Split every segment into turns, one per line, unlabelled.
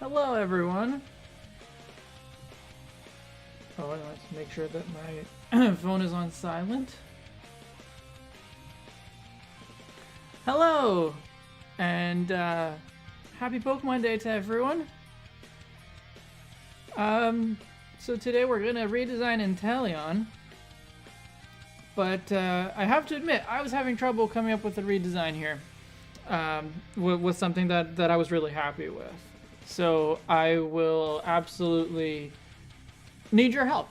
Hello, everyone. Oh, and let's make sure that my phone is on silent. Hello, and happy Pokemon Day to everyone. So today we're gonna redesign INTELEON, but I have to admit I was having trouble coming up with a redesign here. Was something that I was really happy with. So I will absolutely need your help.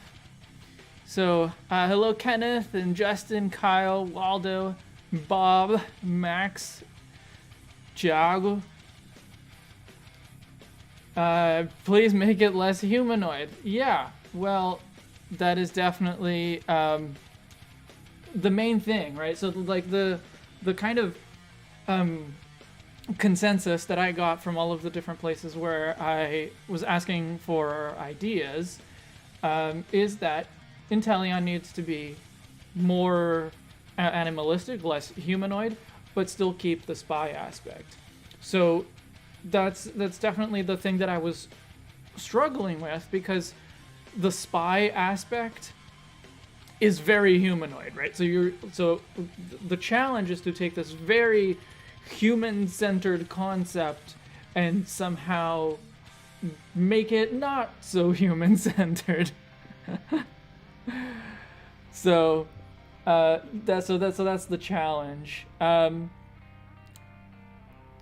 So hello Kenneth and Justin, Kyle, Waldo, Bob, Max, Jago. Please make it less humanoid. Yeah, well, that is definitely the main thing, right? So like the kind of consensus that I got from all of the different places where I was asking for ideas is that INTELEON needs to be more animalistic, less humanoid, but still keep the spy aspect. So that's definitely the thing that I was struggling with, because the spy aspect is very humanoid, right? So the challenge is to take this very human-centered concept and somehow make it not so human-centered. So that's the challenge.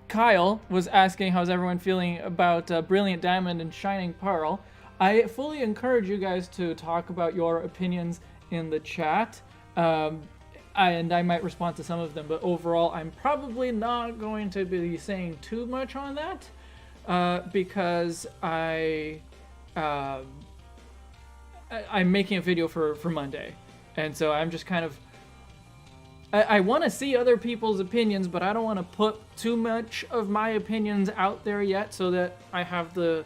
Kyle was asking how's everyone feeling about Brilliant Diamond and Shining Pearl. I fully encourage you guys to talk about your opinions in the chat. And I might respond to some of them, but overall I'm probably not going to be saying too much on that because I'm making a video for Monday, and so I'm just kind of I want to see other people's opinions, but I don't want to put too much of my opinions out there yet, so that I have the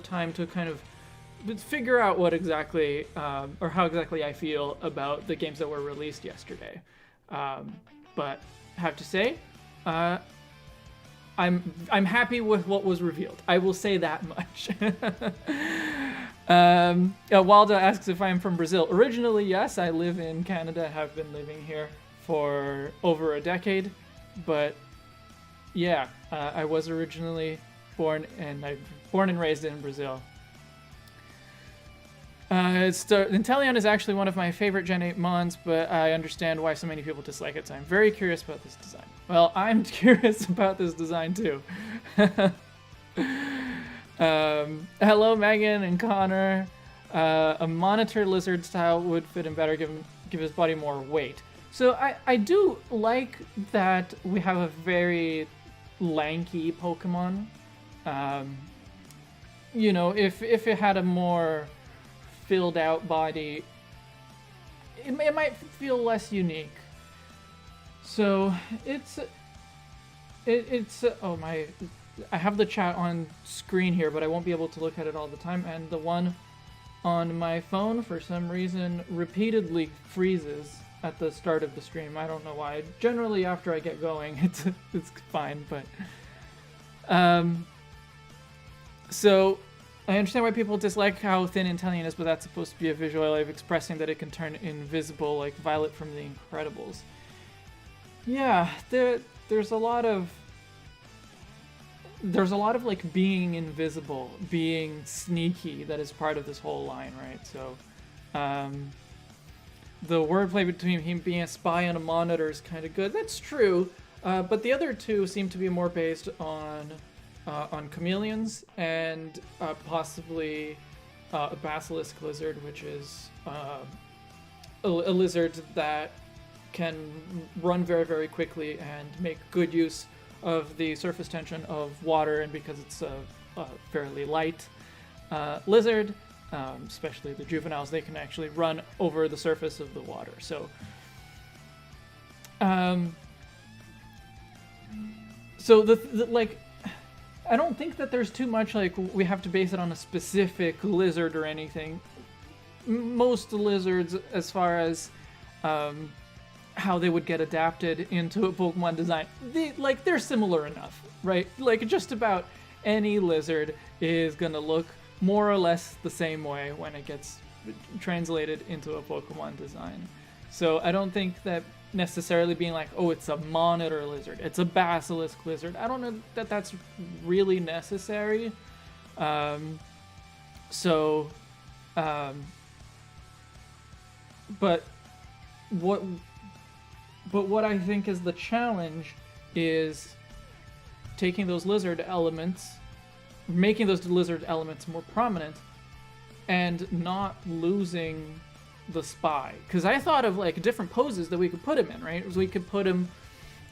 time to kind of figure out what exactly or how exactly I feel about the games that were released yesterday. But I have to say, I'm happy with what was revealed. I will say that much. Waldo asks if I'm from Brazil. Originally, yes, I live in Canada. Have been living here for over a decade, but yeah, I was originally born and raised in Brazil. INTELEON is actually one of my favorite Gen 8 mons, but I understand why so many people dislike it, so I'm very curious about this design. Well, I'm curious about this design too. Hello, Megan and Connor. A monitor lizard style would fit him better, give his body more weight. So I do like that we have a very lanky Pokemon. You know, if it had a more filled out body, it might feel less unique. So it's oh my, I have the chat on screen here, but I won't be able to look at it all the time, and the one on my phone for some reason repeatedly freezes at the start of the stream. I don't know why. Generally after I get going it's fine, but so I understand why people dislike how thin INTELEON is, but that's supposed to be a visual way of expressing that it can turn invisible, like Violet from The Incredibles. Yeah, there's a lot of like being invisible, being sneaky that is part of this whole line, right? So the wordplay between him being a spy and a monitor is kind of good. That's true, but the other two seem to be more based on chameleons and possibly a basilisk lizard, which is a lizard that can run very, very quickly and make good use of the surface tension of water, and because it's a fairly light lizard, especially the juveniles, they can actually run over the surface of the water. So the like, I don't think that there's too much like we have to base it on a specific lizard or anything. Most lizards, as far as how they would get adapted into a Pokemon design, they're similar enough, right? Like just about any lizard is going to look more or less the same way when it gets translated into a Pokemon design. So I don't think that necessarily being like, oh, it's a monitor lizard, it's a basilisk lizard, I don't know that that's really necessary. But what I think is the challenge is taking those lizard elements, making those lizard elements more prominent, and not losing the spy. Because I thought of like different poses that we could put him in, right? So we could put him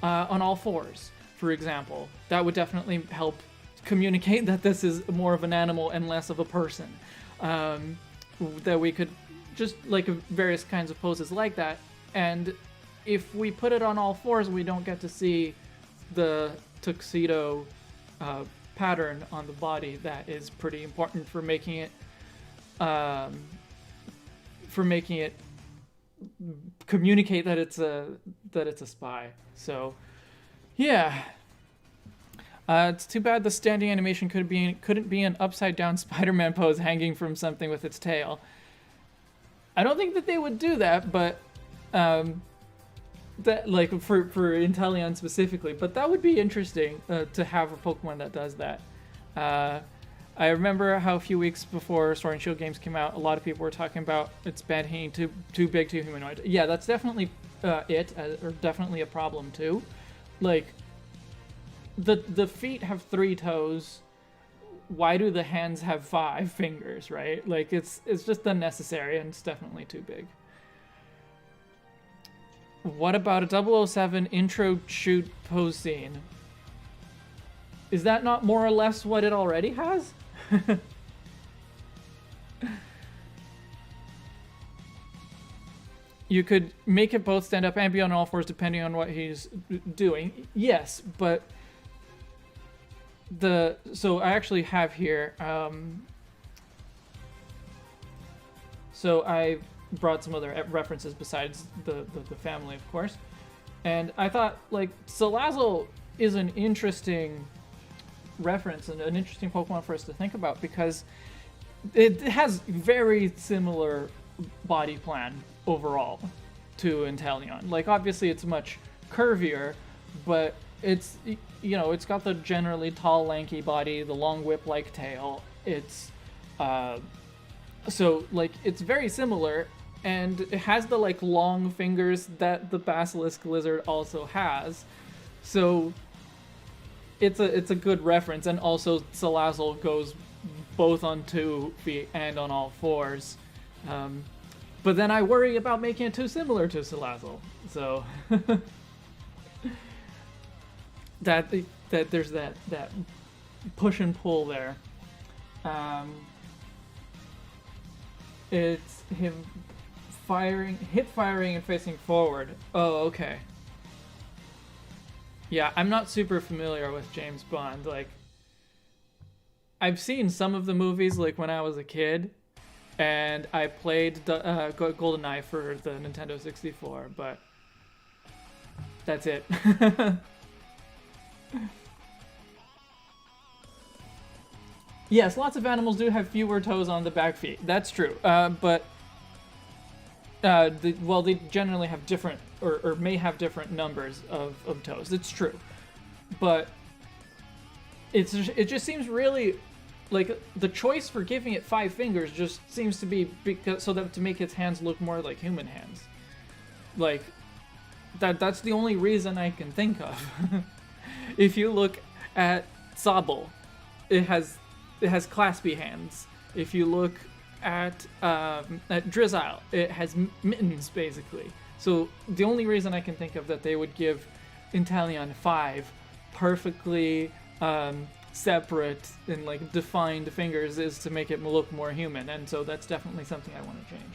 on all fours, for example. That would definitely help communicate that this is more of an animal and less of a person. That we could just like various kinds of poses like that. And if we put it on all fours, we don't get to see the tuxedo pattern on the body that is pretty important for making it communicate that it's a spy. So yeah, it's too bad the standing animation couldn't be an upside down Spider-Man pose hanging from something with its tail. I don't think that they would do that, but that like for Inteleon specifically, but that would be interesting to have a Pokemon that does that. I remember how a few weeks before Sword and Shield games came out, a lot of people were talking about its being too big, too humanoid. Yeah, that's definitely or definitely a problem too. Like the feet have 3 toes. Why do the hands have 5 fingers, right? Like it's just unnecessary, and it's definitely too big. What about a 007 intro shoot pose scene? Is that not more or less what it already has? You could make it both stand up and be on all fours depending on what he's doing. Yes, but so I actually have here, so I brought some other references besides the family, of course, and I thought like Salazzle is an interesting reference and an interesting Pokemon for us to think about because it has very similar body plan overall to Inteleon. Like obviously it's much curvier, but it's, you know, it's got the generally tall, lanky body, the long whip-like tail. It's so like it's very similar, and it has the like long fingers that the basilisk lizard also has. So it's a good reference, and also Salazzle goes both on 2 feet and on all fours. But then I worry about making it too similar to Salazzle. So that there's that push and pull there. It's him hip firing and facing forward. Oh, okay. Yeah, I'm not super familiar with James Bond. Like, I've seen some of the movies like when I was a kid, and I played GoldenEye for the Nintendo 64, but that's it. Yes, lots of animals do have fewer toes on the back feet. That's true. But they generally have different, or may have different numbers of toes. It's true. But it just seems really like the choice for giving it 5 fingers just seems to be to make its hands look more like human hands. Like that's the only reason I can think of. If you look at Sobble, it has claspy hands. If you look at Drizzile, it has mittens basically. So the only reason I can think of that they would give Inteleon 5 perfectly separate and like defined fingers is to make it look more human, and so that's definitely something I want to change.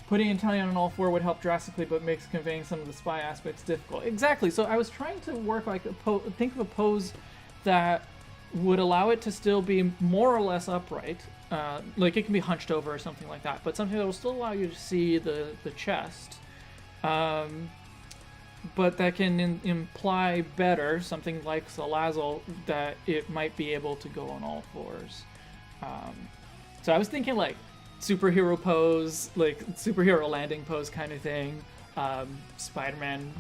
Putting Inteleon on all 4 would help drastically, but makes conveying some of the spy aspects difficult. Exactly. So I was trying to work like think of a pose that would allow it to still be more or less upright. Like it can be hunched over or something like that, but something that will still allow you to see the chest. but that can imply better something like Salazzle, that it might be able to go on all fours. So I was thinking like superhero pose, like superhero landing pose kind of thing, Spider-Man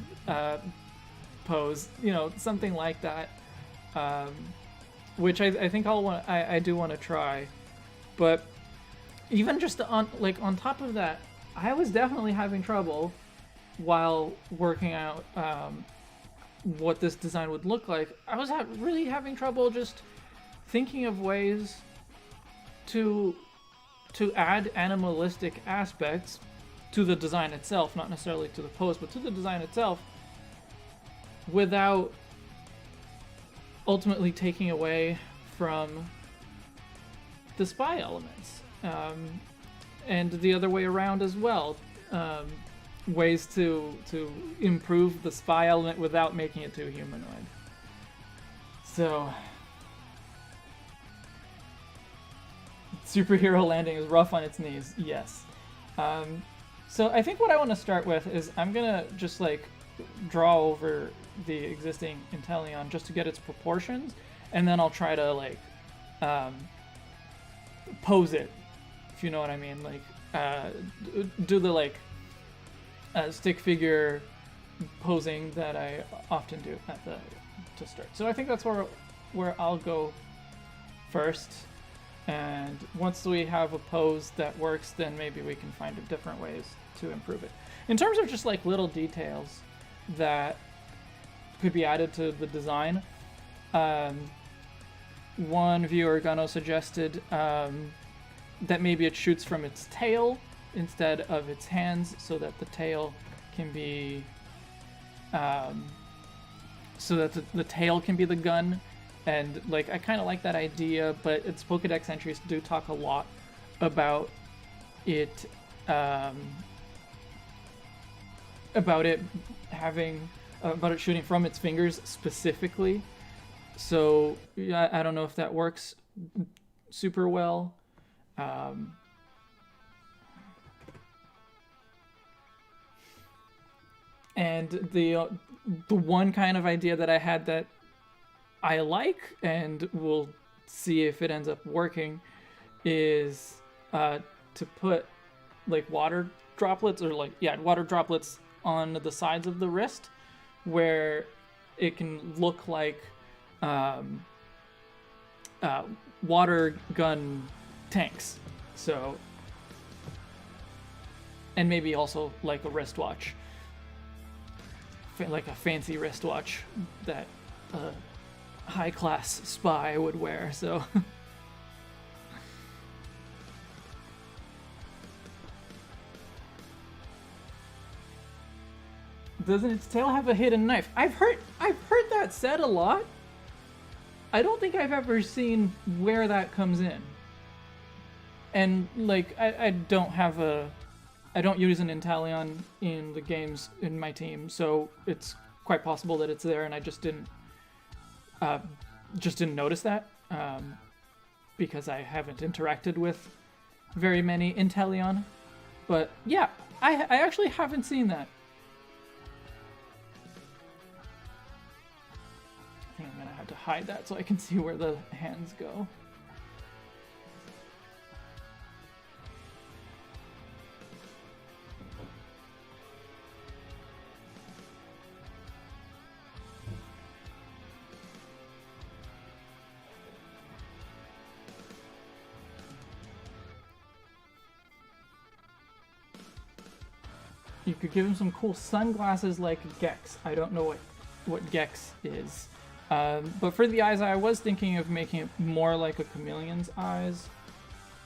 pose, something like that, which I think I do want to try. But even just on top of that, I was definitely having trouble while working out what this design would look like. I was really having trouble just thinking of ways to add animalistic aspects to the design itself, not necessarily to the pose, but to the design itself, without ultimately taking away from the spy elements. And the other way around as well. Ways to improve the spy element without making it too humanoid. So superhero landing is rough on its knees, yes. So I think what I want to start with is I'm gonna just like draw over the existing INTELEON just to get its proportions, and then I'll try to like pose it, if you know what I mean, like do the like stick figure posing that I often do to start. So I think that's where I'll go first, and once we have a pose that works, then maybe we can find different ways to improve it. In terms of just like little details that could be added to the design, one viewer, Gano, suggested that maybe it shoots from its tail instead of its hands, so that the tail can be so that the tail can be the gun. And like I kind of like that idea, but its Pokédex entries do talk a lot about it shooting from its fingers specifically. So yeah, I don't know if that works super well. And the one kind of idea that I had that I like, and we'll see if it ends up working, is to put like water droplets on the sides of the wrist, where it can look like water gun tanks. So, and maybe also like a wristwatch, like a fancy wristwatch that high-class spy would wear. So doesn't its tail have a hidden knife? I've heard that said a lot. I don't think I've ever seen where that comes in. And like I don't use an INTELEON in the games in my team, so it's quite possible that it's there and I just didn't notice that, because I haven't interacted with very many INTELEON. But yeah, I actually haven't seen that. I think I'm gonna have to hide that so I can see where the hands go. You could give him some cool sunglasses like Gex. I don't know what Gex is. But for the eyes, I was thinking of making it more like a chameleon's eyes.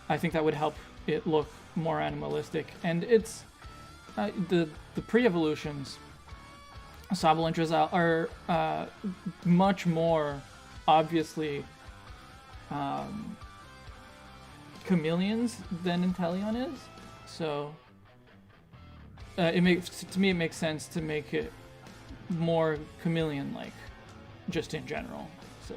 I think that would help it look more animalistic. And it's the pre-evolutions, Sobble and Drizzle, are much more obviously chameleons than INTELEON is. So it makes sense to make it more chameleon-like, just in general. So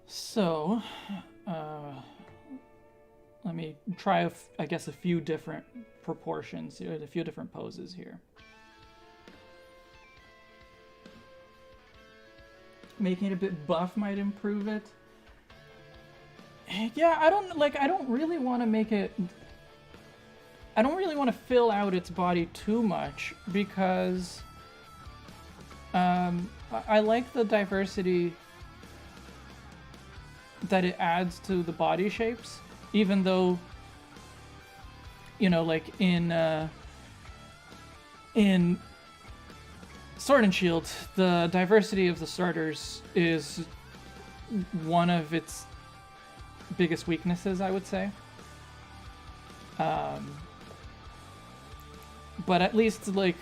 So, let me try, I guess, a few different proportions here, a few different poses here. Making it a bit buff might improve it. Yeah, I don't really want to make it... I don't really want to fill out its body too much because I like the diversity that it adds to the body shapes, even though, you know, like in Sword and Shield, the diversity of the starters is one of its biggest weaknesses, I would say. But at least, like,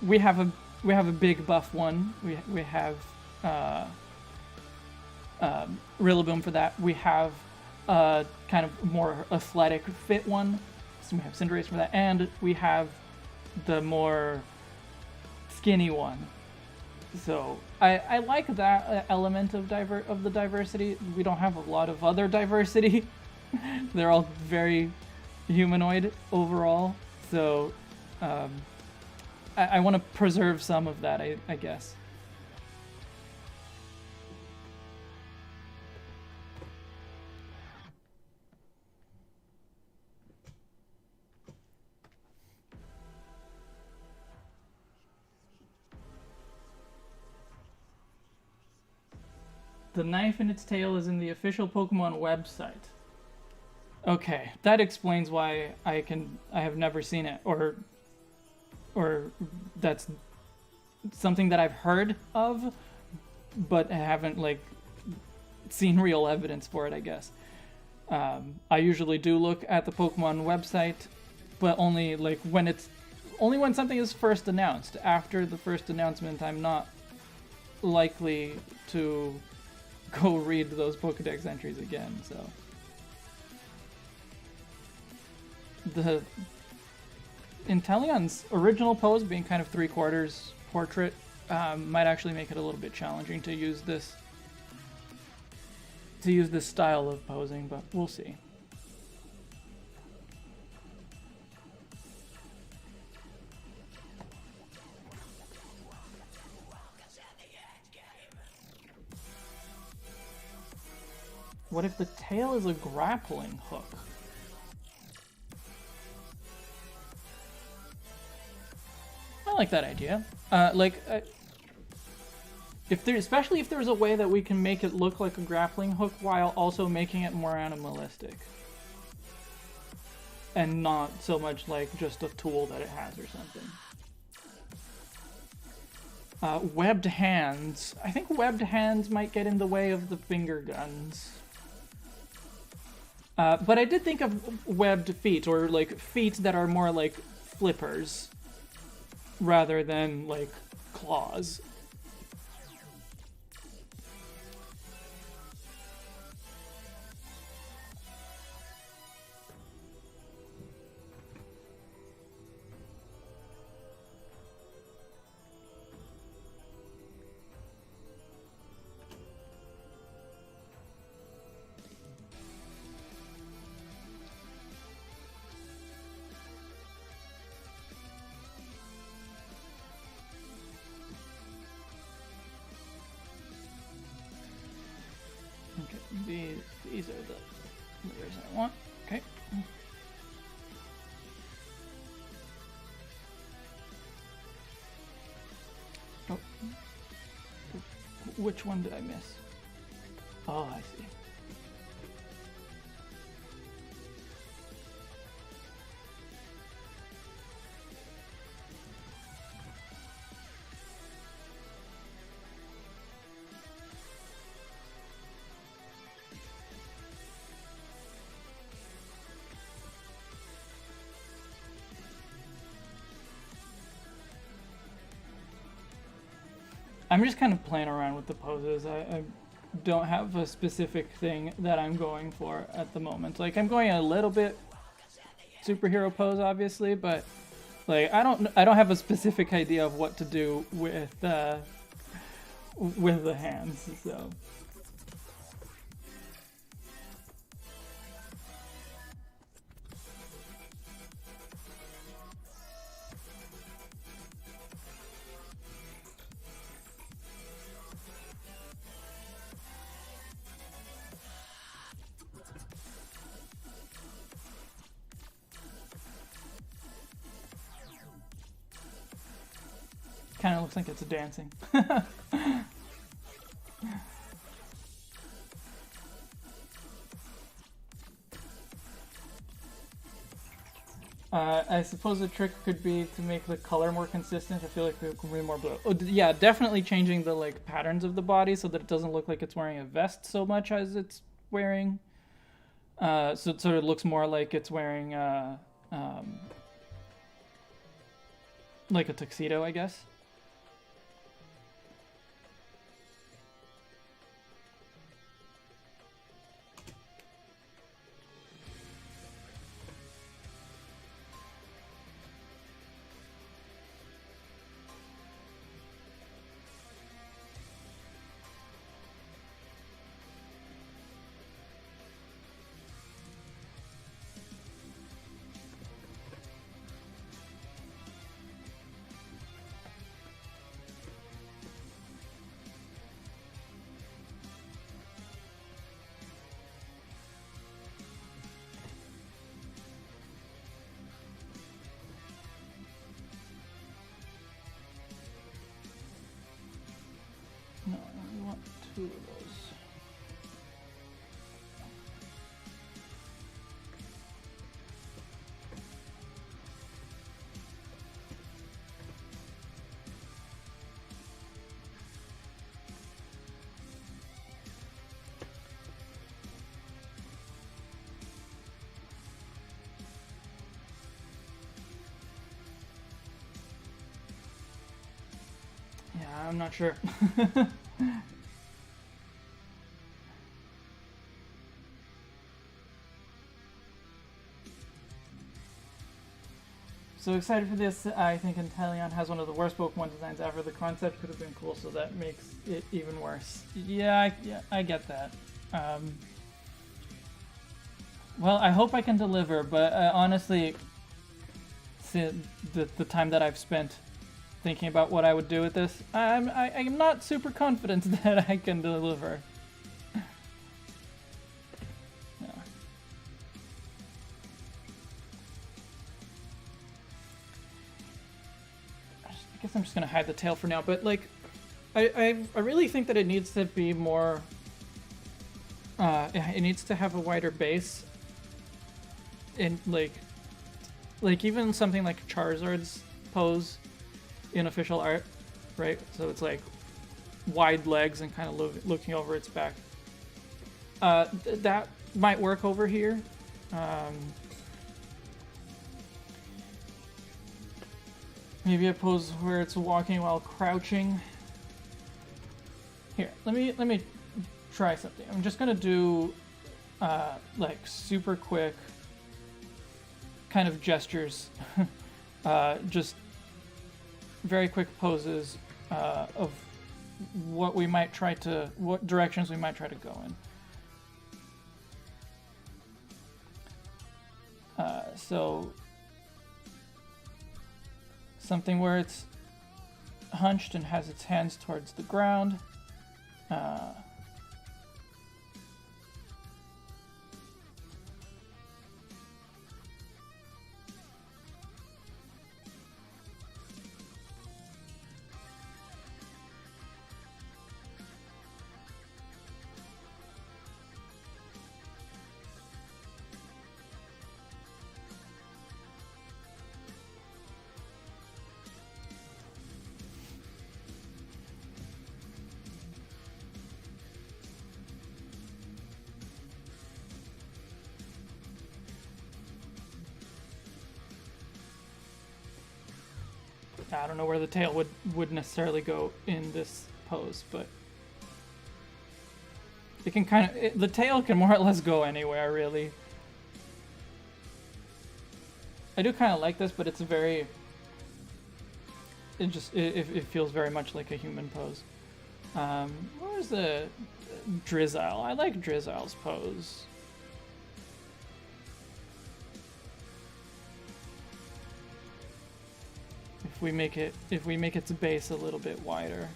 we have a big buff one. We have Rillaboom for that. We have a kind of more athletic fit one. So we have Cinderace for that, and we have the more skinny one. So I like that element of the diversity. We don't have a lot of other diversity. They're all very humanoid overall. So I want to preserve some of that, I guess. The knife in its tail is in the official Pokemon website. Okay, that explains why I have never seen it, or that's something that I've heard of, but I haven't like seen real evidence for it, I guess. I usually do look at the Pokemon website, but only when something is first announced. After the first announcement, I'm not likely to go read those Pokedex entries again, so. The Inteleon's original pose being kind of 3/4 portrait might actually make it a little bit challenging to use this style of posing, but we'll see. What if the tail is a grappling hook? I like that idea. Especially if there's a way that we can make it look like a grappling hook while also making it more animalistic. And not so much like just a tool that it has or something. Webbed hands. I think webbed hands might get in the way of the finger guns. But I did think of webbed feet, or like feet that are more like flippers rather than like claws. These are the layers I want. Okay. Oh. Which one did I miss? Oh, I see. I'm just kind of playing around with the poses. I don't have a specific thing that I'm going for at the moment. Like, I'm going a little bit superhero pose, obviously, but like I don't have a specific idea of what to do with the hands. So Kind of looks like it's dancing. I suppose the trick could be to make the color more consistent. I feel like it could be more blue. Oh, yeah, definitely changing the like patterns of the body so that it doesn't look like it's wearing a vest so much as it's wearing. So it sort of looks more like it's wearing like a tuxedo, I guess. No, we want 2 of those. Yeah, I'm not sure. So excited for this. I think INTELEON has one of the worst Pokemon designs ever. The concept could have been cool, so that makes it even worse. Yeah, I get that. Well, I hope I can deliver, but honestly, the time that I've spent thinking about what I would do with this, I'm not super confident that I can deliver. I guess I'm just gonna hide the tail for now, but like, I really think that it needs to be more. It needs to have a wider base. In like even something like Charizard's pose in official art, right? So it's like wide legs and kind of looking over its back. That might work over here. Maybe a pose where it's walking while crouching. Here, let me try something. I'm just gonna do like super quick kind of gestures, just very quick poses of what directions we might try to go in. So something where it's hunched and has its hands towards the ground. I don't know where the tail would necessarily go in this pose, but it can the tail can more or less go anywhere, really. I do kind of like this, but it's very, it feels very much like a human pose. Where's the Drizzile? I like Drizzile's pose. If we make its base a little bit wider.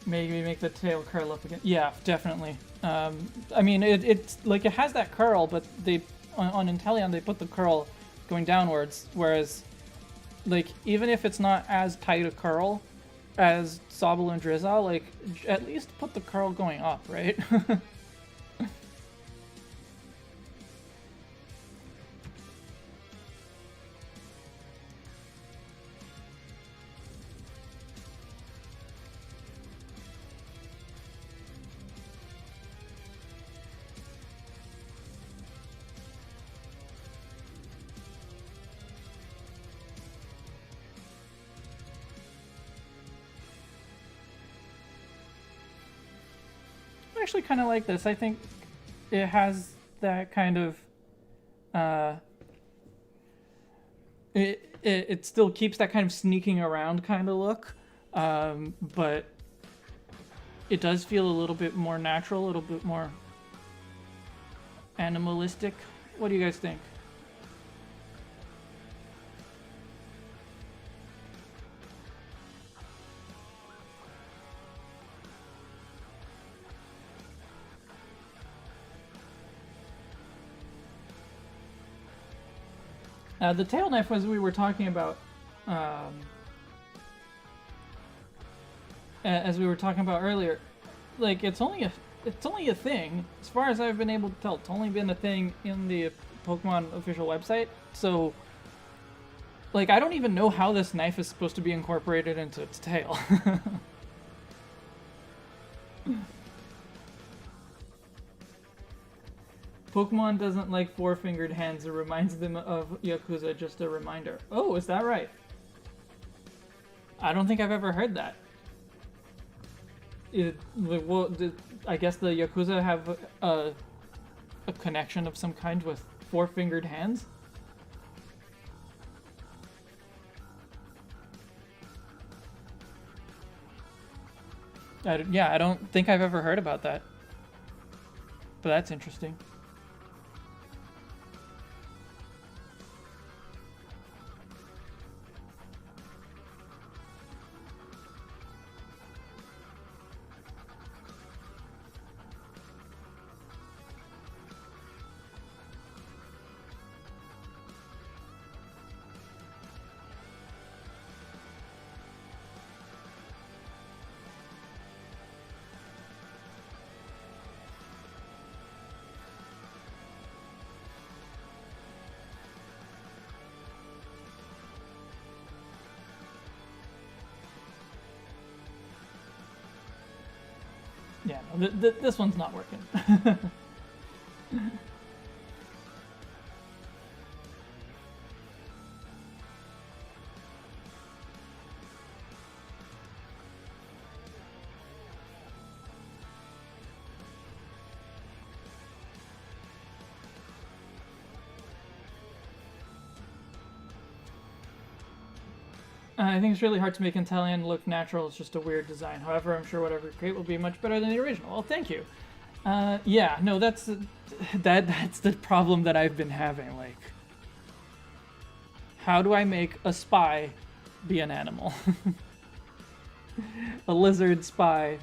Maybe make the tail curl up again. Yeah, definitely. I mean, it's like it has that curl, but they on Inteleon they put the curl going downwards, whereas like even if it's not as tight a curl as Sobble and Drizzle, like at least put the curl going up, right? I actually kind of like this. I think it has that kind of it still keeps that kind of sneaking around kind of look, but it does feel a little bit more natural, a little bit more animalistic. What do you guys think? The tail knife, as we were talking about, as we were talking about earlier, like it's only a thing. As far as I've been able to tell, it's only been a thing in the Pokemon official website. So, like, I don't even know how this knife is supposed to be incorporated into its tail. Pokemon doesn't like four-fingered hands. It reminds them of Yakuza. Just a reminder. Oh, is that right? I don't think I've ever heard that. Well, I guess the Yakuza have a connection of some kind with four-fingered hands? Yeah, I don't think I've ever heard about that. But that's interesting. Yeah, no, this one's not working. I think it's really hard to make Inteleon look natural. It's just a weird design. However, I'm sure whatever you create will be much better than the original. Well, thank you. Yeah, no, that's the problem that I've been having. Like, how do I make a spy be an animal? A lizard spy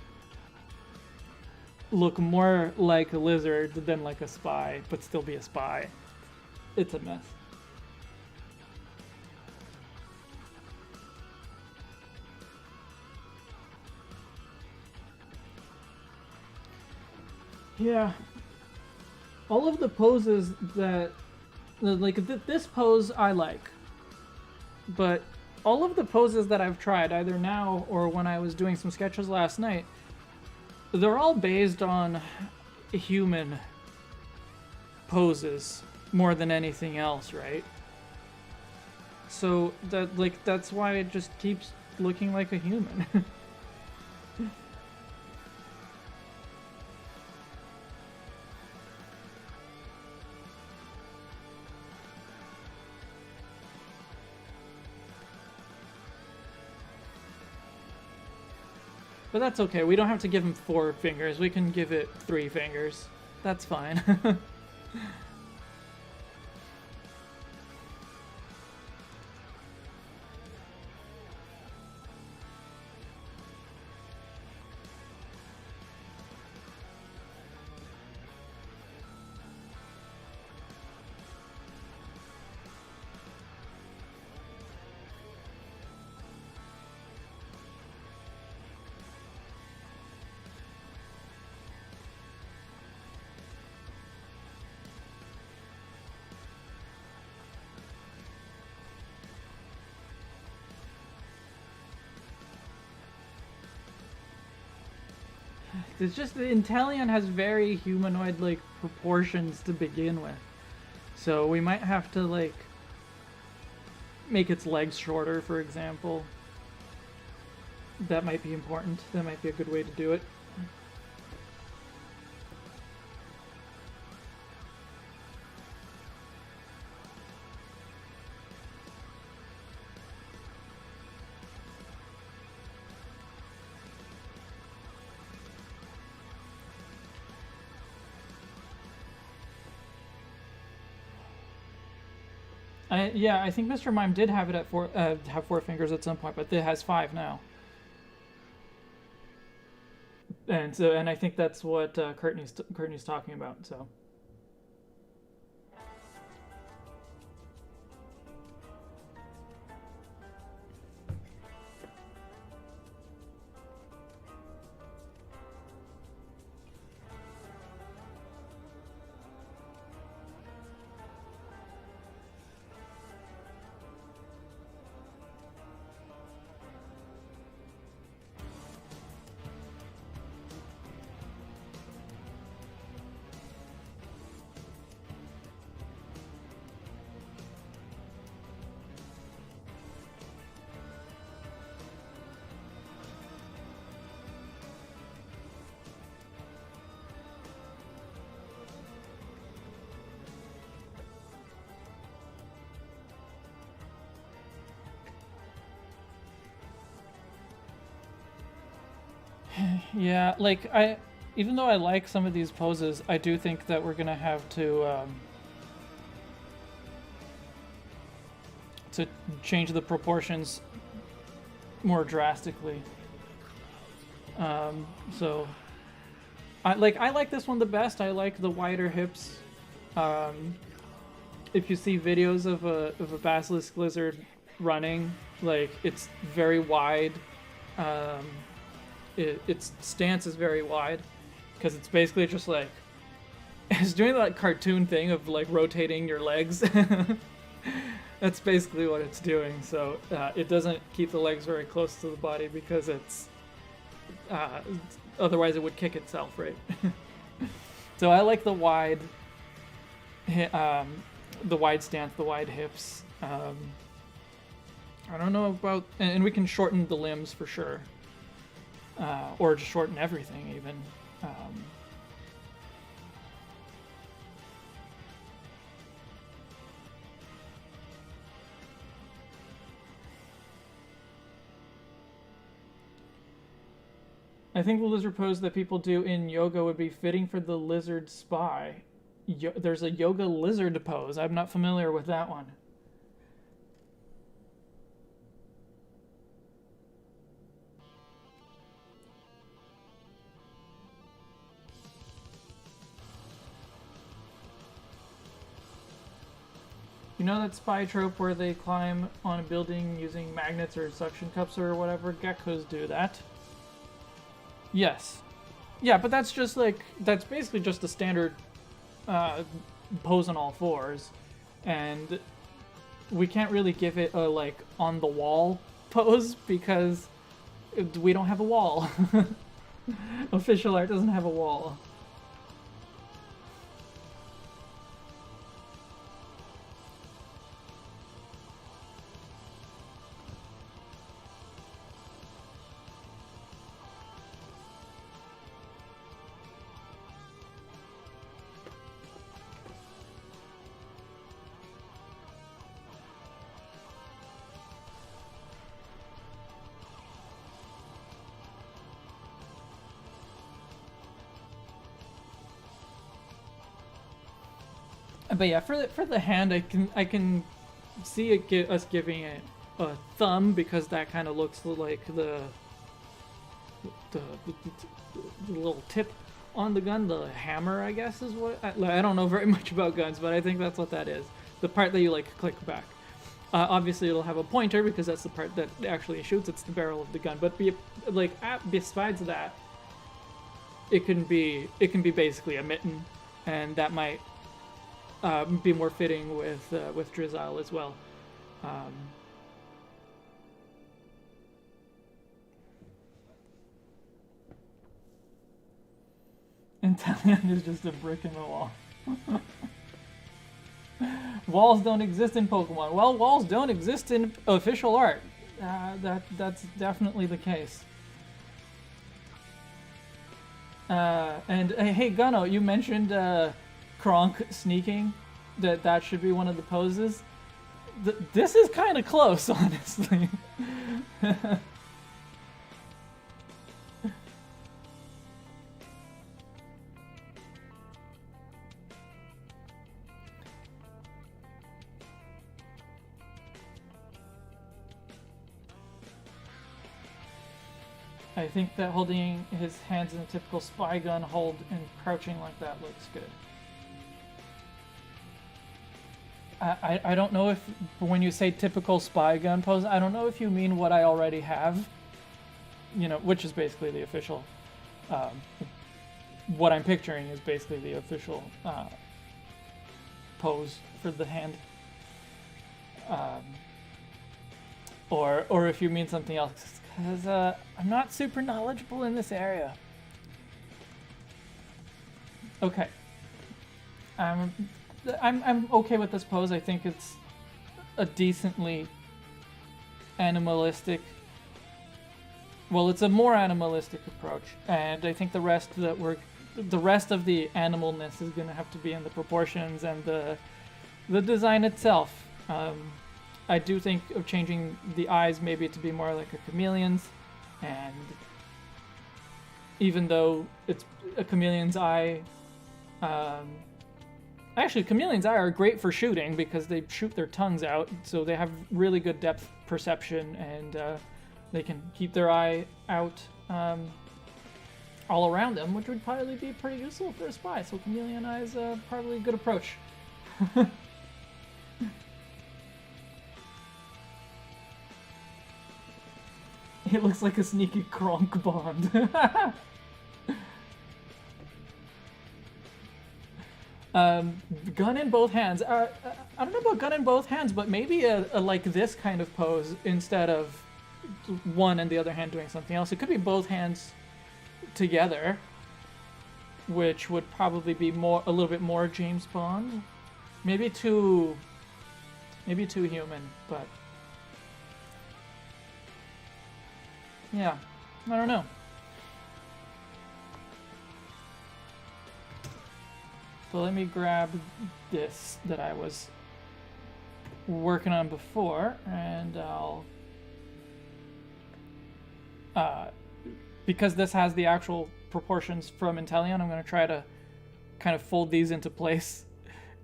look more like a lizard than like a spy, but still be a spy. It's a mess. Yeah. All of the poses that, like, this pose I like. But all of the poses that I've tried, either now or when I was doing some sketches last night, they're all based on human poses more than anything else, right? So that's why it just keeps looking like a human. But that's okay. We don't have to give him 4 fingers. We can give it 3 fingers. That's fine. It's just the INTELEON has very humanoid-like proportions to begin with. So we might have to, like, make its legs shorter, for example. That might be important. That might be a good way to do it. Yeah, I think Mr. Mime did have it at have 4 fingers at some point, but it has 5 now. And I think that's what Courtney's talking about. So. Yeah, like even though I like some of these poses, I do think that we're gonna have to change the proportions more drastically. So I like this one the best. I like the wider hips. If you see videos of a basilisk lizard running, like, it's very wide. Its stance is very wide because it's basically just like it's doing that cartoon thing of like rotating your legs. That's basically what it's doing. So it doesn't keep the legs very close to the body because it's otherwise it would kick itself, right? So I like the wide stance, the wide hips. I don't know about, and we can shorten the limbs for sure. Or just shorten everything, even. I think the lizard pose that people do in yoga would be fitting for the lizard spy. There's a yoga lizard pose. I'm not familiar with that one. You know that spy trope where they climb on a building using magnets or suction cups or whatever? Geckos do that. Yes. Yeah, but that's just like, that's basically just a standard pose on all fours. And we can't really give it a, like, on the wall pose because we don't have a wall. Official art doesn't have a wall. But yeah, for the hand, I can see us giving it a thumb because that kind of looks like the little tip on the gun, the hammer, I guess is what. I don't know very much about guns, but I think that's what that is. The part that you like click back. Obviously, it'll have a pointer because that's the part that actually shoots. It's the barrel of the gun. But besides that, it can be basically a mitten, and that might be more fitting with Drizzile as well. Inteleon is just a brick in the wall. Walls don't exist in Pokemon. Well, walls don't exist in official art. That's definitely the case. And hey, Gunno, you mentioned Kronk sneaking. That should be one of the poses. This is kind of close, honestly. I think that holding his hands in a typical spy gun hold and crouching like that looks good. I don't know if, when you say typical spy gun pose, I don't know if you mean what I already have, you know, which is basically the official, what I'm picturing is basically the official pose for the hand. Or if you mean something else, because I'm not super knowledgeable in this area. Okay. I'm okay with this pose. I think it's a decently animalistic. Well, it's a more animalistic approach, and I think the rest of the animalness is going to have to be in the proportions and the design itself. I do think of changing the eyes maybe to be more like a chameleon's, and even though it's a chameleon's eye. Actually, chameleon's eye are great for shooting because they shoot their tongues out, so they have really good depth perception, and they can keep their eye out all around them, which would probably be pretty useful for a spy. So chameleon eye is probably a good approach. It looks like a sneaky Kronk Bond. Gun in both hands. I don't know about gun in both hands, but maybe a like this kind of pose instead of one and the other hand doing something else. It could be both hands together, which would probably be a little bit more James Bond. Maybe too human, but yeah, I don't know. So let me grab this that I was working on before, and I'll because this has the actual proportions from Inteleon, I'm going to try to kind of fold these into place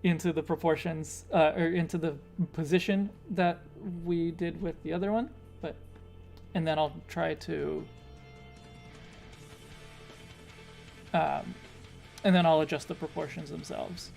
into the proportions or into the position that we did with the other one, and then I'll try to and then I'll adjust the proportions themselves.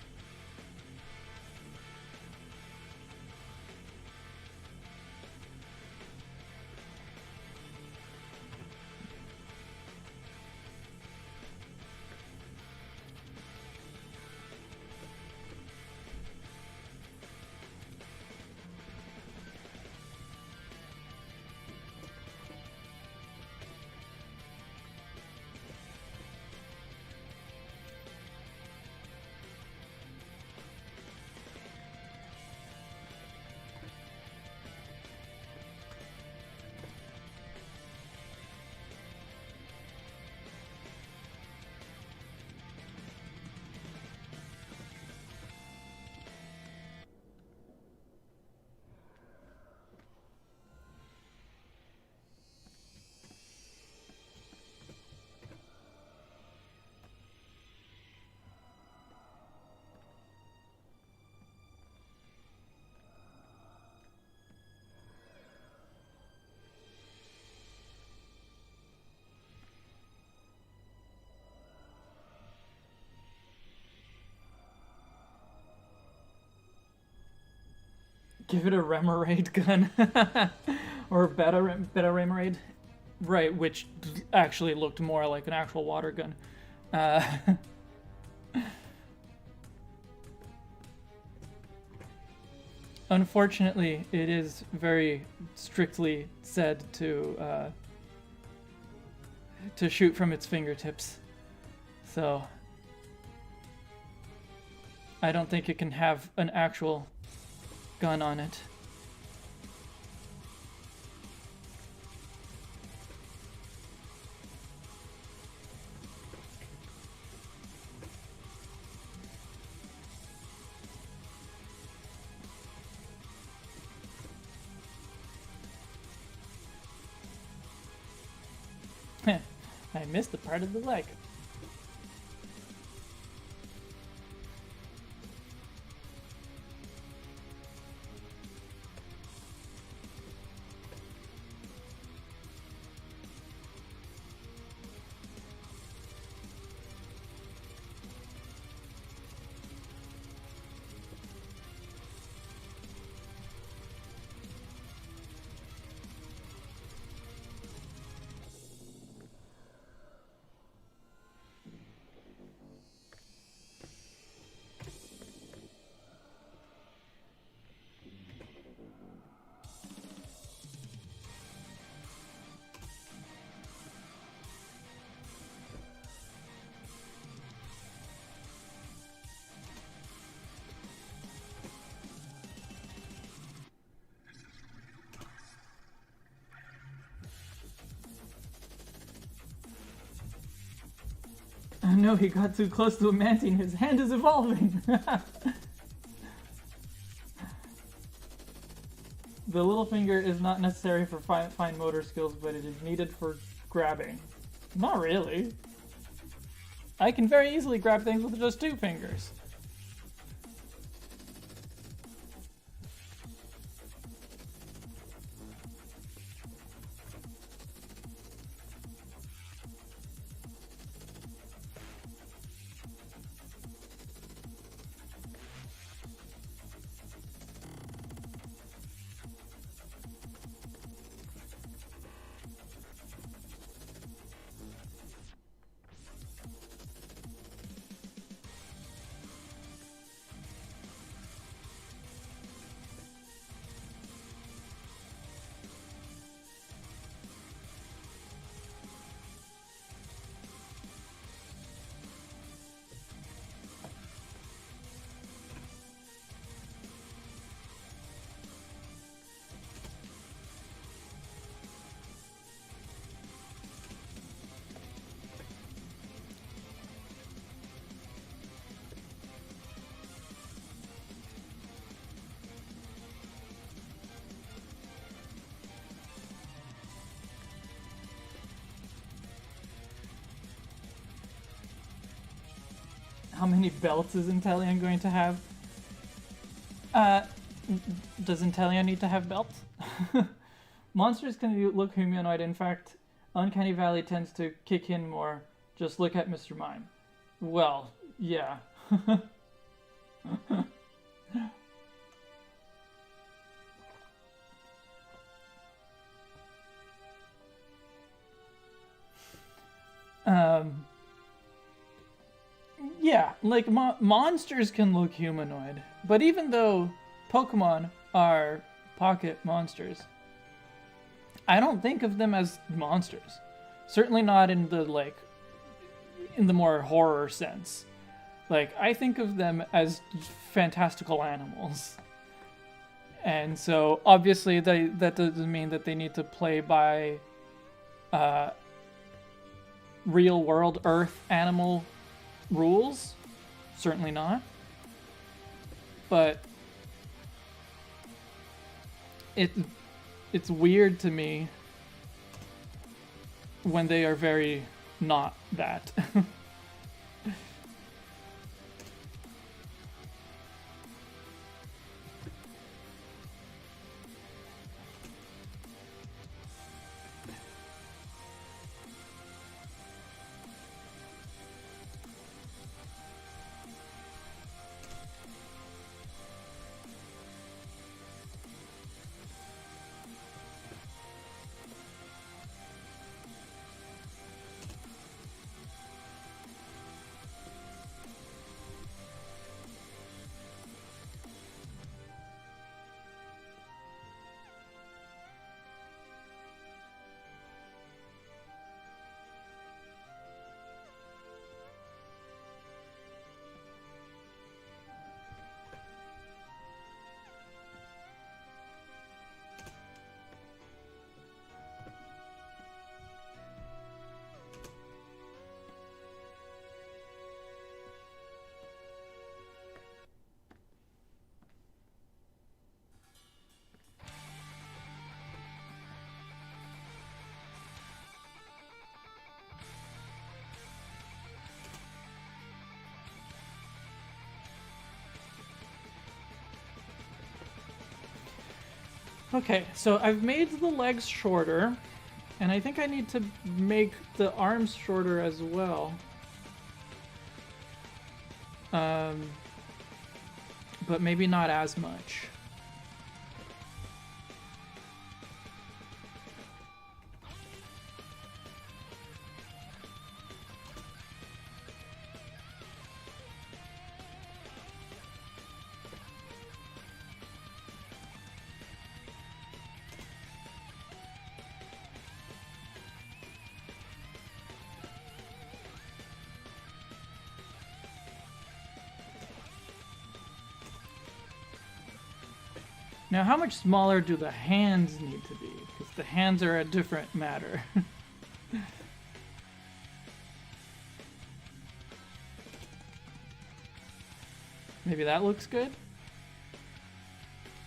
Give it a Remoraid gun. Or beta Remoraid. Right, which actually looked more like an actual water gun. Unfortunately, it is very strictly said to shoot from its fingertips. So I don't think it can have an actual gun on it. I missed the part of the leg. Oh no, he got too close to a mantine. His hand is evolving. The little finger is not necessary for fine motor skills, but it is needed for grabbing. Not really. I can very easily grab things with just 2 fingers. How many belts is INTELEON going to have? Does INTELEON need to have belts? Monsters can look humanoid. In fact, Uncanny Valley tends to kick in more. Just look at Mr. Mime. Well, yeah. Yeah, like monsters can look humanoid, but even though Pokemon are pocket monsters, I don't think of them as monsters. Certainly not in the in the more horror sense. Like, I think of them as fantastical animals. And so obviously that doesn't mean that they need to play by real world Earth animal rules. Certainly not. But it's weird to me when they are very not that. Okay, so I've made the legs shorter, and I think I need to make the arms shorter as well. But maybe not as much. Now, how much smaller do the hands need to be? Because the hands are a different matter. Maybe that looks good.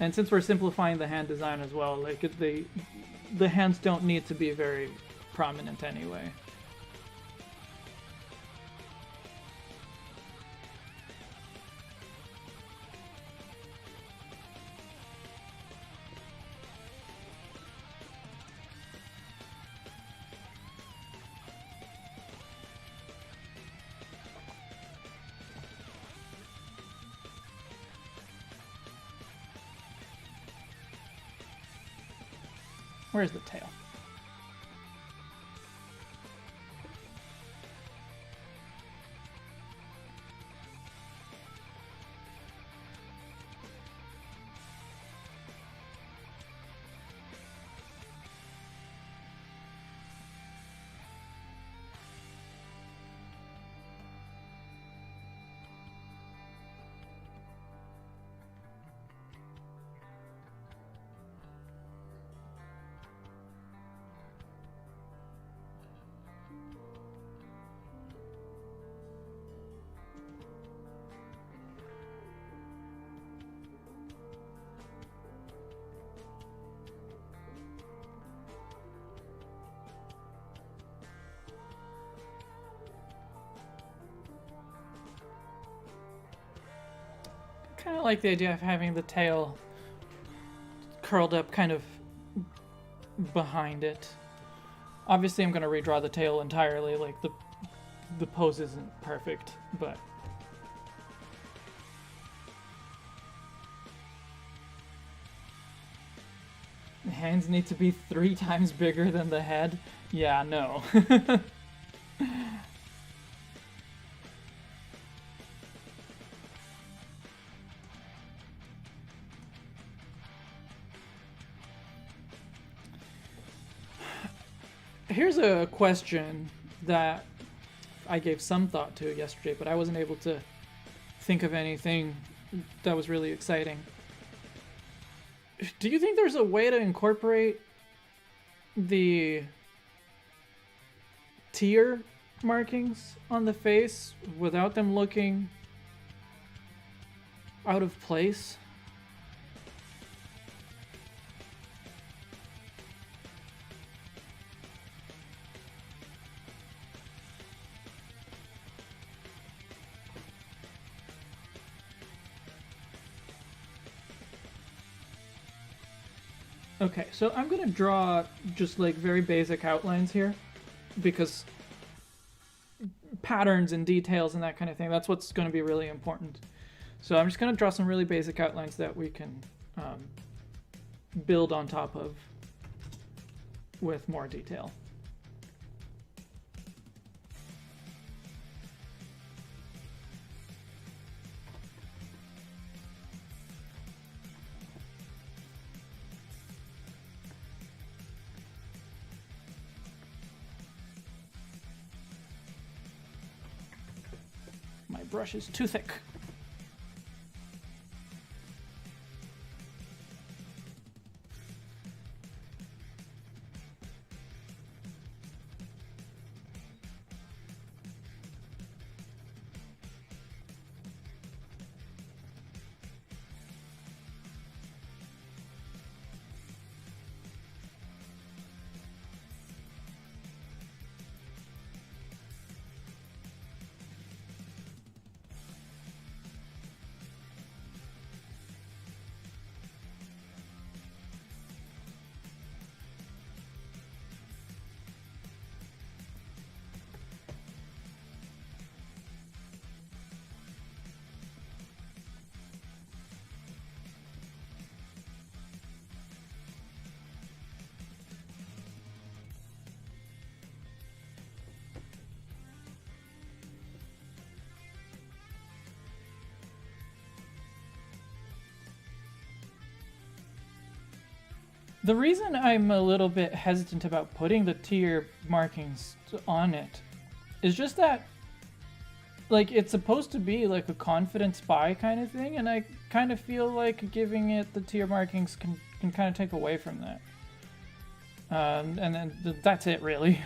And since we're simplifying the hand design as well, like the hands don't need to be very prominent anyway. Where's the tail? Kind of like the idea of having the tail curled up kind of behind it. Obviously, I'm going to redraw the tail entirely, like the pose isn't perfect, but the hands need to be 3 times bigger than the head. Yeah, no. Here's a question that I gave some thought to yesterday, but I wasn't able to think of anything that was really exciting. Do you think there's a way to incorporate the tear markings on the face without them looking out of place? Okay, so I'm gonna draw just like very basic outlines here because patterns and details and that kind of thing, that's what's going to be really important. So I'm just going to draw some really basic outlines that we can build on top of with more detail. My brush is too thick. The reason I'm a little bit hesitant about putting the tier markings on it is just that, like, it's supposed to be like a confident spy kind of thing, and I kind of feel like giving it the tier markings can kind of take away from that. And then that's it, really.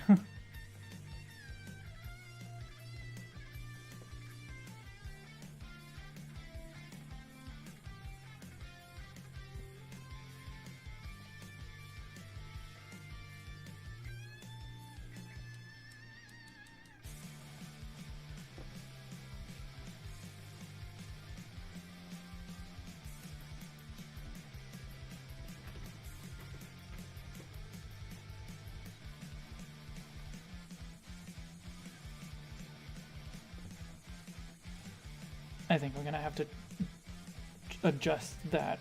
I think we're gonna have to adjust that.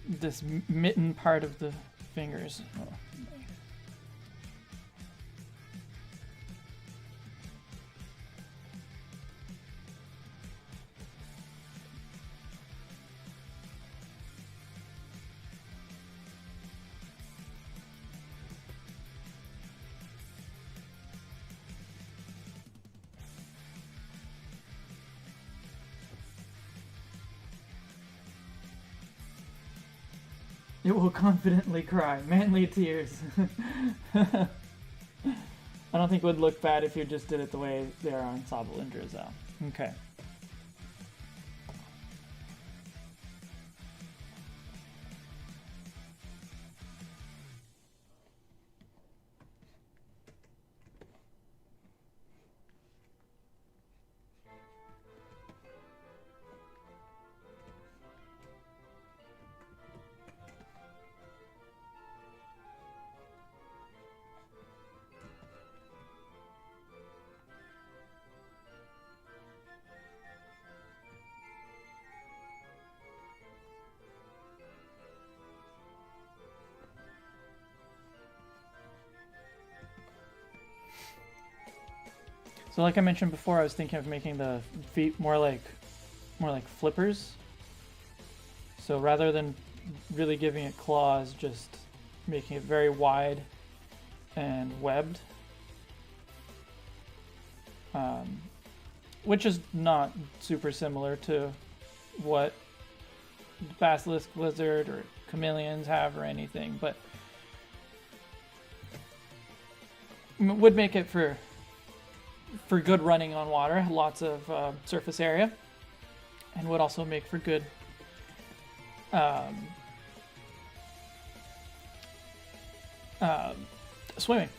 This mitten part of the fingers. Oh. It will confidently cry. Manly tears. I don't think it would look bad if you just did it the way they are on Sobble and Drizzle. Okay. So like I mentioned before, I was thinking of making the feet more like flippers. So rather than really giving it claws, just making it very wide and webbed. Which is not super similar to what Basilisk Lizard or Chameleons have or anything, but would make it for good running on water, lots of surface area, and would also make for good swimming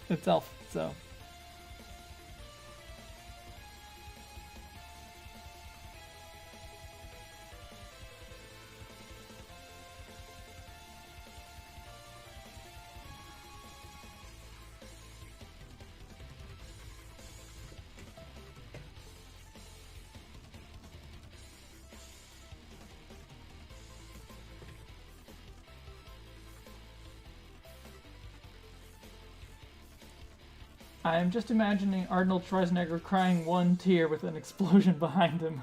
itself. So I'm just imagining Arnold Schwarzenegger crying one tear with an explosion behind him.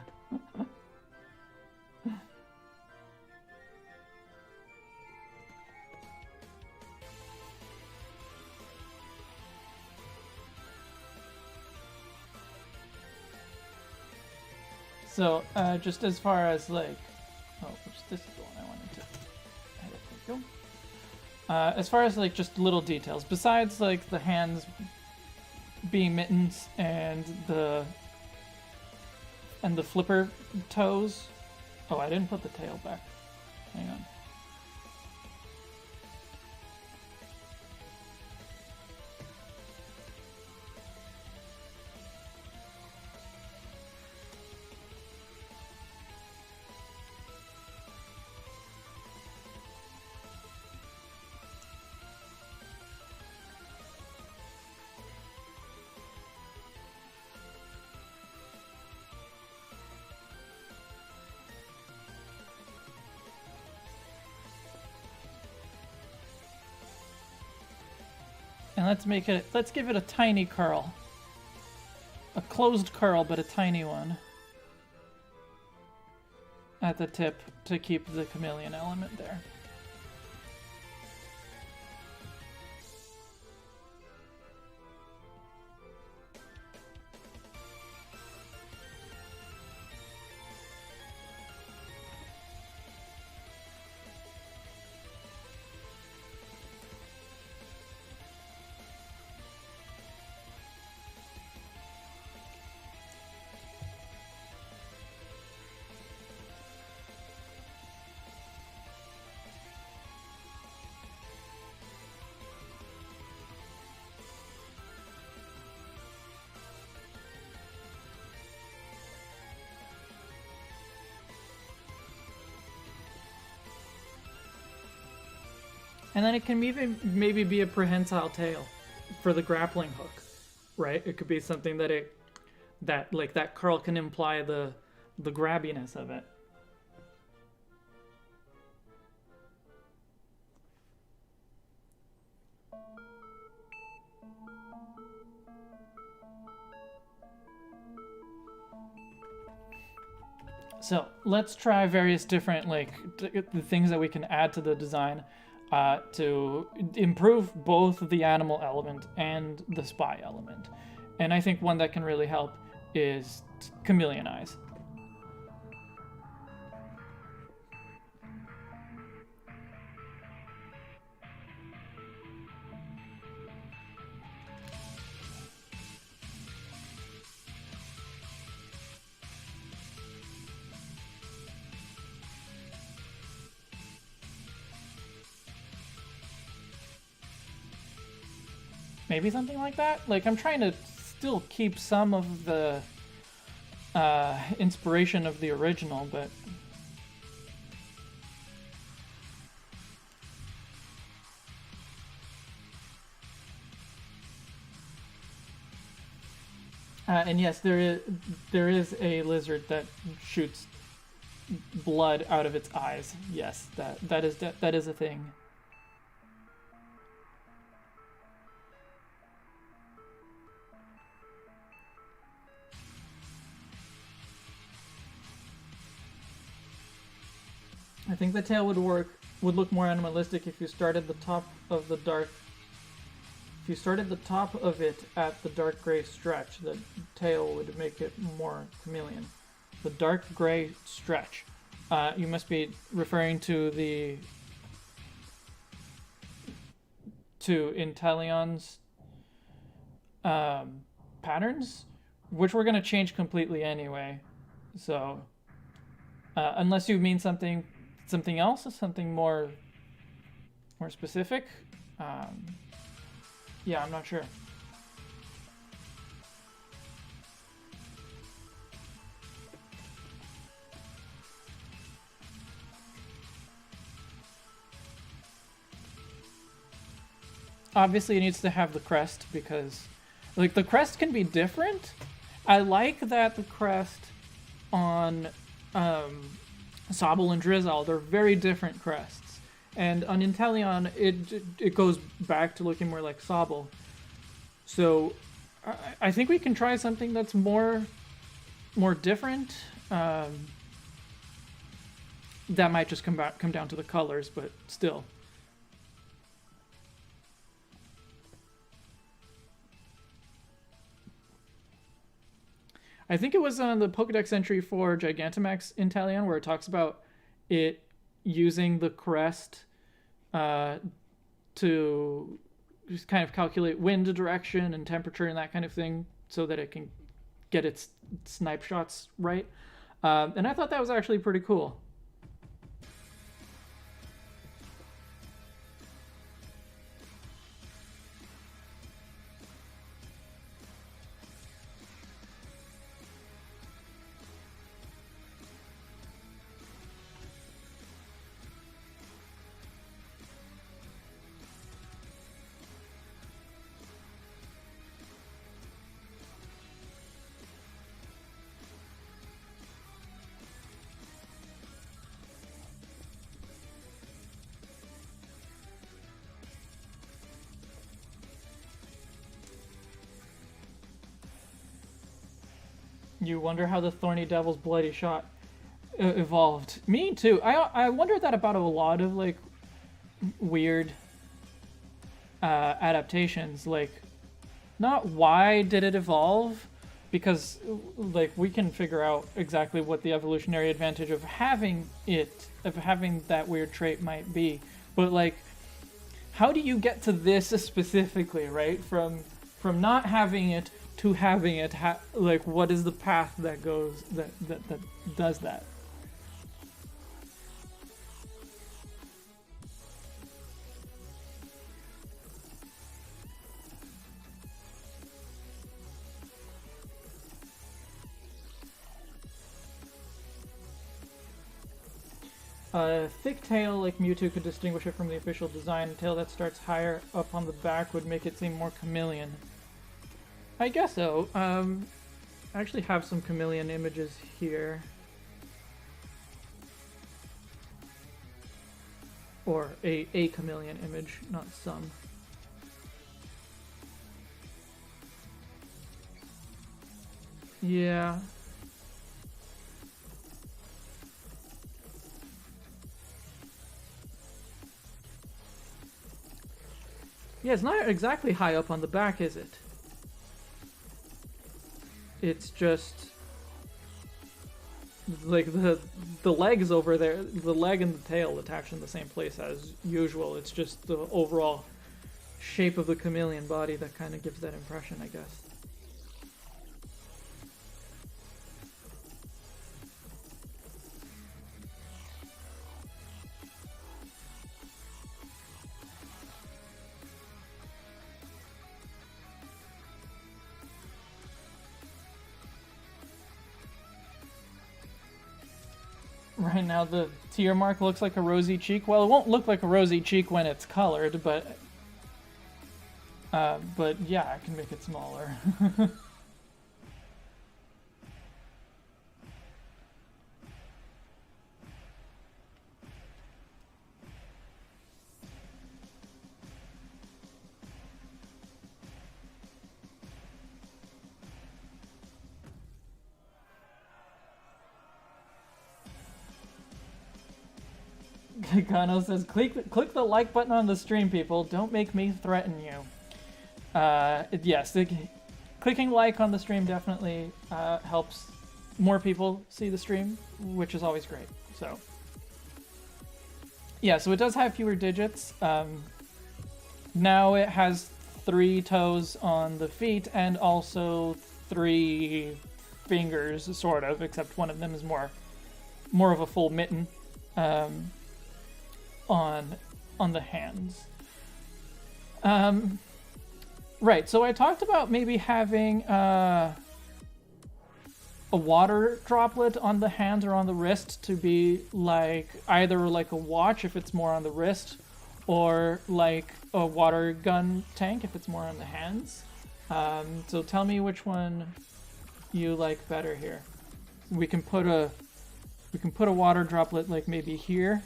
So, just as far as like, oh, oops, this is the one I wanted to edit. There we go. As far as like just little details, besides like the hands being mittens and the flipper toes. Oh, I didn't put the tail back. Hang on. And let's give it a tiny curl. A closed curl, but a tiny one. at the tip to keep the chameleon element there. And then it can even maybe be a prehensile tail for the grappling hook, right? It could be something that like that curl can imply the grabbiness of it. So let's try various different the things that we can add to the design to improve both the animal element and the spy element. And I think one that can really help is chameleon eyes. Maybe something like that? Like, I'm trying to still keep some of the inspiration of the original, but... and yes, there is a lizard that shoots blood out of its eyes. Yes, that is a thing. I think the tail would look more animalistic if you started the top of the dark. If you started the top of it at the dark gray stretch, the tail would make it more chameleon. The dark gray stretch. You must be referring to INTELEON's patterns, which we're going to change completely anyway. So, unless you mean something else, something more specific. Yeah, I'm not sure. Obviously, it needs to have the crest because, like, the crest can be different. I like that the crest on Sobble and Drizzle, they're very different crests. And on INTELEON, it goes back to looking more like Sobble. So I think we can try something that's more different. That might just come down to the colors, but still. I think it was on the Pokedex entry for Gigantamax INTELEON where it talks about it using the crest to just kind of calculate wind direction and temperature and that kind of thing so that it can get its snipe shots right. And I thought that was actually pretty cool. You wonder how the Thorny Devil's bloody shot. evolved. Me too. I wonder that about a lot of like weird adaptations. Like, not why did it evolve, because like we can figure out exactly what the evolutionary advantage of having that weird trait might be, but like, how do you get to this specifically, right? From not having it to having it, like, what is the path that goes that does that? A thick tail like Mewtwo could distinguish it from the official design. A tail that starts higher up on the back would make it seem more chameleon. I guess so. I actually have some chameleon images here. Or a chameleon image, not some. Yeah. Yeah, it's not exactly high up on the back, is it? It's just like the legs over there, the leg and the tail attached in the same place as usual. It's just the overall shape of the chameleon body that kind of gives that impression, I guess. Right now the tear mark looks like a rosy cheek. Well, it won't look like a rosy cheek when it's colored, but yeah, I can make it smaller. Kano says, click the like button on the stream, people. Don't make me threaten you. Yes, clicking like on the stream definitely helps more people see the stream, which is always great. So, yeah, so it does have fewer digits. Now it has 3 toes on the feet and also 3 fingers, sort of, except one of them is more of a full mitten. On the hands. Right, so I talked about maybe having a water droplet on the hands or on the wrist to be like either like a watch if it's more on the wrist, or like a water gun tank if it's more on the hands. So tell me which one you like better here. We can put a water droplet like maybe here.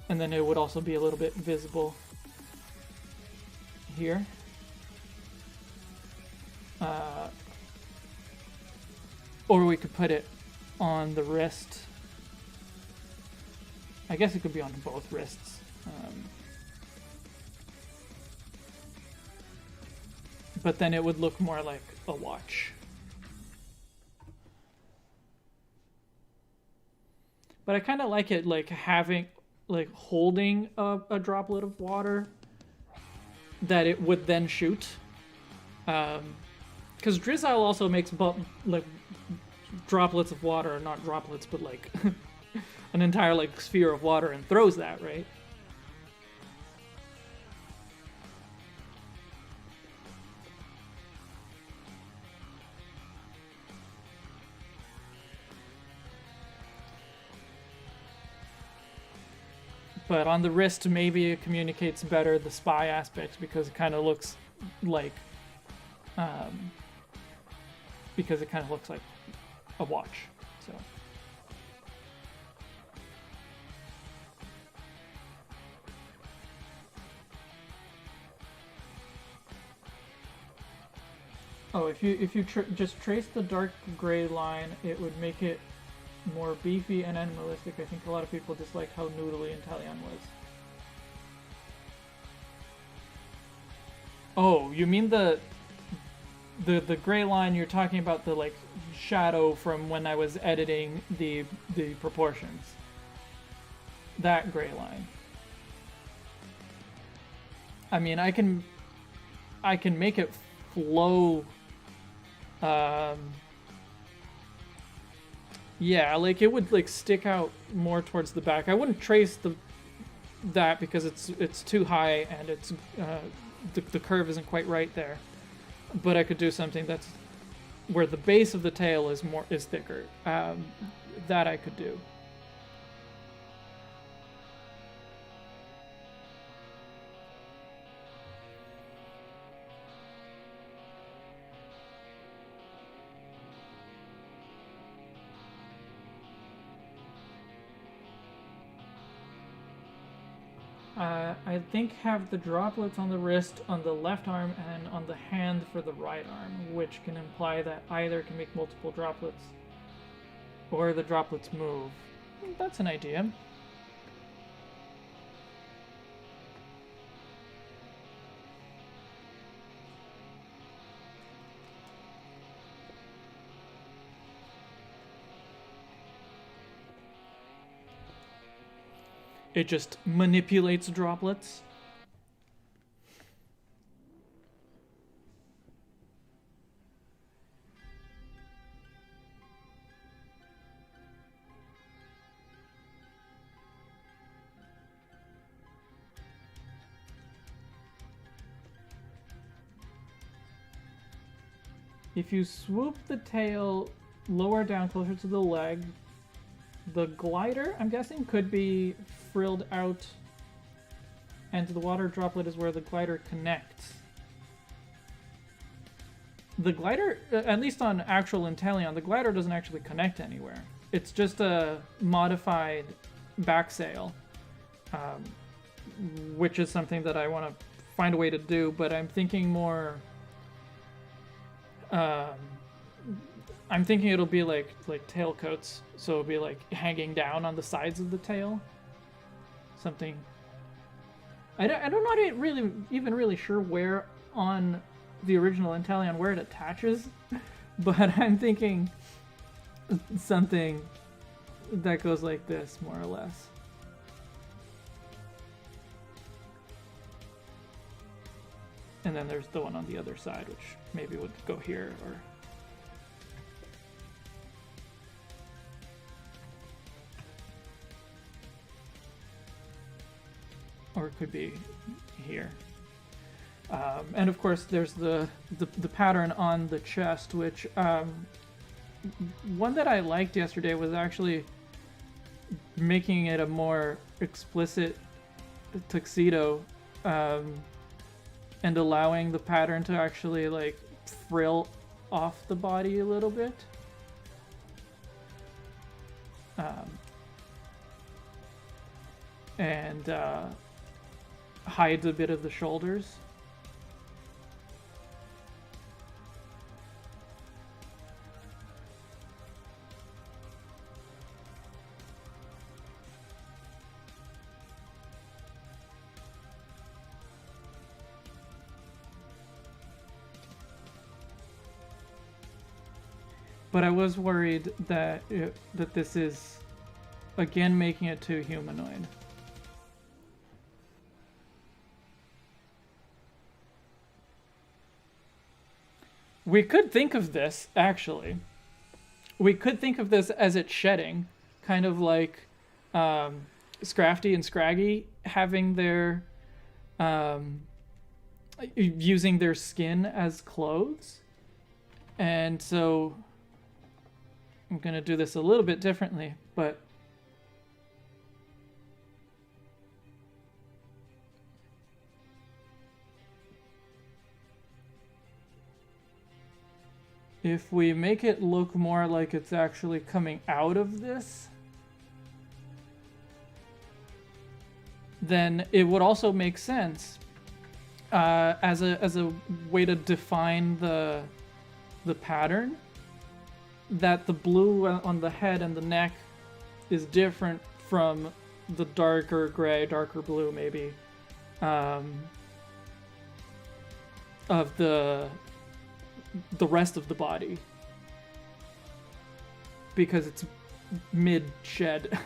And then it would also be a little bit visible here. Or we could put it on the wrist. I guess it could be on both wrists. But then it would look more like a watch. But I kind of like it like having... like holding a droplet of water that it would then shoot, because Drizzile also makes like droplets of water, not droplets, but like an entire like sphere of water and throws that, right? But on the wrist, maybe it communicates better the spy aspect because it kind of looks like, a watch. So. Oh, if you just trace the dark gray line, it would make it more beefy and animalistic. I think a lot of people dislike how noodly INTELEON was. Oh, you mean the gray line? You're talking about the like shadow from when I was editing the proportions. That gray line. I mean, I can make it flow. Yeah, like it would like stick out more towards the back. I wouldn't trace that because it's too high and it's the curve isn't quite right there. But I could do something that's where the base of the tail is thicker. That I could do. I think have the droplets on the wrist on the left arm and on the hand for the right arm, which can imply that either can make multiple droplets or the droplets move. That's an idea. It just manipulates droplets. If you swoop the tail lower down closer to the leg, the glider, I'm guessing, could be frilled out, and the water droplet is where the glider connects. The glider, at least on actual INTELEON, the glider doesn't actually connect anywhere. It's just a modified back sail, which is something that I want to find a way to do, but I'm thinking more... I'm thinking it'll be like tail coats, so it'll be like hanging down on the sides of the tail. Something. I'm not really sure where on the original INTELEON where it attaches, but I'm thinking something that goes like this, more or less. And then there's the one on the other side, which maybe would go here, or it could be here. And of course, there's the pattern on the chest, which one that I liked yesterday was actually making it a more explicit tuxedo, and allowing the pattern to actually like frill off the body a little bit. And hides a bit of the shoulders. But I was worried that that this is again making it too humanoid. We could think of this, actually. We could think of this as it shedding, kind of like Scrafty and Scraggy having their using their skin as clothes. And so I'm going to do this a little bit differently, but if we make it look more like it's actually coming out of this, then it would also make sense as a way to define the the pattern, that the blue on the head and the neck is different from the darker gray, darker blue maybe, of the rest of the body, because it's mid-shed.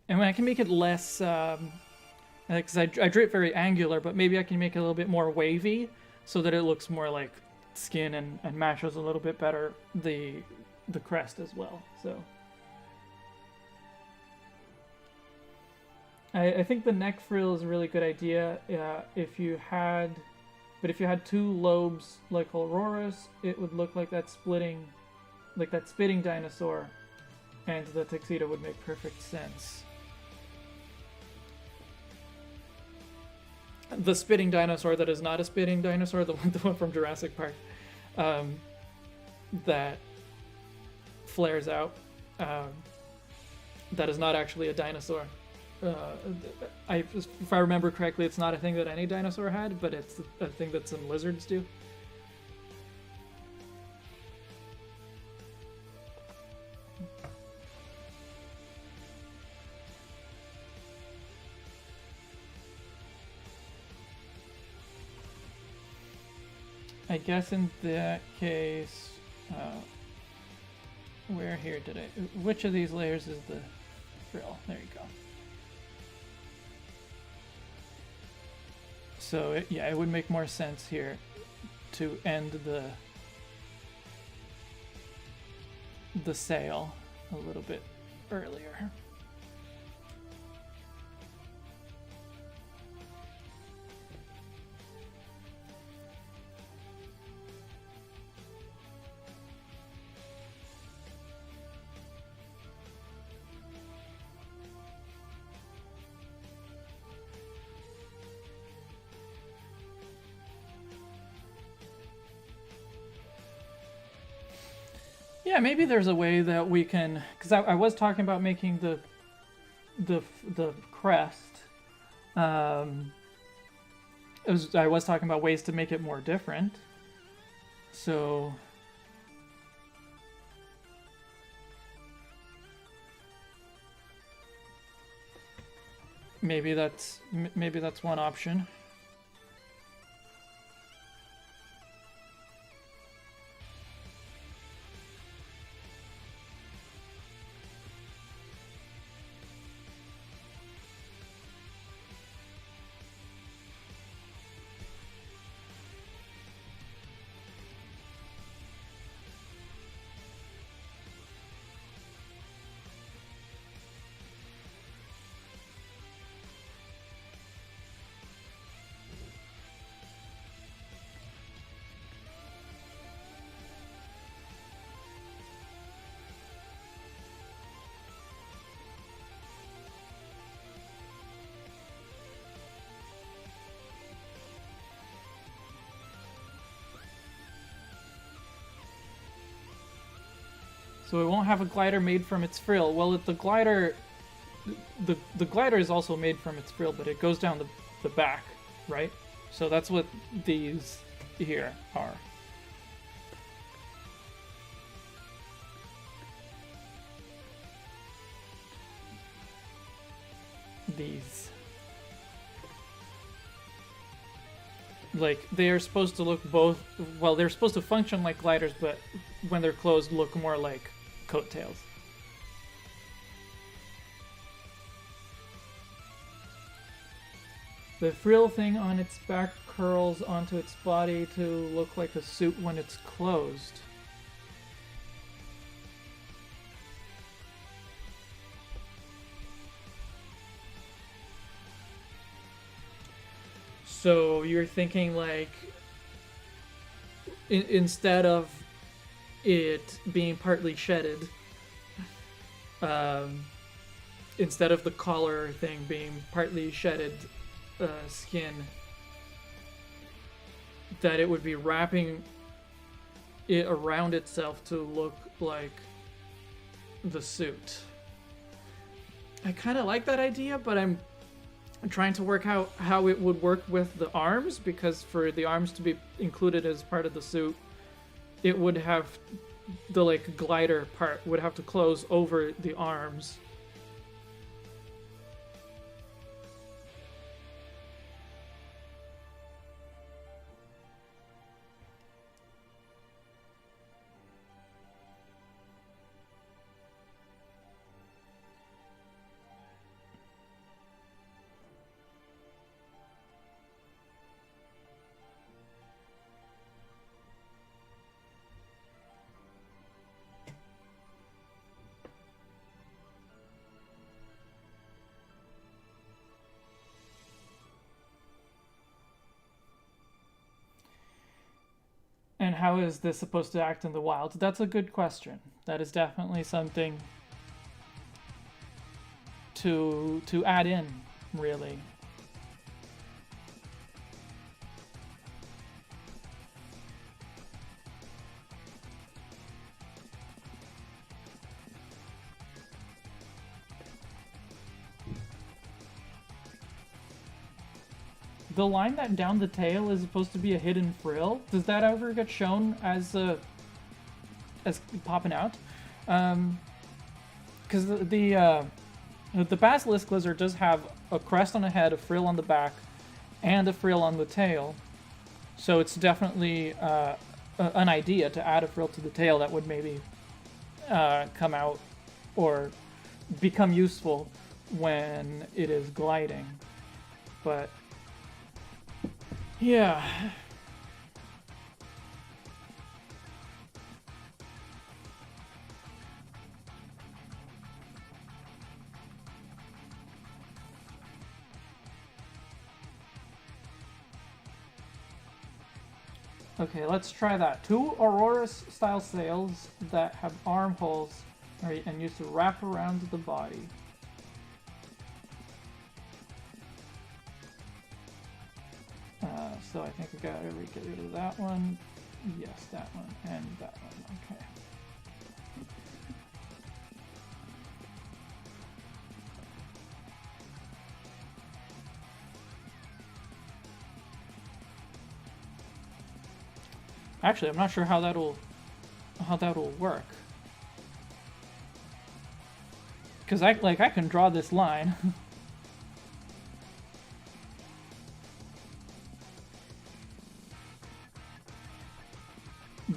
And I can make it less, because I drew it very angular, but maybe I can make it a little bit more wavy so that it looks more like skin and matches a little bit better the crest as well. So I think the neck frill is a really good idea. If you had two lobes like Aurora's, it would look like that spitting dinosaur, and the tuxedo would make perfect sense. The spitting dinosaur that is not a spitting dinosaur, the one from Jurassic Park, that flares out, that is not actually a dinosaur. If I remember correctly, it's not a thing that any dinosaur had, but it's a thing that some lizards do. I guess in that case, which of these layers is the frill? There you go. So it would make more sense here to end the sail a little bit earlier. Yeah, maybe there's a way that we can, because I was talking about making the crest. I was talking about ways to make it more different. So maybe that's one option. So it won't have a glider made from its frill. Well, the glider is also made from its frill, but it goes down the back, right? So that's what these here are. These. Like, they are supposed to look both, well, they're supposed to function like gliders, but when they're closed, look more like coattails. The frill thing on its back curls onto its body to look like a suit when it's closed. So you're thinking like, instead of it being partly shedded, instead of the collar thing being partly shedded skin, that it would be wrapping it around itself to look like the suit. I kind of like that idea, but I'm trying to work out how it would work with the arms, because for the arms to be included as part of the suit, it would have the like glider part would have to close over the arms. And how is this supposed to act in the wild? That's a good question. That is definitely something to add in, really. The line that down the tail is supposed to be a hidden frill. Does that ever get shown as popping out? Because the basilisk lizard does have a crest on the head, a frill on the back, and a frill on the tail. So it's definitely an idea to add a frill to the tail that would maybe come out or become useful when it is gliding. But yeah. Okay, let's try that. 2 Aurora-style sails that have armholes and used to wrap around the body. So I think we gotta get rid of that one. Yes, that one and that one. Okay. Actually, I'm not sure how that'll work. Because I can draw this line.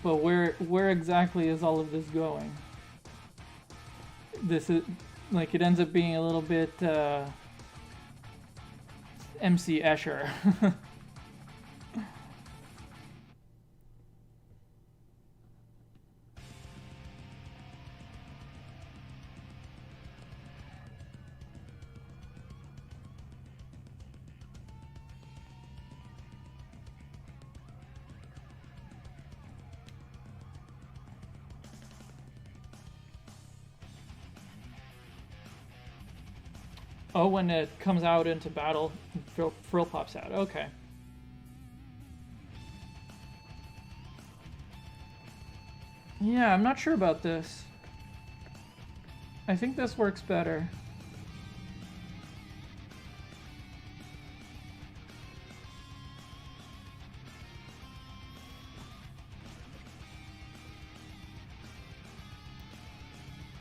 But where exactly is all of this going? This is like it ends up being a little bit MC Escher. Oh, when it comes out into battle, frill pops out. Okay. Yeah, I'm not sure about this. I think this works better.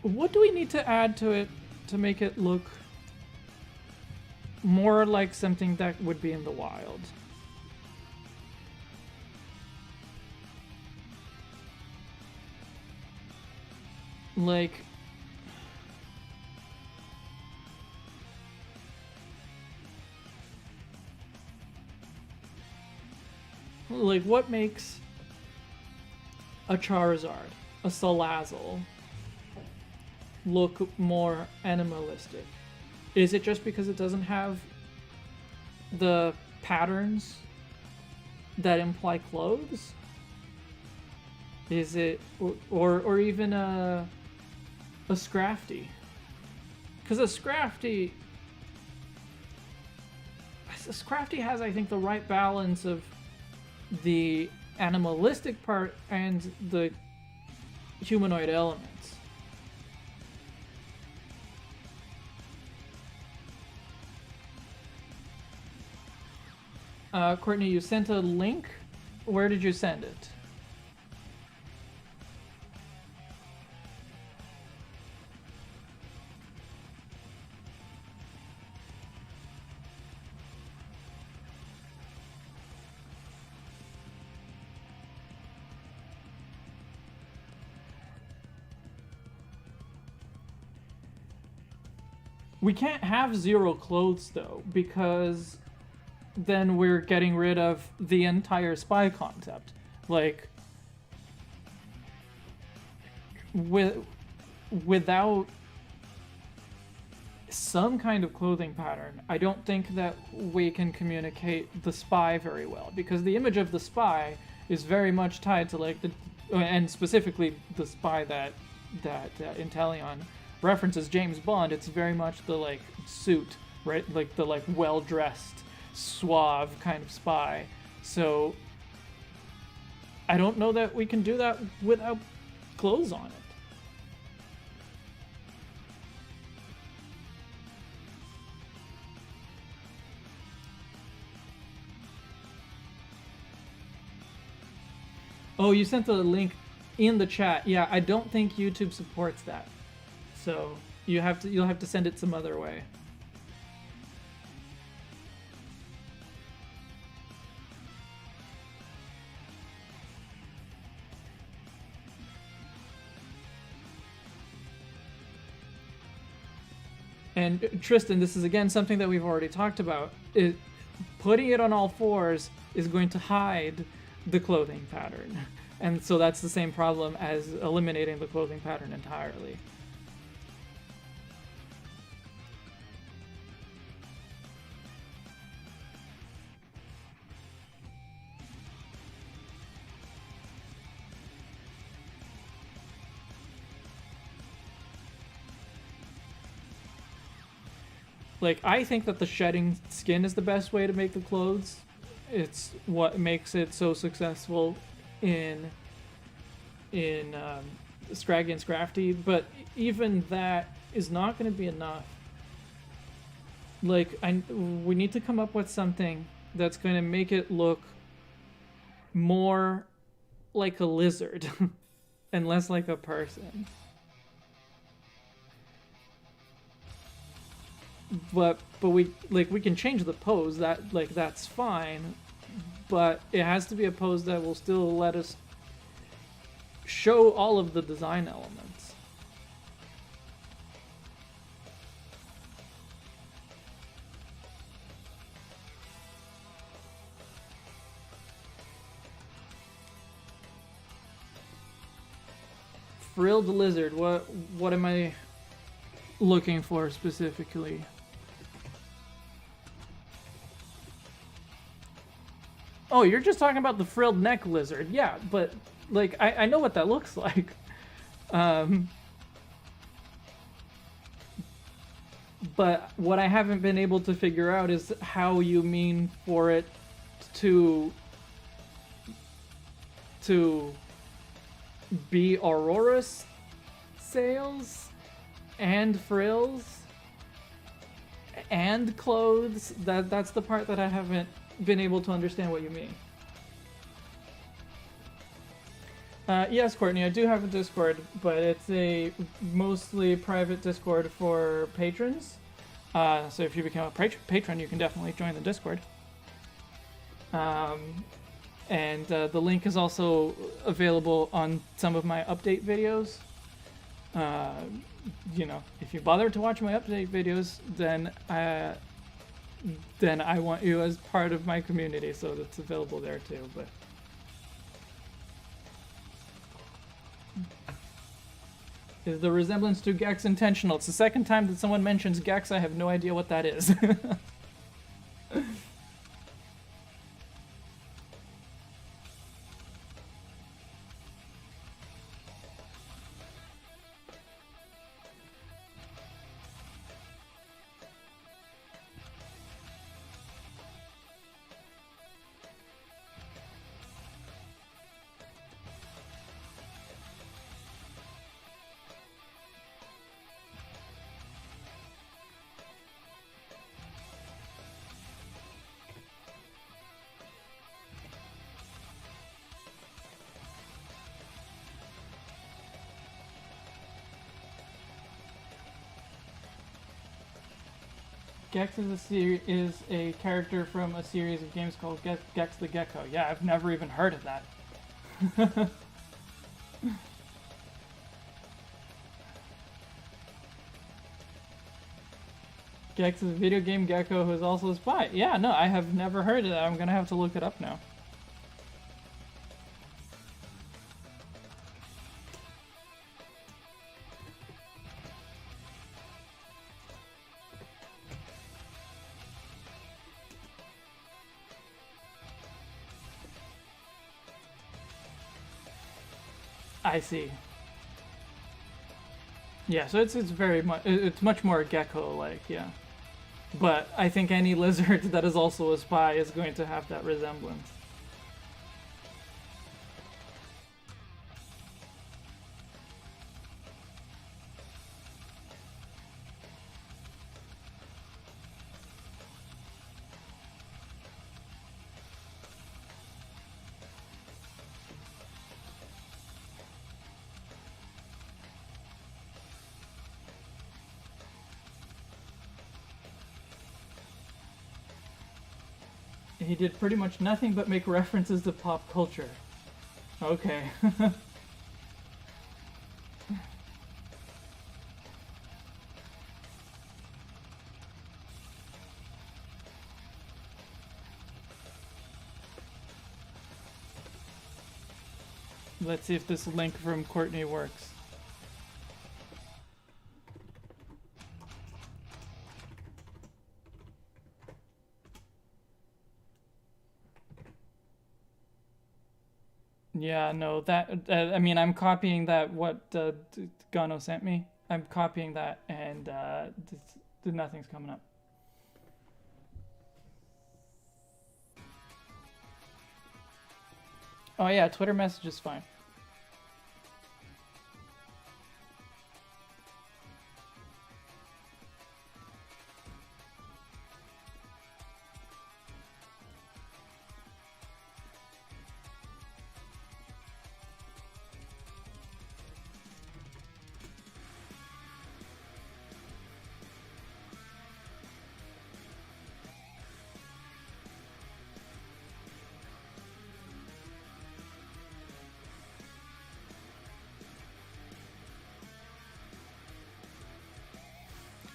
What do we need to add to it to make it look more like something that would be in the wild? Like what makes a Charizard, a Salazzle look more animalistic? Is it just because it doesn't have the patterns that imply clothes? Is it, or even a Scrafty? Because a Scrafty has, I think, the right balance of the animalistic part and the humanoid elements. Courtney, you sent a link. Where did you send it? We can't have 0 clothes though, because then we're getting rid of the entire spy concept. Like, without some kind of clothing pattern, I don't think that we can communicate the spy very well, because the image of the spy is very much tied to like and specifically the spy that INTELEON references James Bond. It's very much the like suit, right? Like the like well-dressed, suave kind of spy. So I don't know that we can do that without clothes on it. Oh, you sent the link in the chat. Yeah, I don't think YouTube supports that. So you'll have to send it some other way. And Tristan, this is again something that we've already talked about. Putting it on all fours is going to hide the clothing pattern. And so that's the same problem as eliminating the clothing pattern entirely. Like, I think that the shedding skin is the best way to make the clothes. It's what makes it so successful in Scraggy and Scrafty, but even that is not going to be enough. Like, we need to come up with something that's going to make it look more like a lizard and less like a person. But we can change the pose, that's fine, but it has to be a pose that will still let us show all of the design elements. Frilled lizard, what am I looking for specifically? Oh, you're just talking about the frilled neck lizard. Yeah, but like I know what that looks like. But what I haven't been able to figure out is how you mean for it to be Aurora's sails and frills and clothes. That's the part that I haven't been able to understand what you mean. Yes, Courtney, I do have a Discord, but it's a mostly private Discord for patrons. So if you become a patron, you can definitely join the Discord. And the link is also available on some of my update videos. You know, if you bother to watch my update videos, then I want you as part of my community, so that's available there too. But is the resemblance to Gex intentional? It's the second time that someone mentions Gex. I have no idea what that is. Gex is a character from a series of games called Gex the Gecko. Yeah, I've never even heard of that. Gex is a video game gecko who is also a spy. Yeah, no, I have never heard of that. I'm gonna have to look it up now. I see. Yeah, so it's very much, it's much more gecko-like, yeah. But I think any lizard that is also a spy is going to have that resemblance. He did pretty much nothing but make references to pop culture. Okay. Let's see if this link from Courtney works. Yeah, no, that, I mean, I'm copying that, what Gano sent me. I'm copying that, and nothing's coming up. Oh yeah, Twitter message is fine.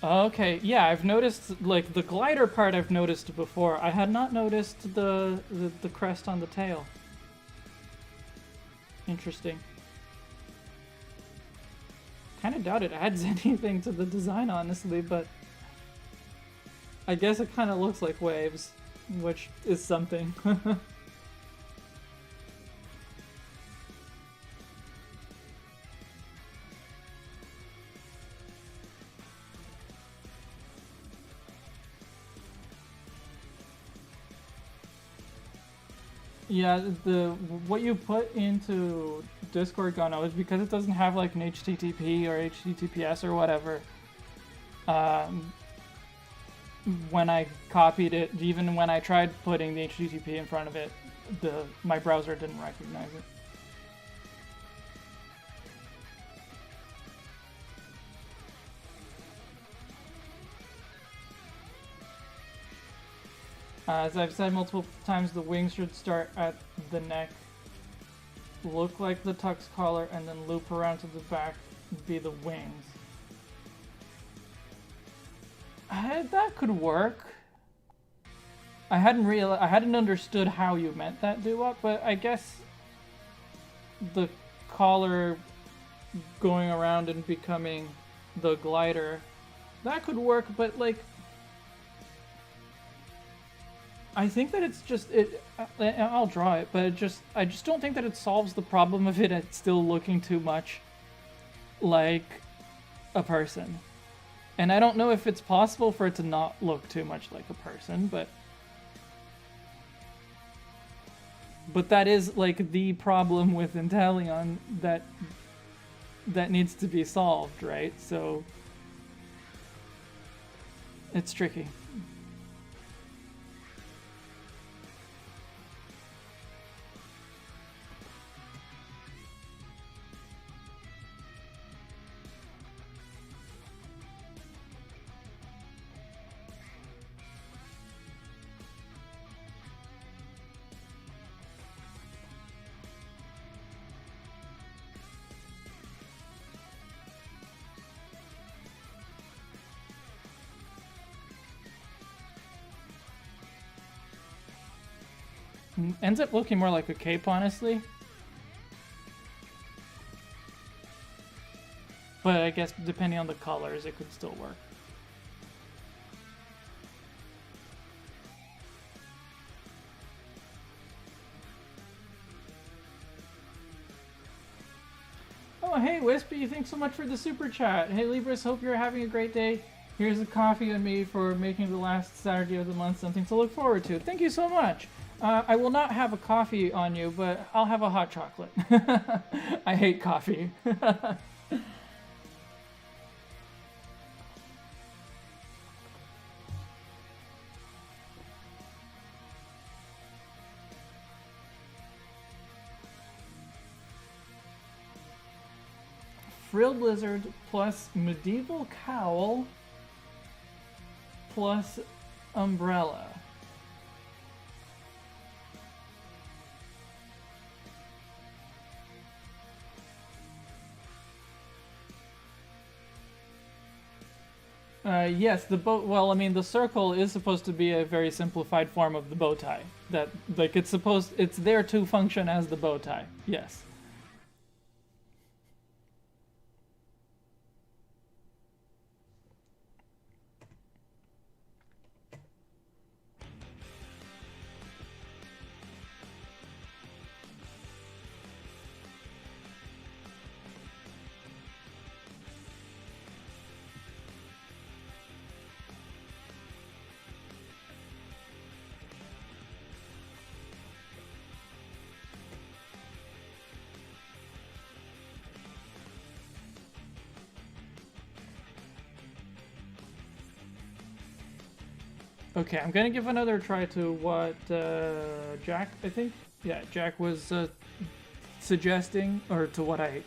Okay, yeah, I've noticed, like, the glider part I've noticed before. I had not noticed the crest on the tail. Interesting. Kind of doubt it adds anything to the design, honestly, but I guess it kind of looks like waves, which is something. Yeah, what you put into Discord, Gano, is because it doesn't have like an HTTP or HTTPS or whatever. When I copied it, even when I tried putting the HTTP in front of it, my browser didn't recognize it. As I've said multiple times, the wings should start at the neck, look like the tux collar, and then loop around to the back, be the wings. That could work. I hadn't understood how you meant that doo-wop, but I guess the collar going around and becoming the glider, that could work, but like, I think that it's just I'll draw it, but I just don't think that it solves the problem of it still looking too much like a person. And I don't know if it's possible for it to not look too much like a person, but that is like the problem with INTELEON that needs to be solved, right? So it's tricky. Ends up looking more like a cape, honestly. But I guess depending on the colors, it could still work. Oh, hey, Wispy, thanks so much for the super chat. Hey, Libris, hope you're having a great day. Here's a coffee on me for making the last Saturday of the month something to look forward to. Thank you so much. I will not have a coffee on you, but I'll have a hot chocolate. I hate coffee. Frill Blizzard plus Medieval Cowl plus Umbrella. Yes, the bow. Well, I mean, the circle is supposed to be a very simplified form of the bow tie. That, like, it's there to function as the bow tie. Yes. Okay, I'm gonna give another try to what Jack, I think, yeah, Jack was suggesting, or to what I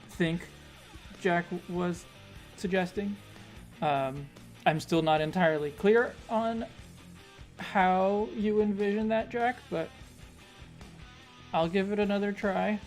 think Jack was suggesting. I'm still not entirely clear on how you envision that, Jack, but I'll give it another try.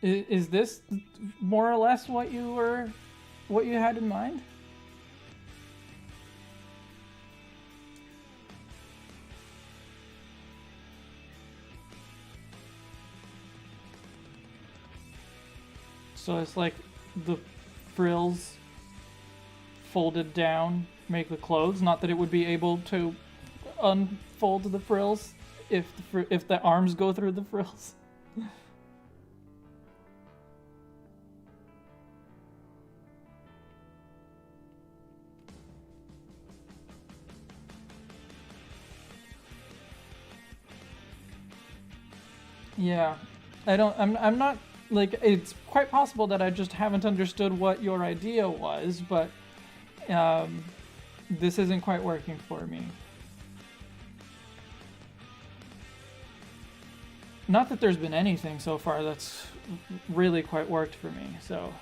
Is this more or less what you had in mind? So it's like the frills folded down make the clothes. Not that it would be able to unfold the frills if the arms go through the frills. Yeah, I'm not, like, it's quite possible that I just haven't understood what your idea was, but this isn't quite working for me. Not that there's been anything so far that's really quite worked for me, so.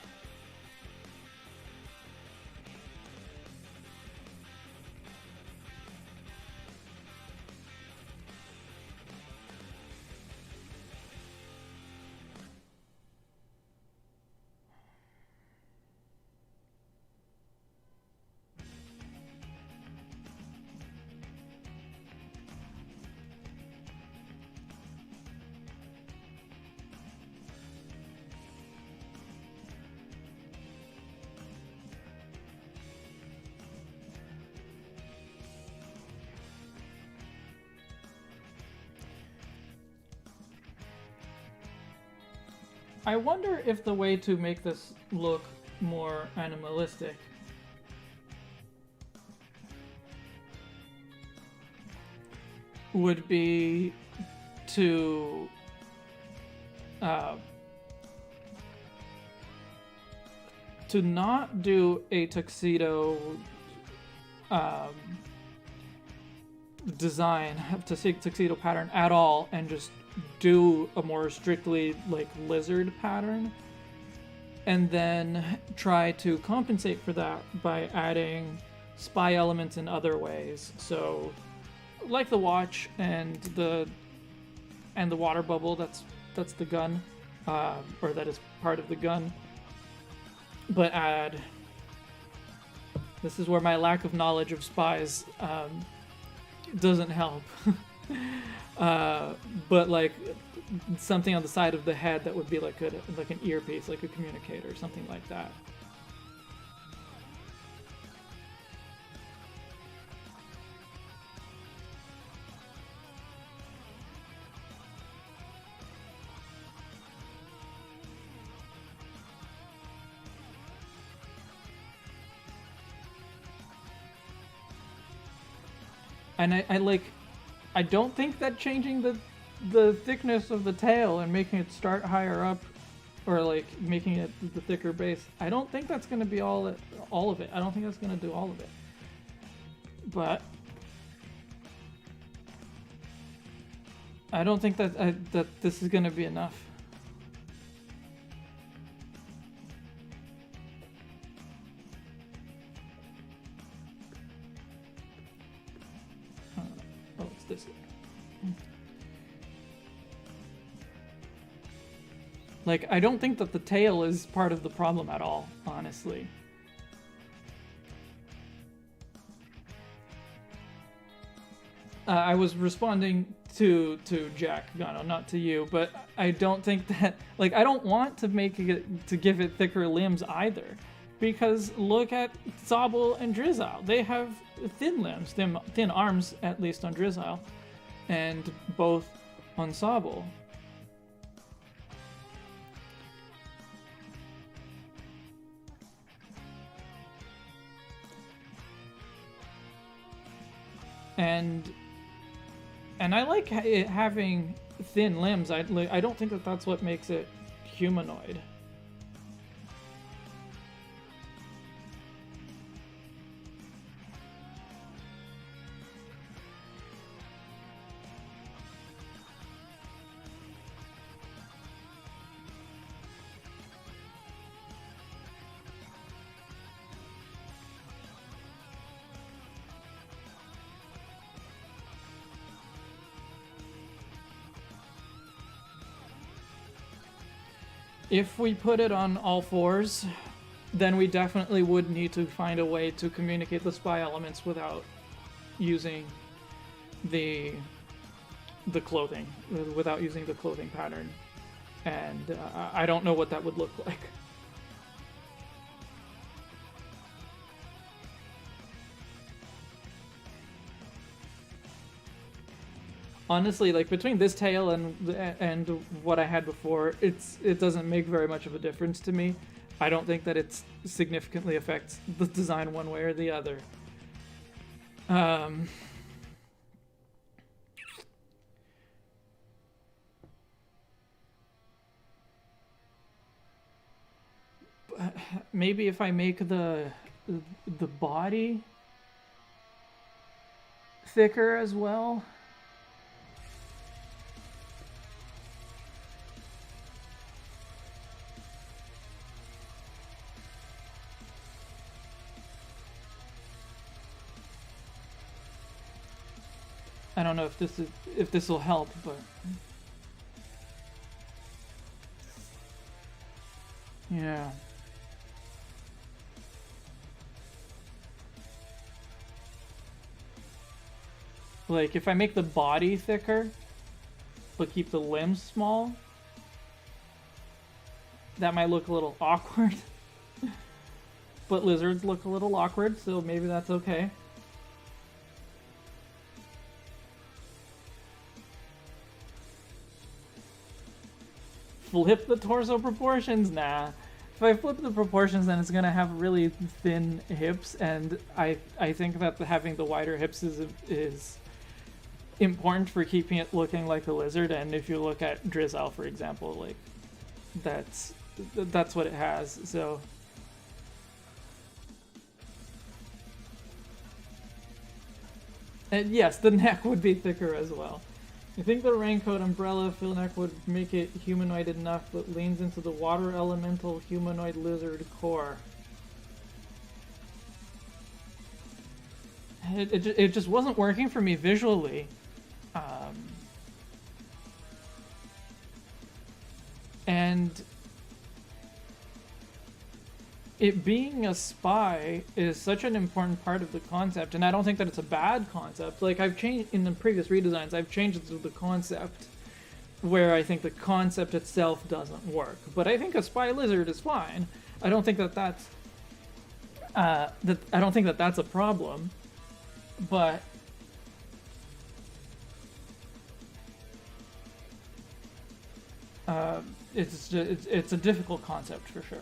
I wonder if the way to make this look more animalistic would be to not do a tuxedo design, tuxedo pattern at all, and just do a more strictly like lizard pattern, and then try to compensate for that by adding spy elements in other ways. So like the watch and the water bubble, that's the gun, or that is part of the gun, but add, this is where my lack of knowledge of spies doesn't help. But like something on the side of the head that would be like an earpiece, like a communicator, something like that. And I don't think that changing the thickness of the tail and making it start higher up, or like making it the thicker base, I don't think that's going to be all of it. I don't think that's going to do all of it. But I don't think that that this is going to be enough. Oh, it's this way. Like, I don't think that the tail is part of the problem at all, honestly. I was responding to Jack Gano, not to you, but I don't think that, like, I don't want to give it thicker limbs either, because look at Zabel and Drizzile. They have thin limbs, thin arms, at least on Drizzile, and both on Zabel. And I like it having thin limbs. I don't think that that's what makes it humanoid. If we put it on all fours, then we definitely would need to find a way to communicate the spy elements without using the clothing, without using the clothing pattern. And I don't know what that would look like. Honestly, like between this tail and what I had before, it doesn't make very much of a difference to me. I don't think that it significantly affects the design one way or the other. Maybe if I make the body thicker as well. I don't know if this will help, but yeah. Like if I make the body thicker, but keep the limbs small, that might look a little awkward. But lizards look a little awkward, so maybe that's okay. flip the torso proportions? Nah. If I flip the proportions, then it's gonna have really thin hips, and I think that having the wider hips is important for keeping it looking like a lizard. And if you look at Drizzle, for example, like that's what it has. So and yes, the neck would be thicker as well. I think the raincoat umbrella fill neck would make it humanoid enough, but leans into the water elemental humanoid lizard core. It just wasn't working for me visually. And it being a spy is such an important part of the concept, and I don't think that it's a bad concept. Like, I've changed in the previous redesigns, I've changed the concept where I think the concept itself doesn't work. But I think a spy lizard is fine. I don't think that that's I don't think that that's a problem. But it's a difficult concept for sure.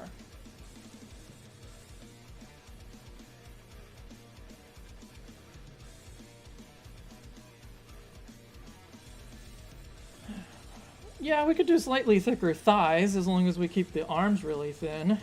Yeah, we could do slightly thicker thighs as long as we keep the arms really thin.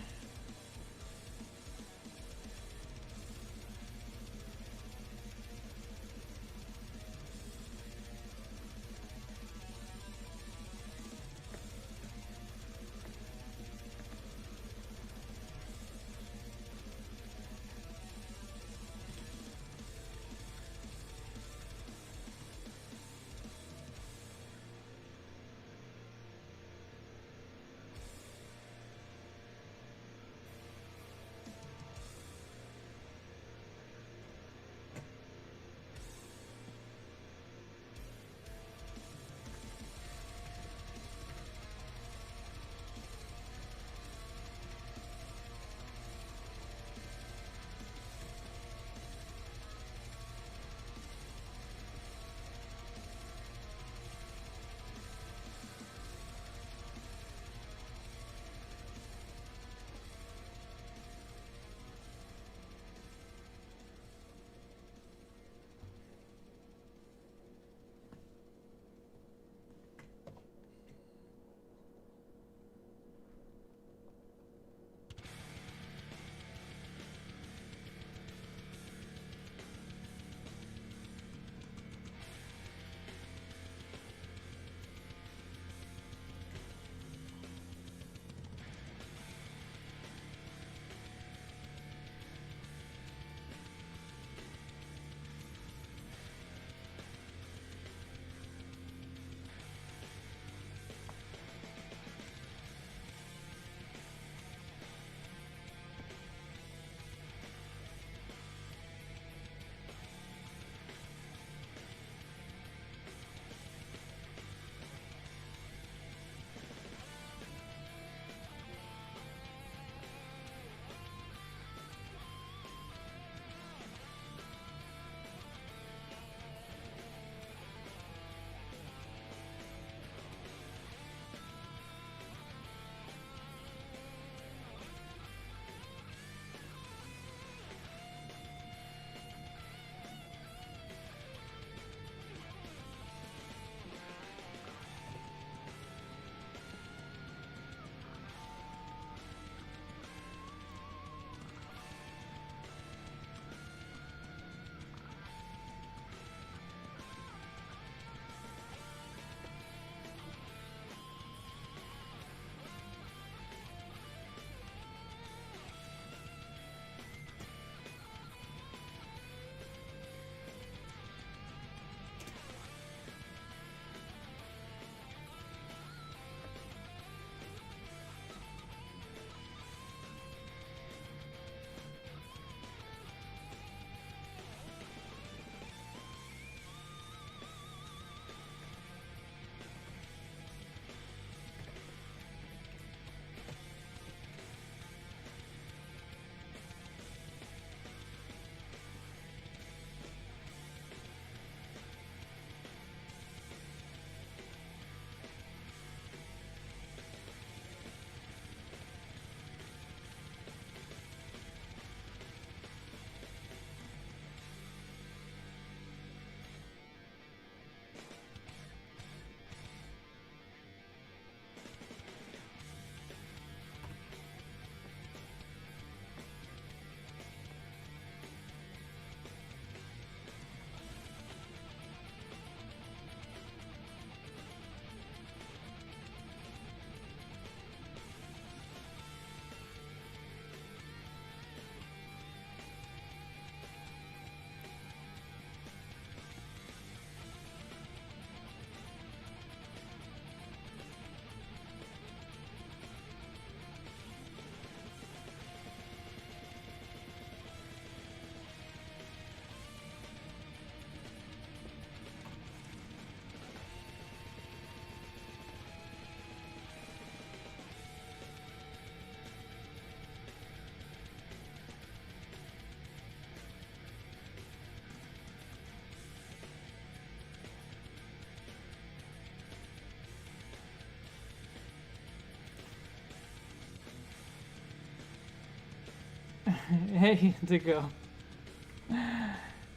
Hey, to go.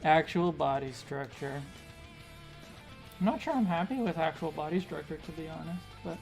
Actual body structure. I'm not sure I'm happy with actual body structure, to be honest, but...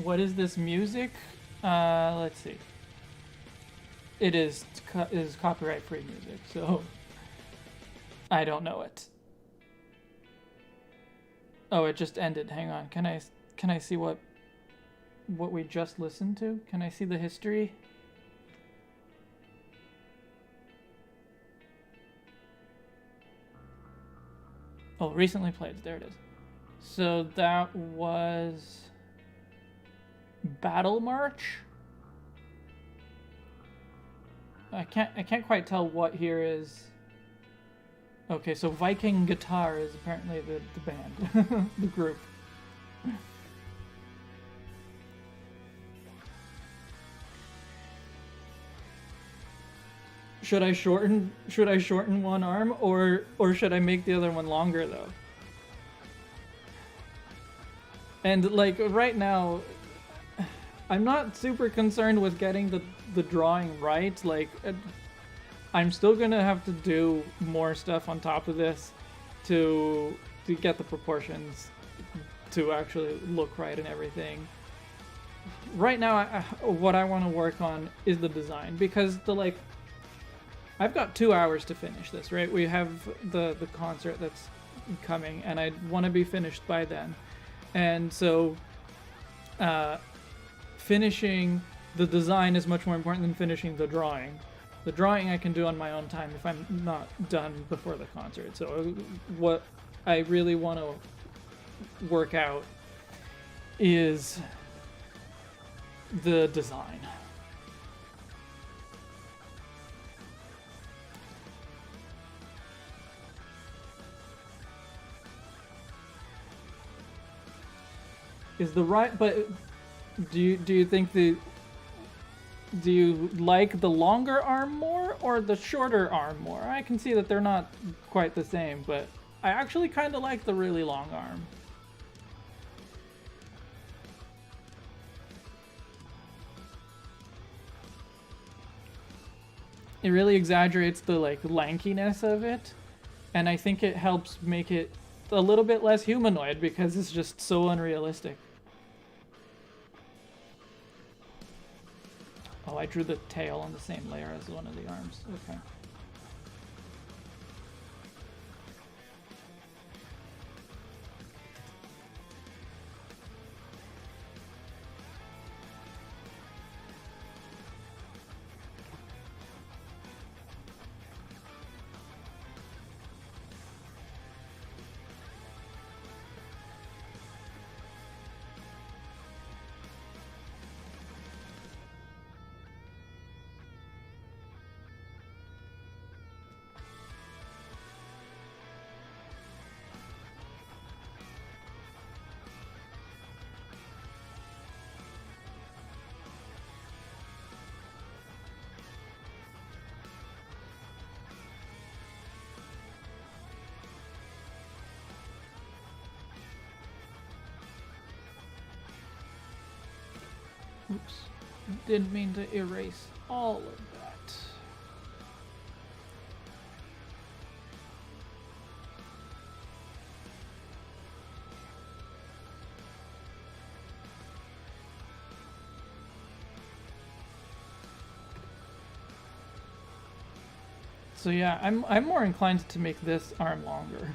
What is this music? Let's see. It is copyright-free music, so I don't know it. Oh, it just ended. Hang on. Can I see what we just listened to? Can I see the history? Oh, recently played. There it is. So that was Battle March. I can't quite tell what here is. Okay, so Viking Guitar is apparently the band, the group. Should I shorten one arm or should I make the other one longer though? And like right now, I'm not super concerned with getting the drawing right. Like, I'm still gonna have to do more stuff on top of this to get the proportions to actually look right and everything. Right now, what I want to work on is the design, because I've got 2 hours to finish this, right? We have the concert that's coming, and I want to be finished by then. And so, finishing the design is much more important than finishing the drawing. The drawing I can do on my own time if I'm not done before the concert. So what I really want to work out is the design. Is the right, but do you think do you like the longer arm more or the shorter arm more? I can see that they're not quite the same, but I actually kind of like the really long arm. It really exaggerates the lankiness of it, and I think it helps make it a little bit less humanoid because it's just so unrealistic. Oh, I drew the tail on the same layer as one of the arms. Okay. Oops. Didn't mean to erase all of that. So yeah, I'm more inclined to make this arm longer.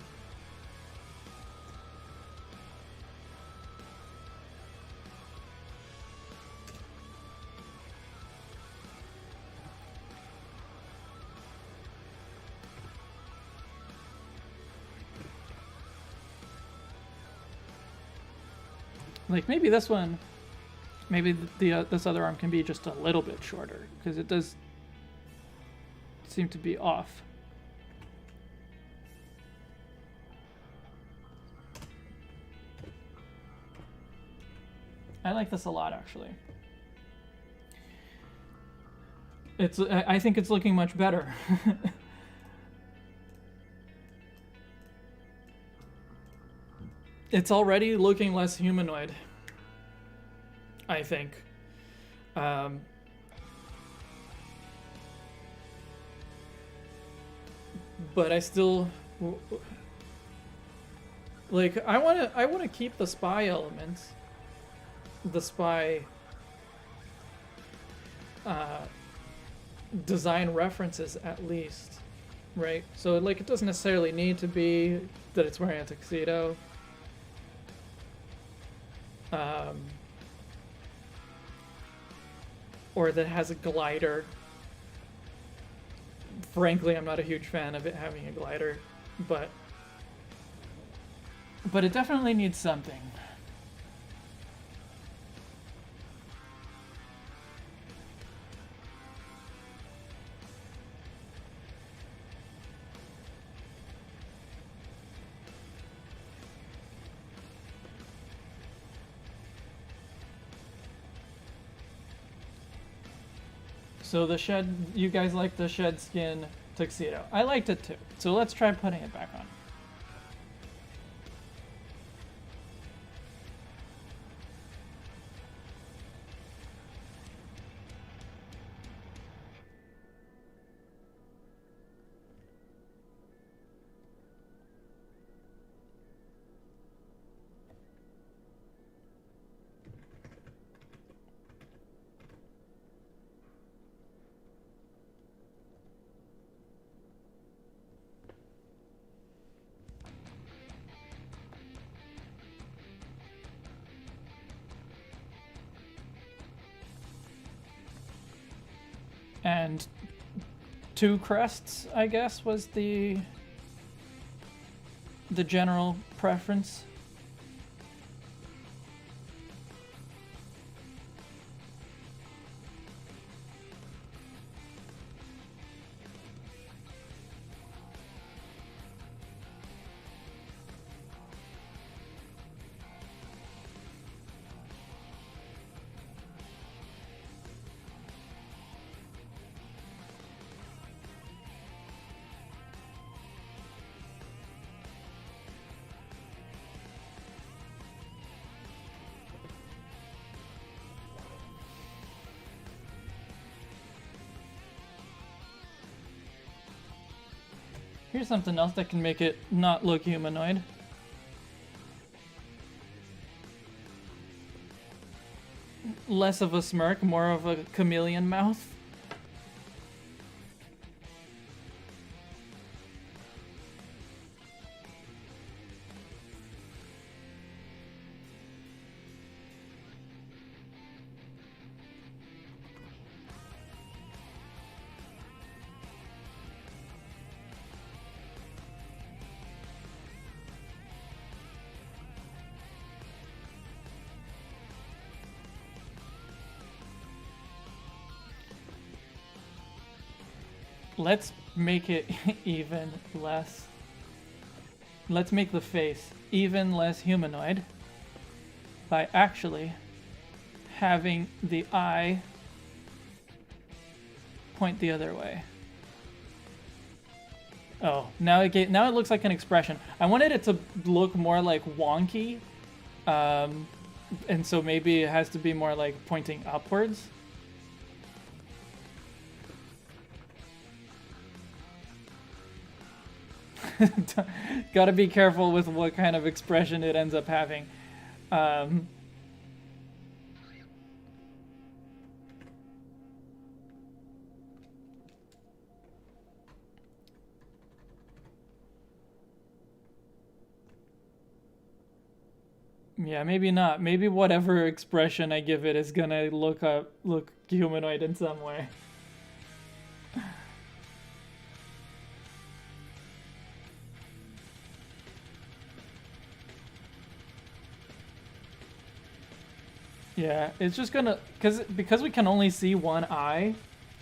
Like maybe this one, maybe this other arm can be just a little bit shorter because it does seem to be off. I like this a lot, actually. I think it's looking much better. It's already looking less humanoid, I think. But I still like I want to keep the spy elements. The spy design references at least, right? So like it doesn't necessarily need to be that it's wearing a tuxedo. Or that has a glider. Frankly, I'm not a huge fan of it having a glider, but it definitely needs something. So the shed, you guys like the shed skin tuxedo. I liked it too. So let's try putting it back on. And 2 crests, I guess, was the general preference. Here's something else that can make it not look humanoid. Less of a smirk, more of a chameleon mouth. Let's make it even less. Let's make the face even less humanoid by actually having the eye point the other way. Oh, now it looks like an expression. I wanted it to look more like wonky, and so maybe it has to be more like pointing upwards. Gotta be careful with what kind of expression it ends up having. Yeah, maybe not. Maybe whatever expression I give it is gonna look humanoid in some way. Yeah, it's just gonna because we can only see one eye.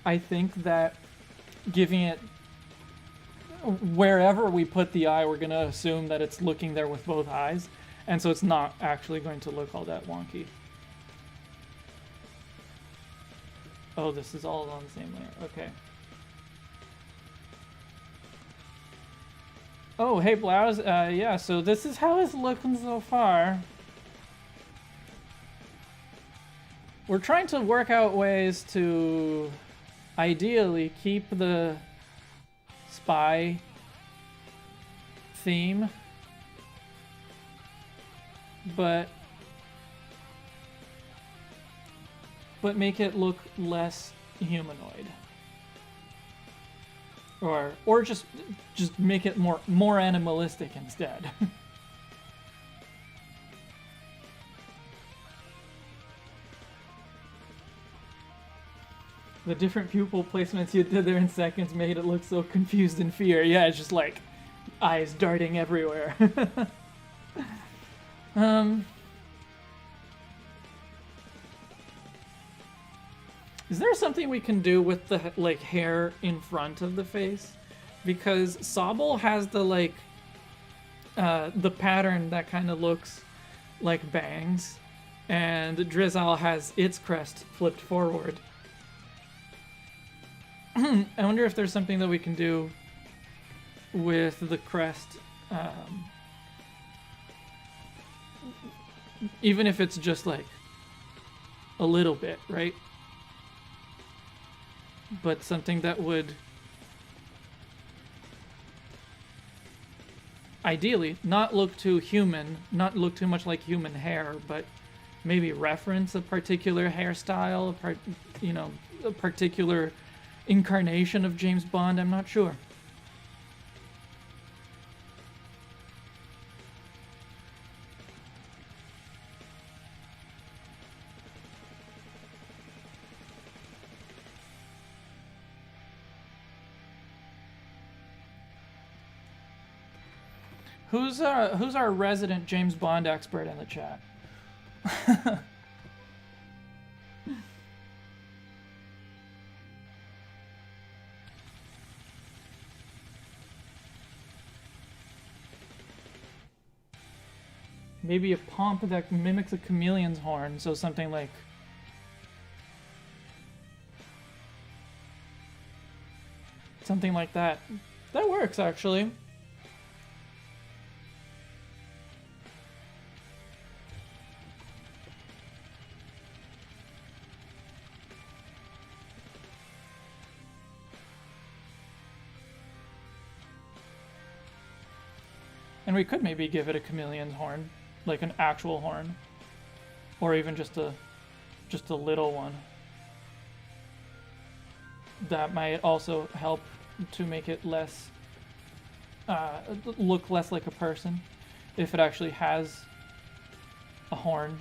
I think that giving it wherever we put the eye, we're gonna assume that it's looking there with both eyes, and so it's not actually going to look all that wonky. Oh, this is all on the same layer. Okay. Oh, hey, Blouse. Yeah, so this is how it's looking so far. We're trying to work out ways to ideally keep the spy theme, but make it look less humanoid, or just make it more animalistic instead. The different pupil placements you did there in seconds made it look so confused in fear. Yeah, it's just like eyes darting everywhere. Is there something we can do with the like hair in front of the face? Because Sobble has the like the pattern that kind of looks like bangs, and Drizzle has its crest flipped forward. I wonder if there's something that we can do with the crest, even if it's just like a little bit, right? But something that would ideally not look too human, not look too much like human hair, but maybe reference a particular hairstyle, a particular incarnation of James Bond. I'm not sure. Who's our resident James Bond expert in the chat? Maybe a pomp that mimics a chameleon's horn, so something like that. That works, actually. And we could maybe give it a chameleon's horn, like an actual horn, or even just a little one. That might also help to make it less look less like a person if it actually has a horn.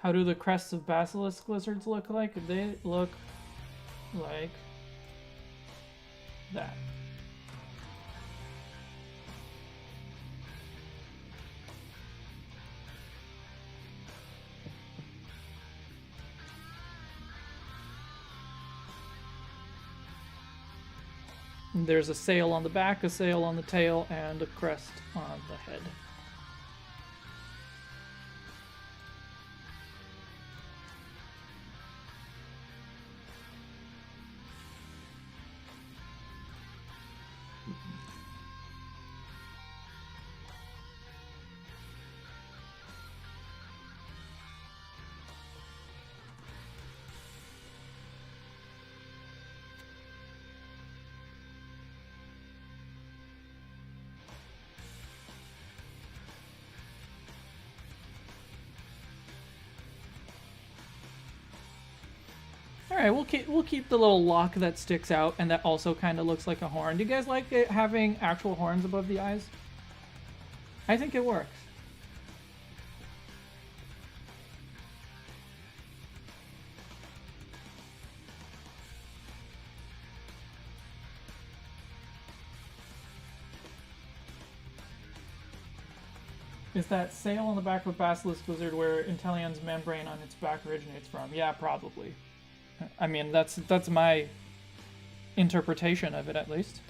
How do the crests of basilisk lizards look like? They look like that. And there's a sail on the back, a sail on the tail, and a crest on the head. right, we'll keep the little lock that sticks out and that also kind of looks like a horn. Do you guys like it having actual horns above the eyes? I think it works. Is that sail on the back of a basilisk lizard where Inteleon's membrane on its back originates from? Yeah, probably. I mean, that's my interpretation of it, at least.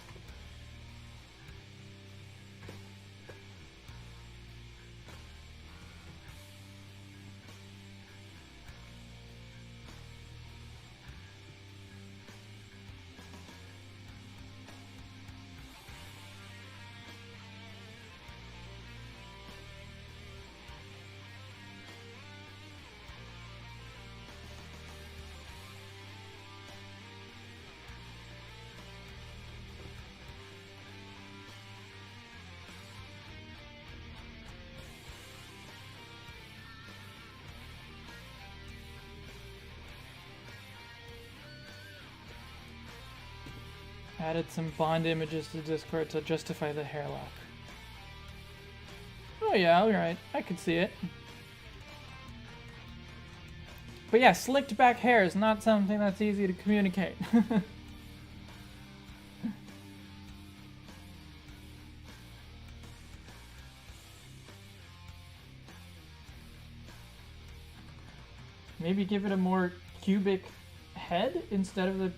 Added some Bond images to Discord to justify the hairlock. Oh yeah, alright. I could see it. But yeah, slicked back hair is not something that's easy to communicate. Maybe give it a more cubic head instead of the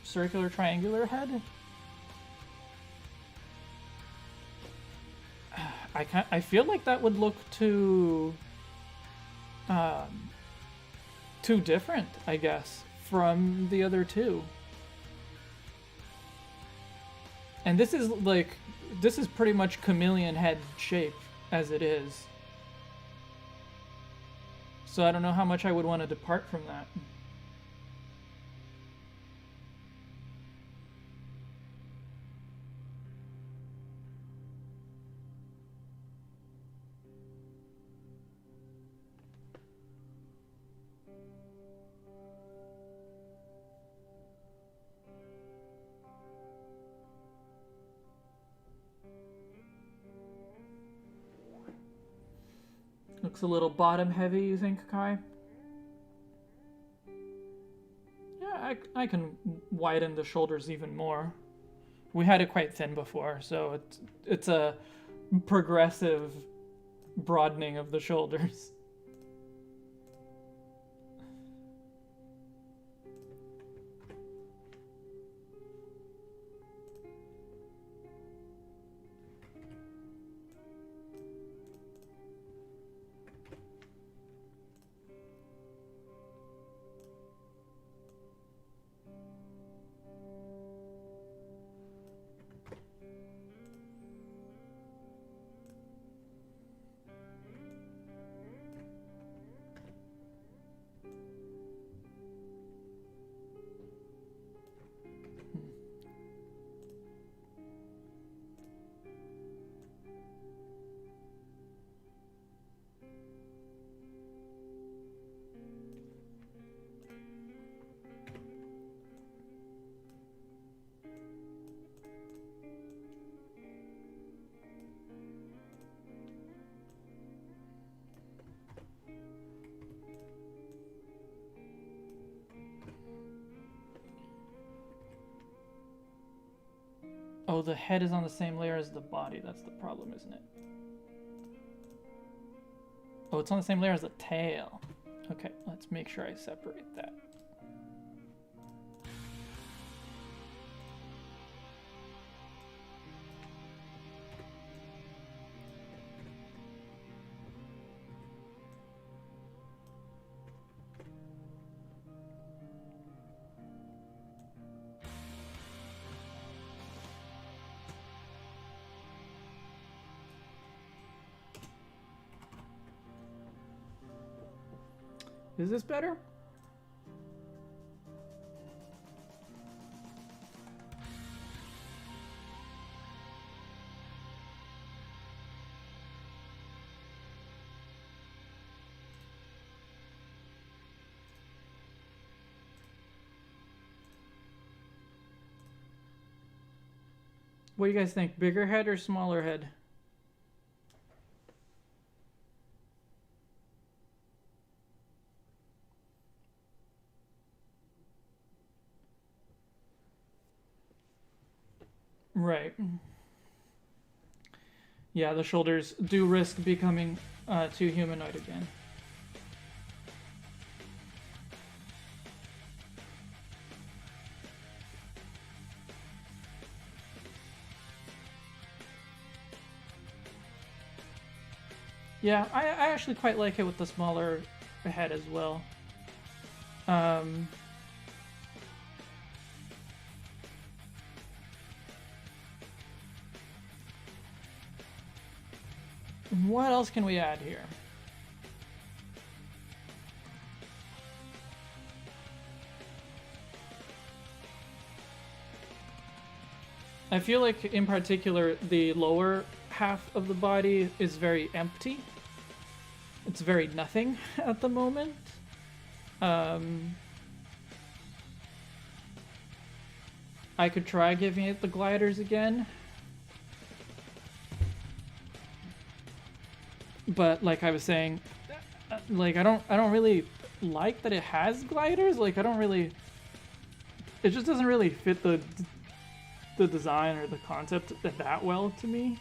circular triangular head. I feel like that would look too different, I guess, from the other two. And this is pretty much chameleon head shape as it is. So I don't know how much I would want to depart from that. Looks a little bottom heavy, you think, Kai? Yeah, I can widen the shoulders even more. We had it quite thin before, so it's a progressive broadening of the shoulders. Oh, the head is on the same layer as the body. That's the problem, isn't it? Oh, it's on the same layer as the tail. Okay, let's make sure I separate that. Is this better? What do you guys think? Bigger head or smaller head? Right. Yeah, the shoulders do risk becoming too humanoid again. Yeah, I actually quite like it with the smaller head as well. Um, what else can we add here? I feel like, in particular, the lower half of the body is very empty. It's very nothing at the moment. I could try giving it the gliders again. But like I was saying, like I don't really like that it has gliders. Like I don't really, it just doesn't really fit the design or the concept that well to me.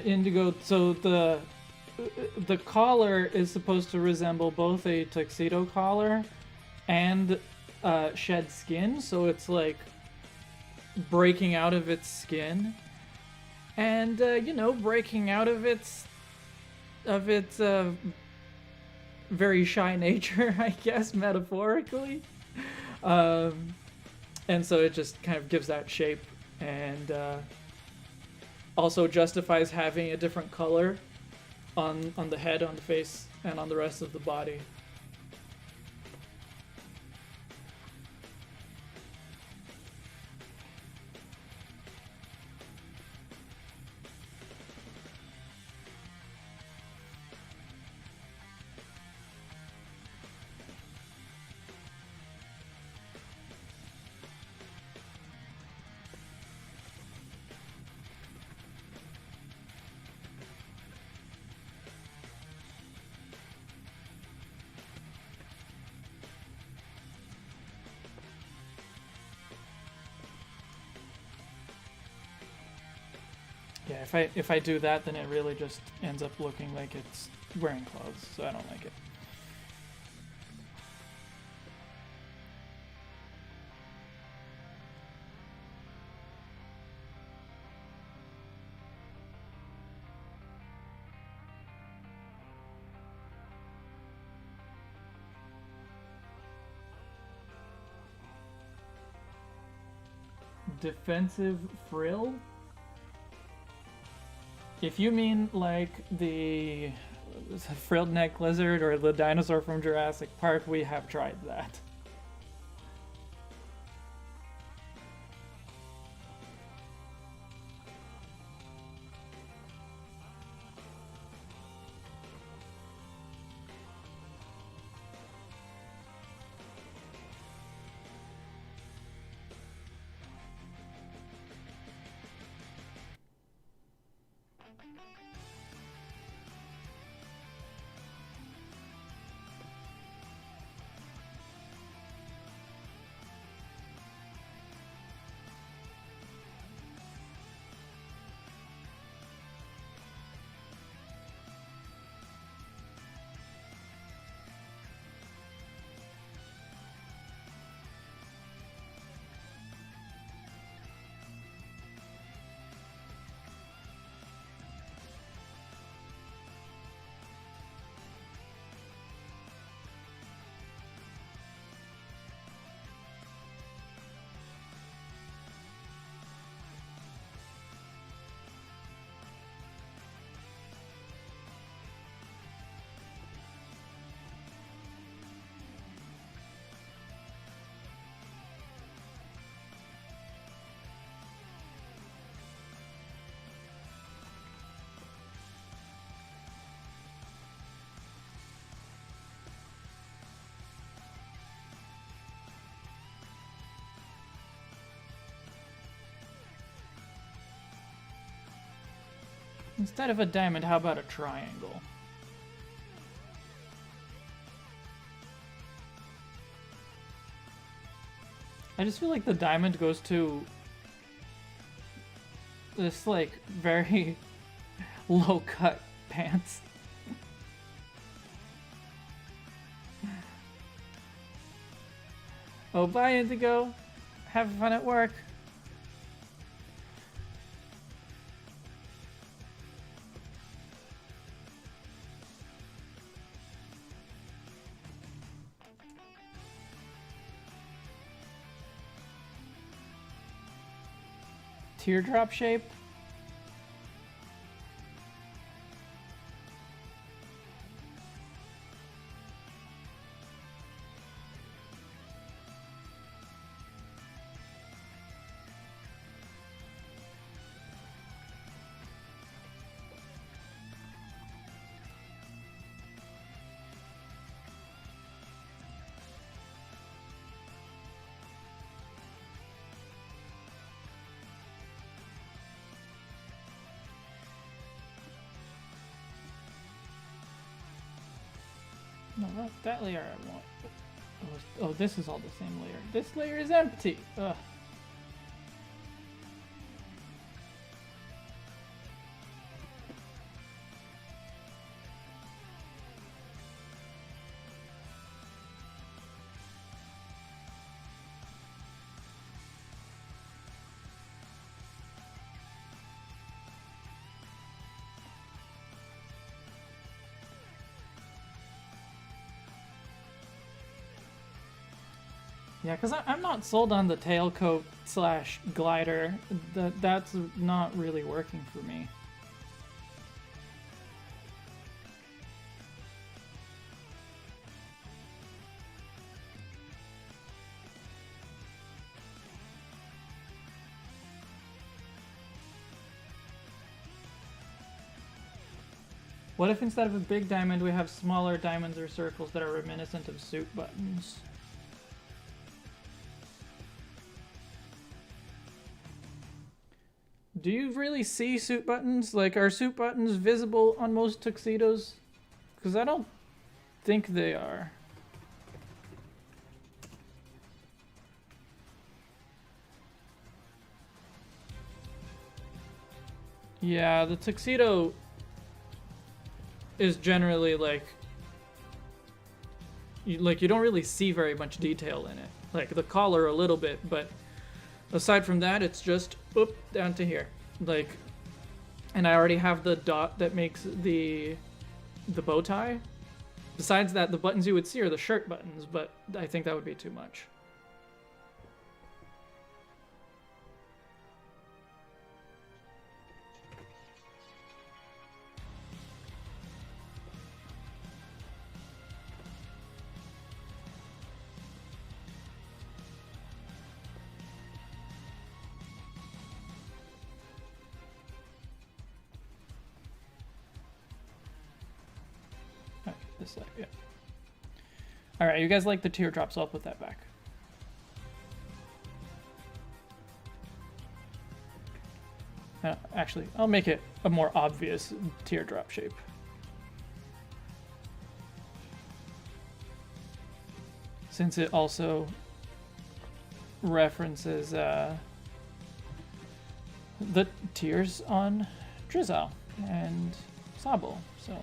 Indigo. So the collar is supposed to resemble both a tuxedo collar and shed skin. So it's like breaking out of its skin, and you know, breaking out of its very shy nature, I guess, metaphorically. And so it just kind of gives that shape, and also justifies having a different color on the head, on the face, and on the rest of the body. Yeah, if I do that, then it really just ends up looking like it's wearing clothes, so I don't like it. Defensive frill? If you mean like the frilled neck lizard or the dinosaur from Jurassic Park, we have tried that. Instead of a diamond, how about a triangle? I just feel like the diamond goes to this, like, very low-cut pants. Oh, bye, Indigo. Have fun at work. Teardrop shape. No, not that layer I want. Oh, this is all the same layer. This layer is empty. Ugh. Yeah, because I'm not sold on the tailcoat slash glider. That's not really working for me. What if instead of a big diamond we have smaller diamonds or circles that are reminiscent of suit buttons? Do you really see suit buttons? Like, are suit buttons visible on most tuxedos? Because I don't think they are. Yeah, the tuxedo is generally like you don't really see very much detail in it. Like the collar a little bit, but aside from that, it's just oop down to here. Like, and I already have the dot that makes the bow tie. Besides that, the buttons you would see are the shirt buttons, but I think that would be too much. This side, yeah. All right, you guys like the teardrops? I'll put that back. Actually, I'll make it a more obvious teardrop shape. Since it also references the tears on Drizzle and Sabo, so.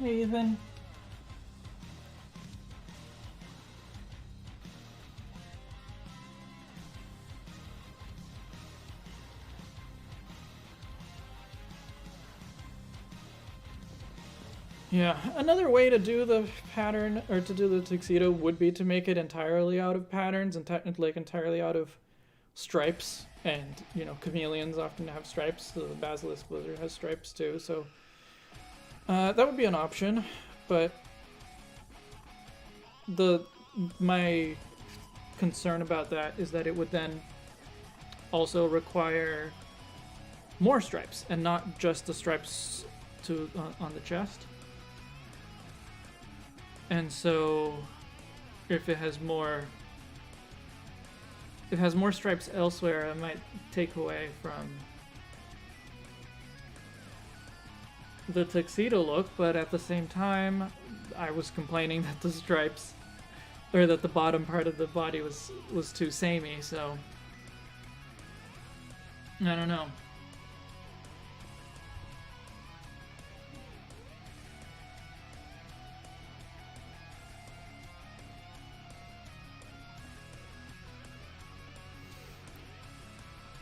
Hey, Ethan. Yeah, another way to do the pattern, or to do the tuxedo, would be to make it entirely out of patterns and like entirely out of stripes. And, you know, chameleons often have stripes, so the basilisk lizard has stripes too, so That would be an option, but my concern about that is that it would then also require more stripes and not just the stripes on the chest. And so if it has more stripes elsewhere, it might take away from the tuxedo look, but at the same time I was complaining that the stripes, or that the bottom part of the body was too samey, so I don't know.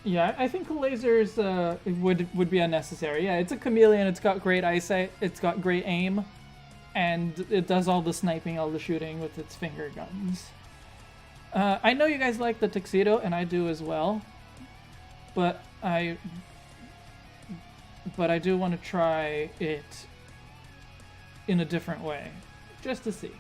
Yeah, I think lasers would be unnecessary. Yeah, it's a chameleon. It's got great eyesight. It's got great aim, and it does all the sniping, all the shooting with its finger guns. I know you guys like the tuxedo, and I do as well. But I do want to try it in a different way, just to see.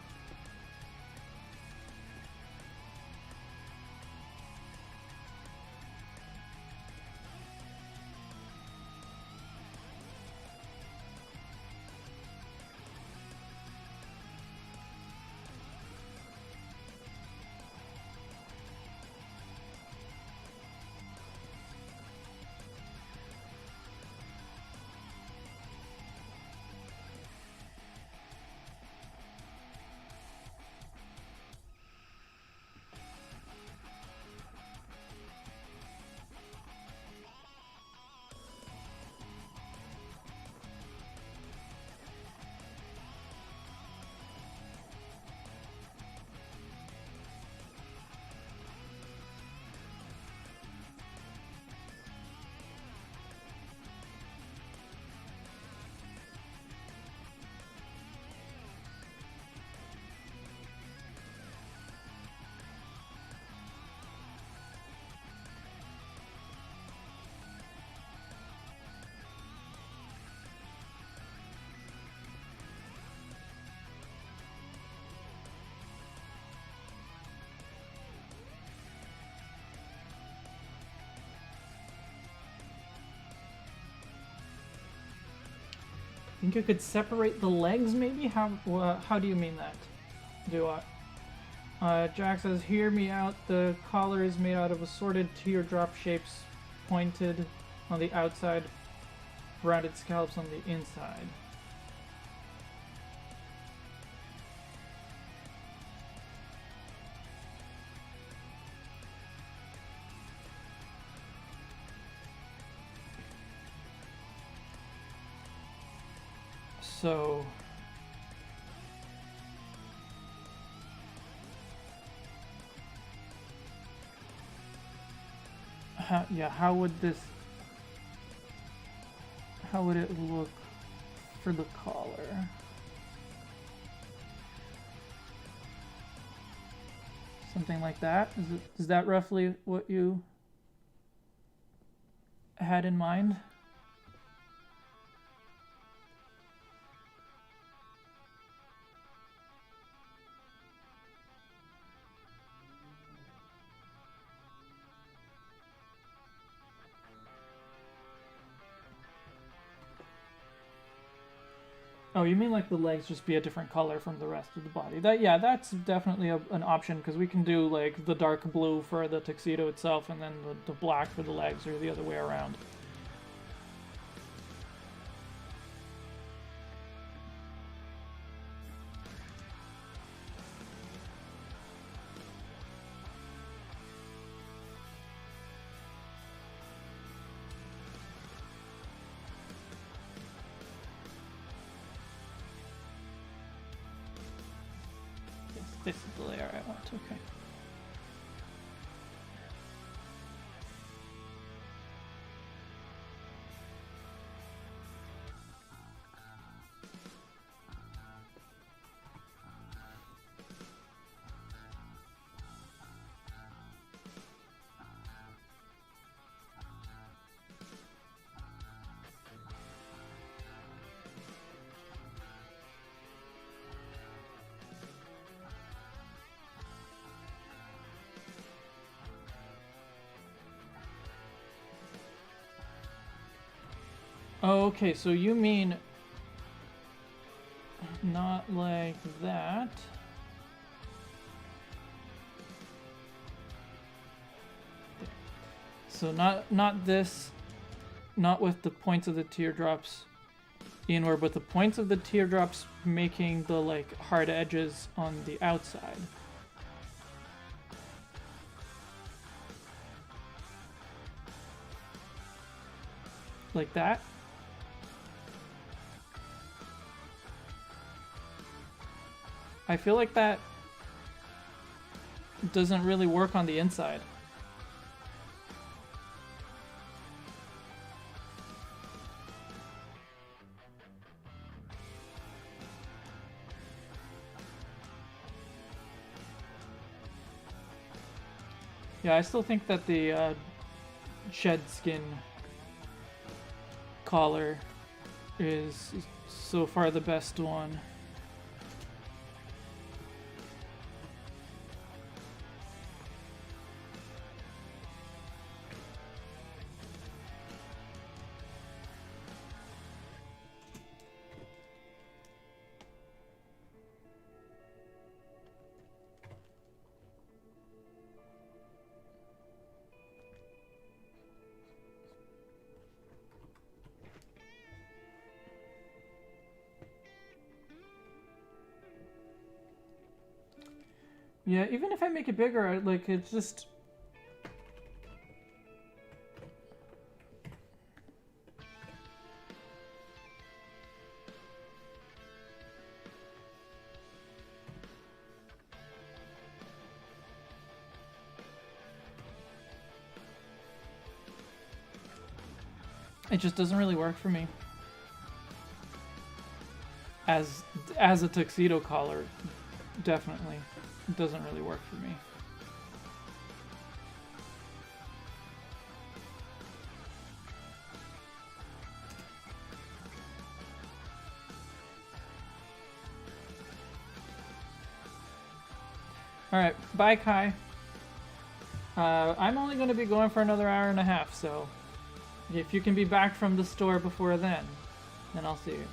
Think you could separate the legs, maybe? How do you mean that? Do I? Jack says, hear me out. The collar is made out of assorted teardrop shapes pointed on the outside, rounded scallops on the inside. So how would it look for the collar? Something like that? Is that roughly what you had in mind? Oh, you mean like the legs just be a different color from the rest of the body? That's definitely an option, because we can do like the dark blue for the tuxedo itself and then the black for the legs, or the other way around. This is the layer I want, okay. Oh, okay, so you mean not like that. So not this, not with the points of the teardrops inward, but the points of the teardrops making the like hard edges on the outside. Like that. I feel like that doesn't really work on the inside. Yeah, I still think that the shed skin collar is so far the best one. Yeah, even if I make it bigger, like, it's just... It just doesn't really work for me. As a tuxedo collar, definitely. It doesn't really work for me. Alright, bye Kai. I'm only going to be going for another hour and a half, so if you can be back from the store before then I'll see you.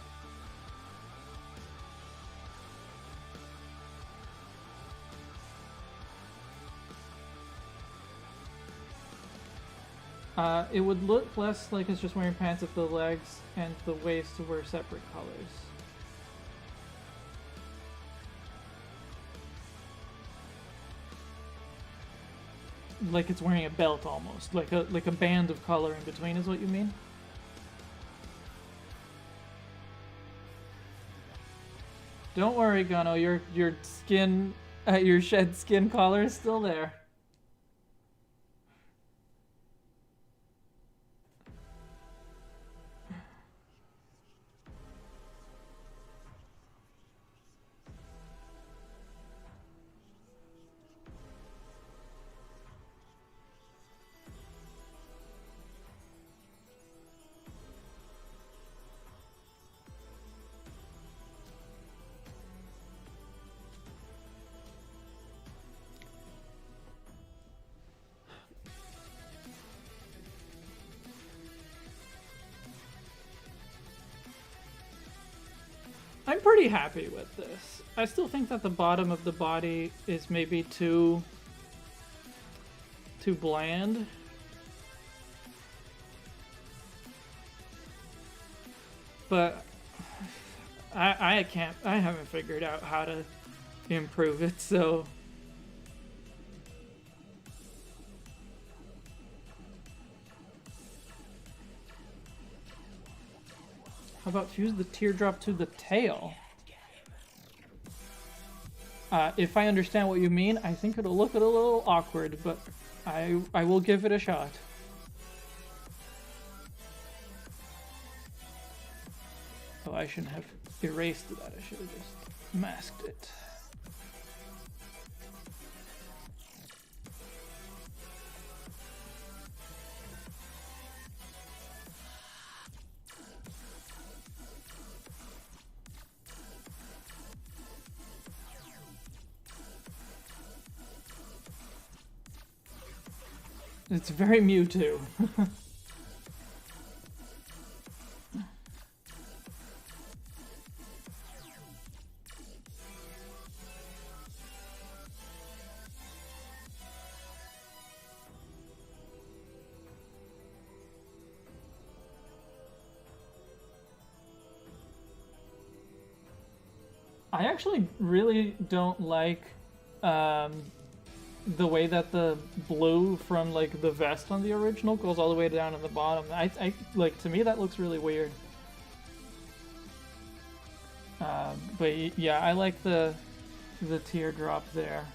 It would look less like it's just wearing pants if the legs and the waist were separate colors. Like it's wearing a belt almost, like a band of color in between is what you mean? Don't worry, Gano, your skin, your shed skin collar is still there. I'm pretty happy with this. I still think that the bottom of the body is maybe too bland. But I haven't figured out how to improve it, so how about fuse the teardrop to the tail? If I understand what you mean, I think it'll look a little awkward, but I will give it a shot. Oh, I shouldn't have erased that. I should have just masked it. It's very Mewtwo. I actually really don't like um, the way that the blue from like the vest on the original goes all the way down to the bottom. I like, to me that looks really weird. But yeah, I like the teardrop there.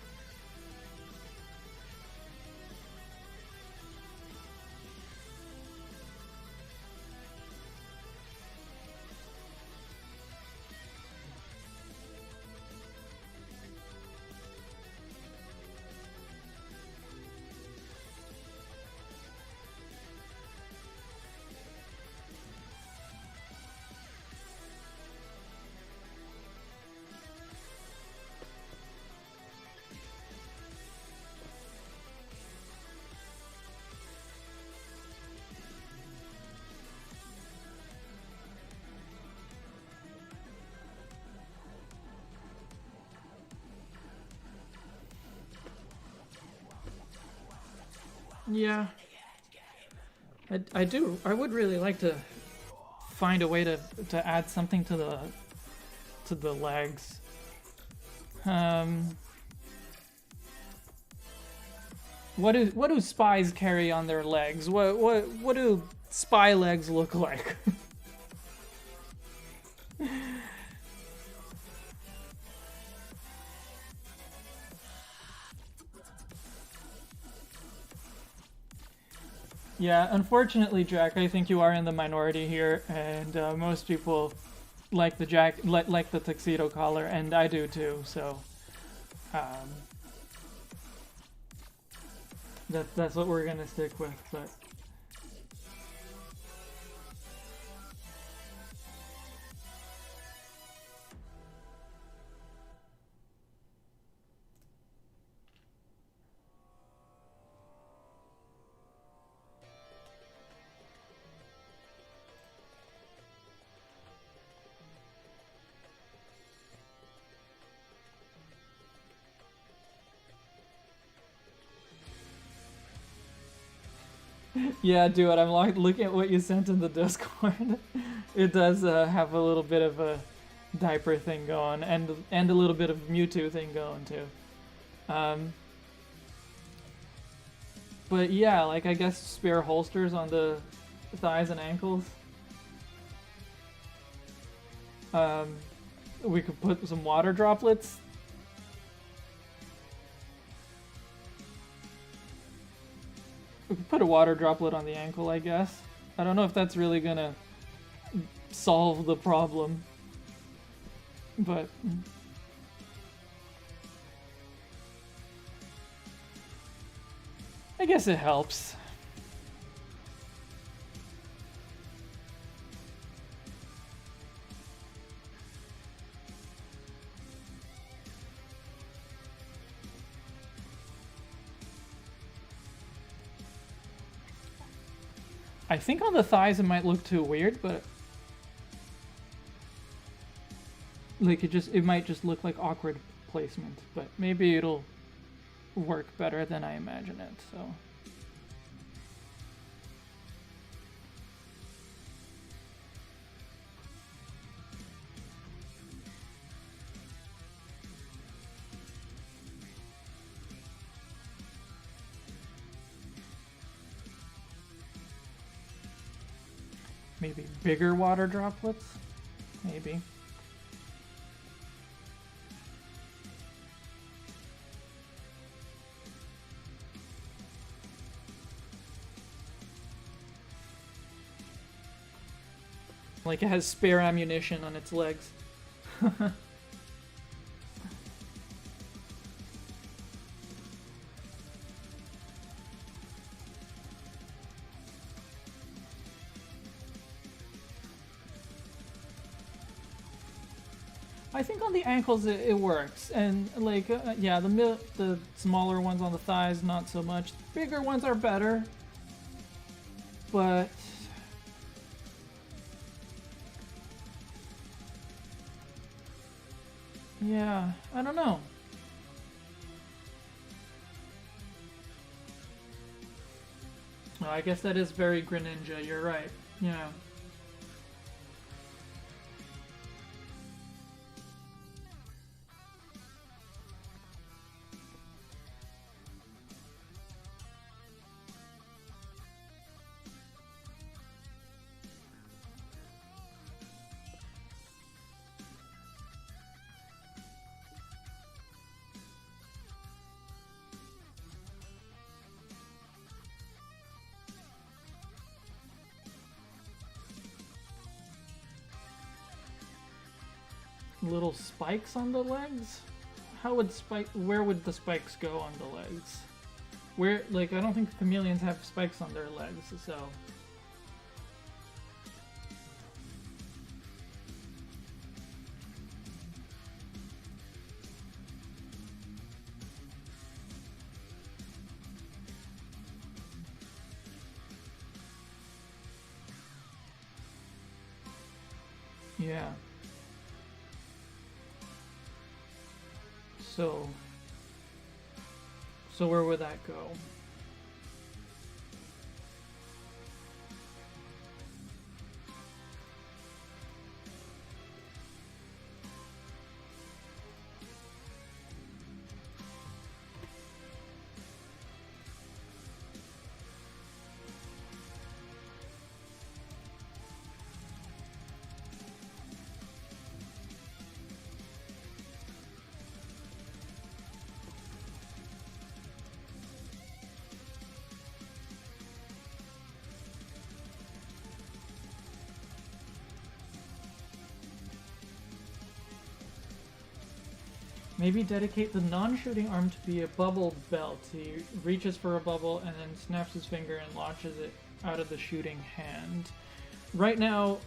Yeah, I would really like to find a way to add something to the legs. Um, what do spies carry on their legs? What do spy legs look like? Yeah, unfortunately, Jack, I think you are in the minority here, and most people like the like the tuxedo collar, and I do too. So um, that's what we're gonna stick with. But yeah, dude, I'm like looking at what you sent in the Discord. It does have a little bit of a diaper thing going, and a little bit of Mewtwo thing going too. Um, but yeah, like I guess spare holsters on the thighs and ankles. Um, we could put some water droplets. We could put a water droplet on the ankle, I guess. I don't know if that's really gonna solve the problem, but I guess it helps. I think on the thighs it might look too weird, but like it might just look like awkward placement, but maybe it'll work better than I imagine it. So maybe bigger water droplets, maybe. Like it has spare ammunition on its legs. I think on the ankles it works, and like yeah, the smaller ones on the thighs not so much. Bigger ones are better, but yeah, I don't know. Oh, I guess that is very Greninja. You're right. Yeah. little spikes on the legs. Where would the spikes go on the legs? Like, I don't think chameleons have spikes on their legs, so. Yeah. So where would that go? Maybe dedicate the non-shooting arm to be a bubble belt. He reaches for a bubble and then snaps his finger and launches it out of the shooting hand. Right now,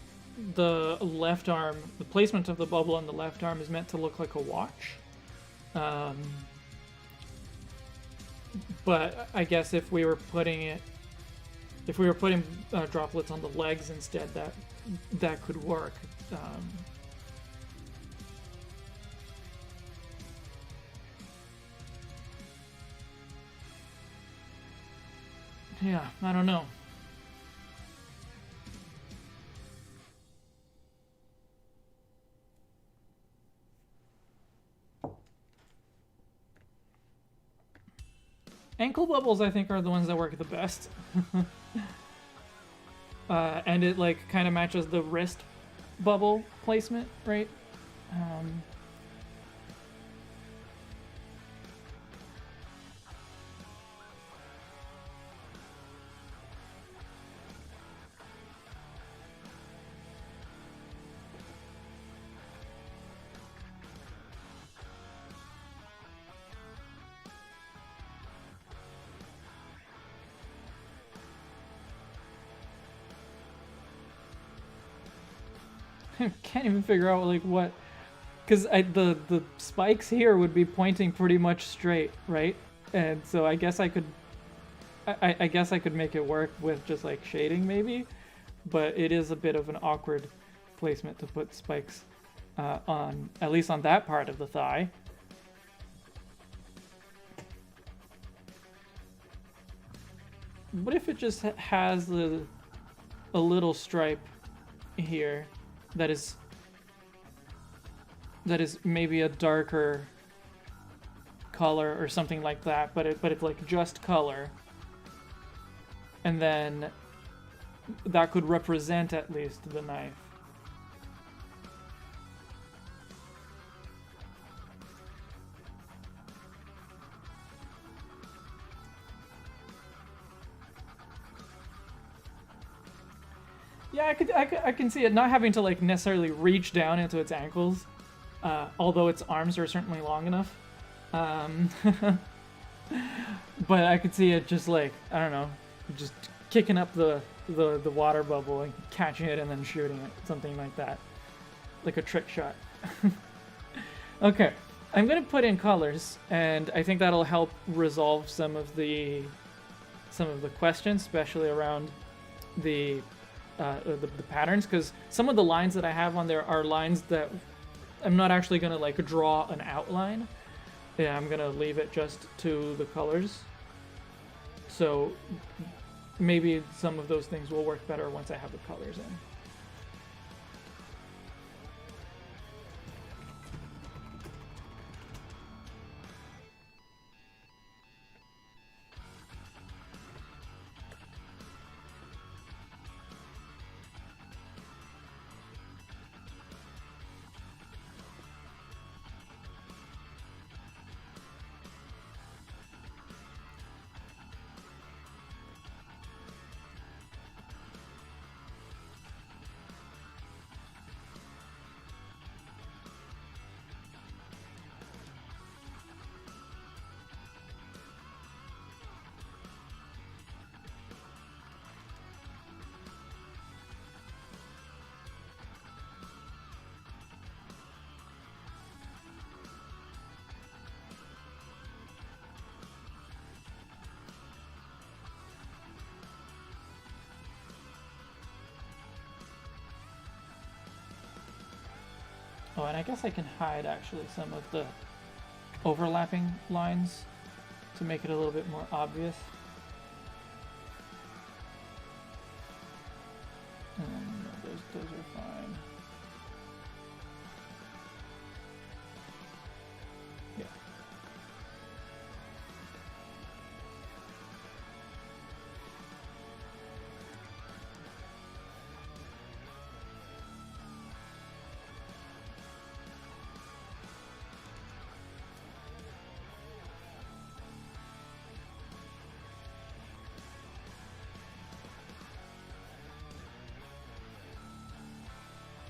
the left arm, the placement of the bubble on the left arm is meant to look like a watch. But I guess if we were putting droplets on the legs instead, that could work. Yeah, I don't know. Ankle bubbles, I think, are the ones that work the best. And it, like, kind of matches the wrist bubble placement, right? I can't even figure out, like, what... Because the spikes here would be pointing pretty much straight, right? And so I guess I could... I guess I could make it work with just, like, shading, maybe? But it is a bit of an awkward placement to put spikes on, at least on that part of the thigh. What if it just has a little stripe here that is maybe a darker color or something like that, but it's like just color, and then that could represent at least the knife. Yeah, I can see it not having to, like, necessarily reach down into its ankles, although its arms are certainly long enough. But I could see it just, like, I don't know, just kicking up the water bubble and catching it and then shooting it, something like that, like a trick shot. Okay, I'm gonna put in colors, and I think that'll help resolve some of the questions, especially around the patterns, because some of the lines that I have on there are lines that I'm not actually gonna, like, draw an outline. Yeah, I'm gonna leave it just to the colors. So maybe some of those things will work better once I have the colors in. Oh, and I guess I can hide actually some of the overlapping lines to make it a little bit more obvious. Those are fine. Yeah.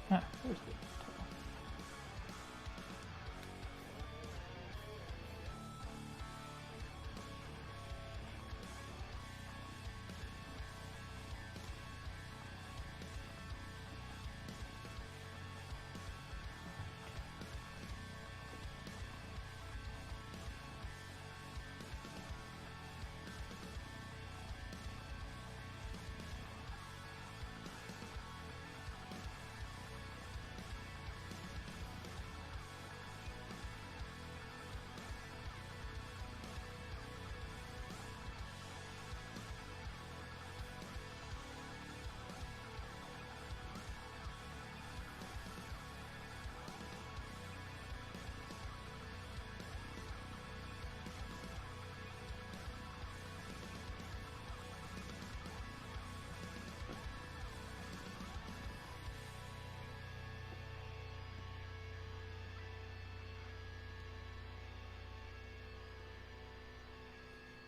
Huh, where's the title?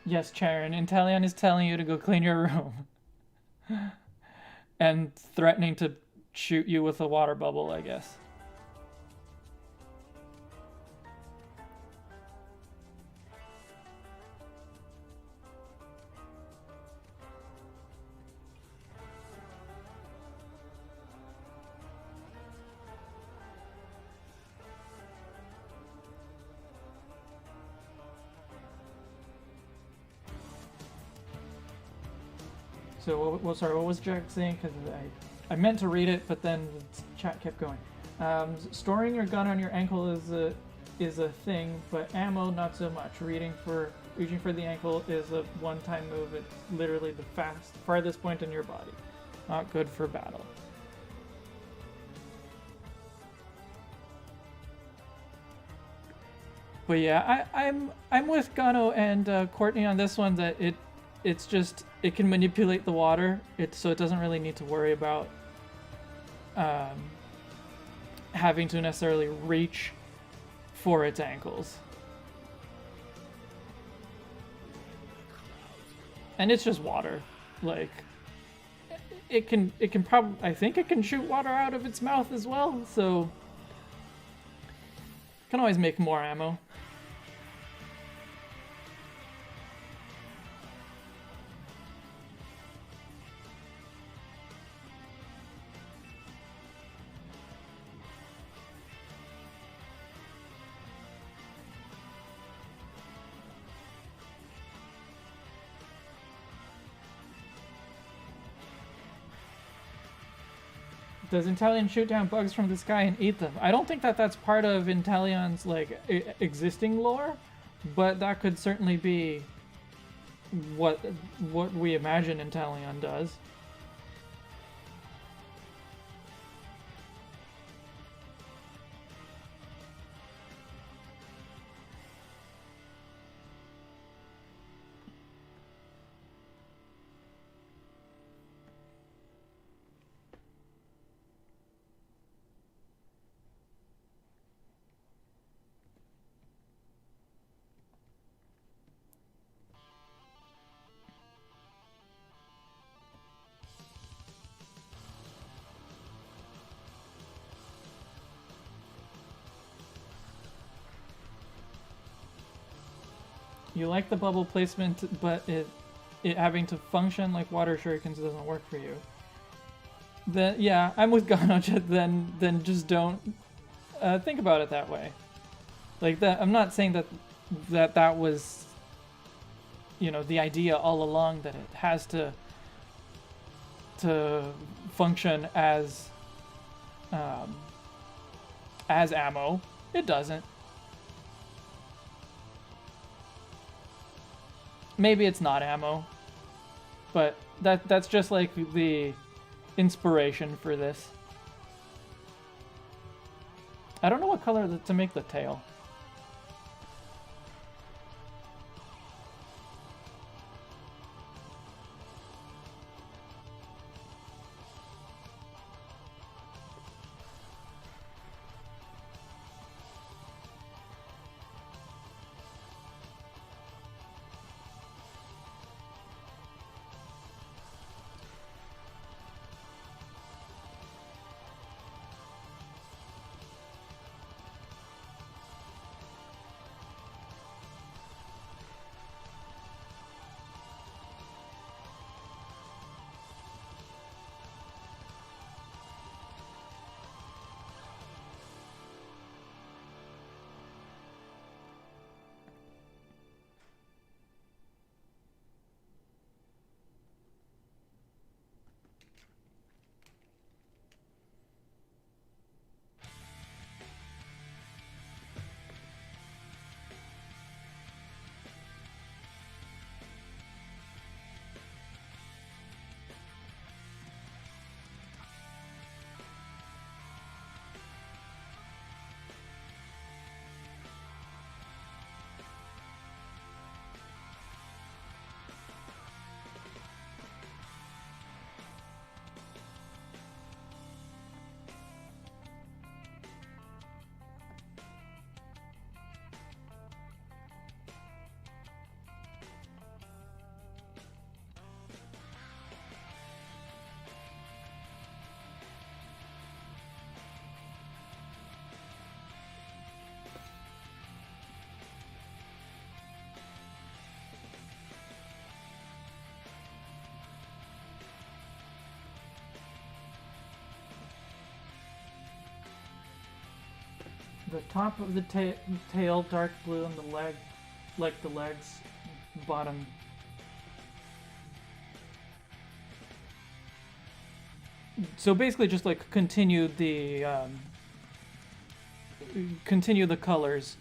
Yes, Charon, INTELEON is telling you to go clean your room. And threatening to shoot you with a water bubble, I guess. So, sorry, what was Jack saying? Because I meant to read it, but then the chat kept going. Storing your gun on your ankle is a thing, but ammo not so much. Reaching for the ankle is a one-time move. It's literally the farthest point in your body. Not good for battle. But yeah, I'm with Gano and Courtney on this one, that it's just, it can manipulate the water, so it doesn't really need to worry about having to necessarily reach for its ankles. And it's just water. Like, it can probably, I think it can shoot water out of its mouth as well, so can always make more ammo. Does INTELEON shoot down bugs from the sky and eat them? I don't think that that's part of INTELEON's like existing lore, but that could certainly be what we imagine INTELEON does. You like the bubble placement, but it having to function like water shurikens doesn't work for you. Then yeah, I'm with Gano. Then just don't think about it that way. Like that, I'm not saying that was, you know, the idea all along, that it has to function as as ammo. It doesn't. Maybe it's not ammo, but that's just like the inspiration for this. I don't know what color to make the tail. The top of the tail dark blue, and the leg, like the legs, bottom. So basically, just like continue the colors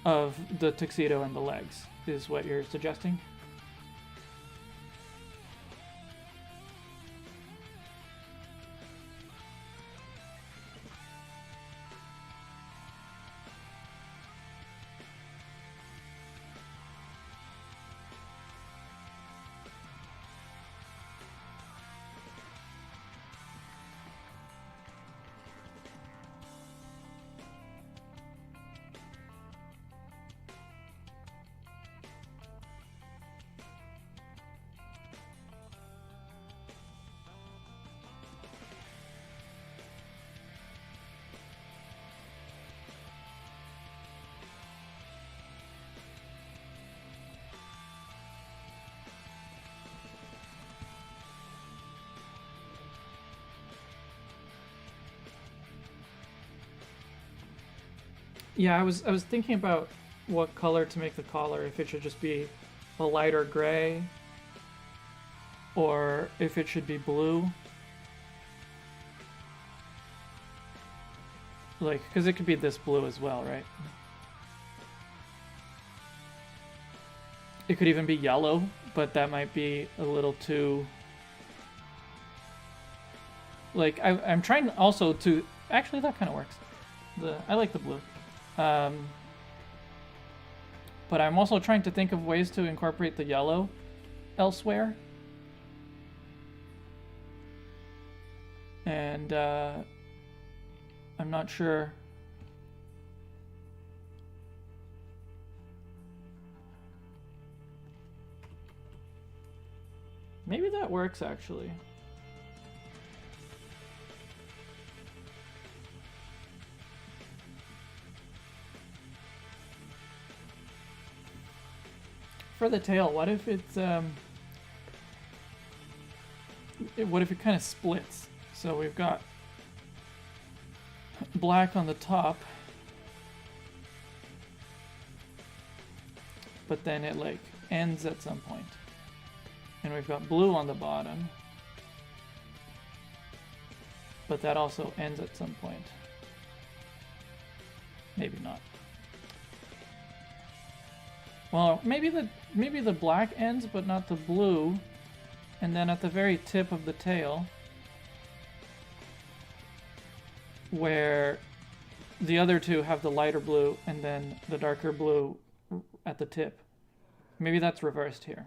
of the tuxedo and the legs is what you're suggesting. Yeah, I was thinking about what color to make the collar, if it should just be a lighter gray or if it should be blue. Like, because it could be this blue as well, right? It could even be yellow, but that might be a little too... Like, I'm trying also to... Actually, that kind of works. I like the blue. But I'm also trying to think of ways to incorporate the yellow elsewhere. And I'm not sure. Maybe that works actually. For the tail, what if it's what if it kind of splits? So we've got black on the top, but then it like ends at some point. And we've got blue on the bottom, but that also ends at some point. Maybe not. Well, maybe the black ends, but not the blue. And then at the very tip of the tail, where the other two have the lighter blue and then the darker blue at the tip. Maybe that's reversed here.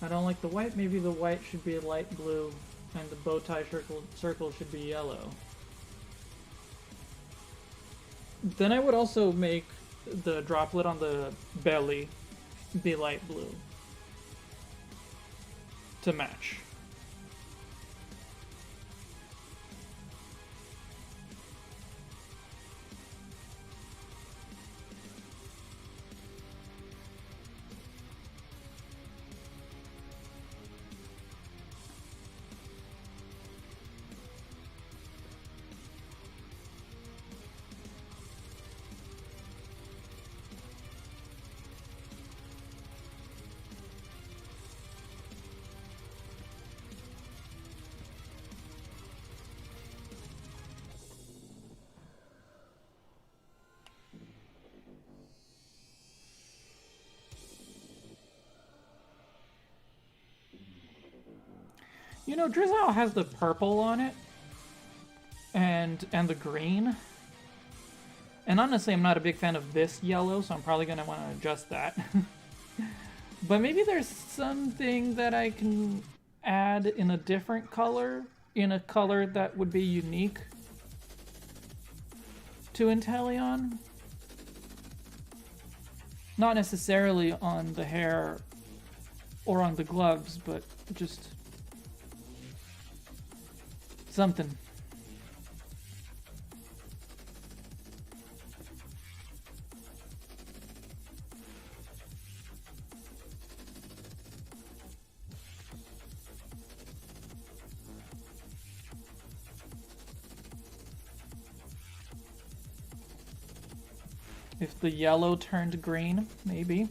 I don't like the white. Maybe the white should be a light blue and the bow tie circle should be yellow. Then I would also make the droplet on the belly be light blue to match. You know, Drizzle has the purple on it, and the green. And honestly, I'm not a big fan of this yellow, so I'm probably going to want to adjust that. But maybe there's something that I can add in a different color, in a color that would be unique to INTELEON. Not necessarily on the hair or on the gloves, but just something. If the yellow turned green, maybe.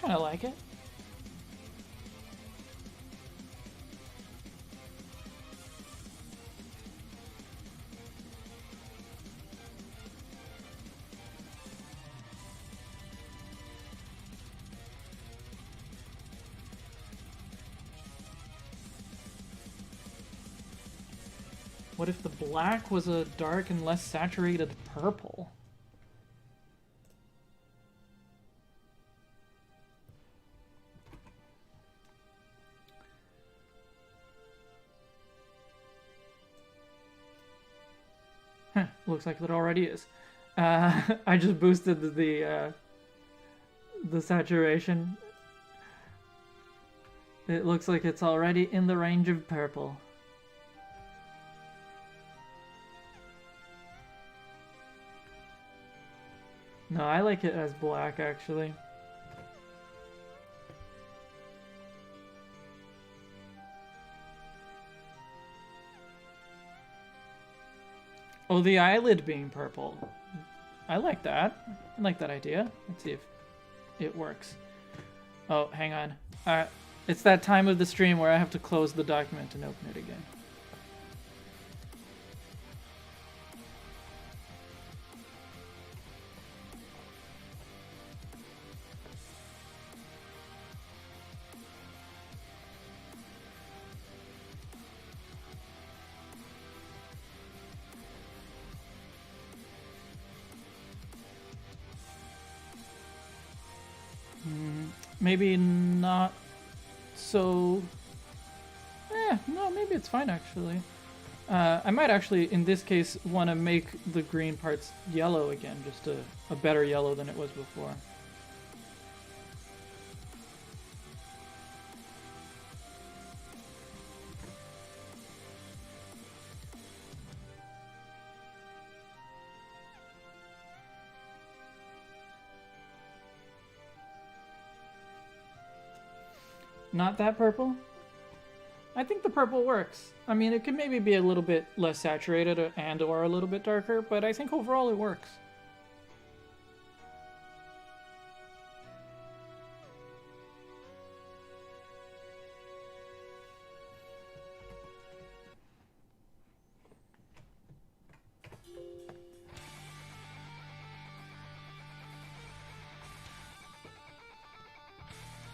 I like it. What if the black was a dark and less saturated purple? Looks like it already is. I just boosted the saturation. It looks like it's already in the range of purple. No, I like it as black, actually. Oh, the eyelid being purple. I like that. I like that idea. Let's see if it works. Oh, hang on. It's that time of the stream where I have to close the document and open it again. Maybe not so... no, maybe it's fine actually. I might actually, in this case, want to make the green parts yellow again, just a better yellow than it was before. Not that purple? I think the purple works. I mean, it could maybe be a little bit less saturated and or a little bit darker, but I think overall it works.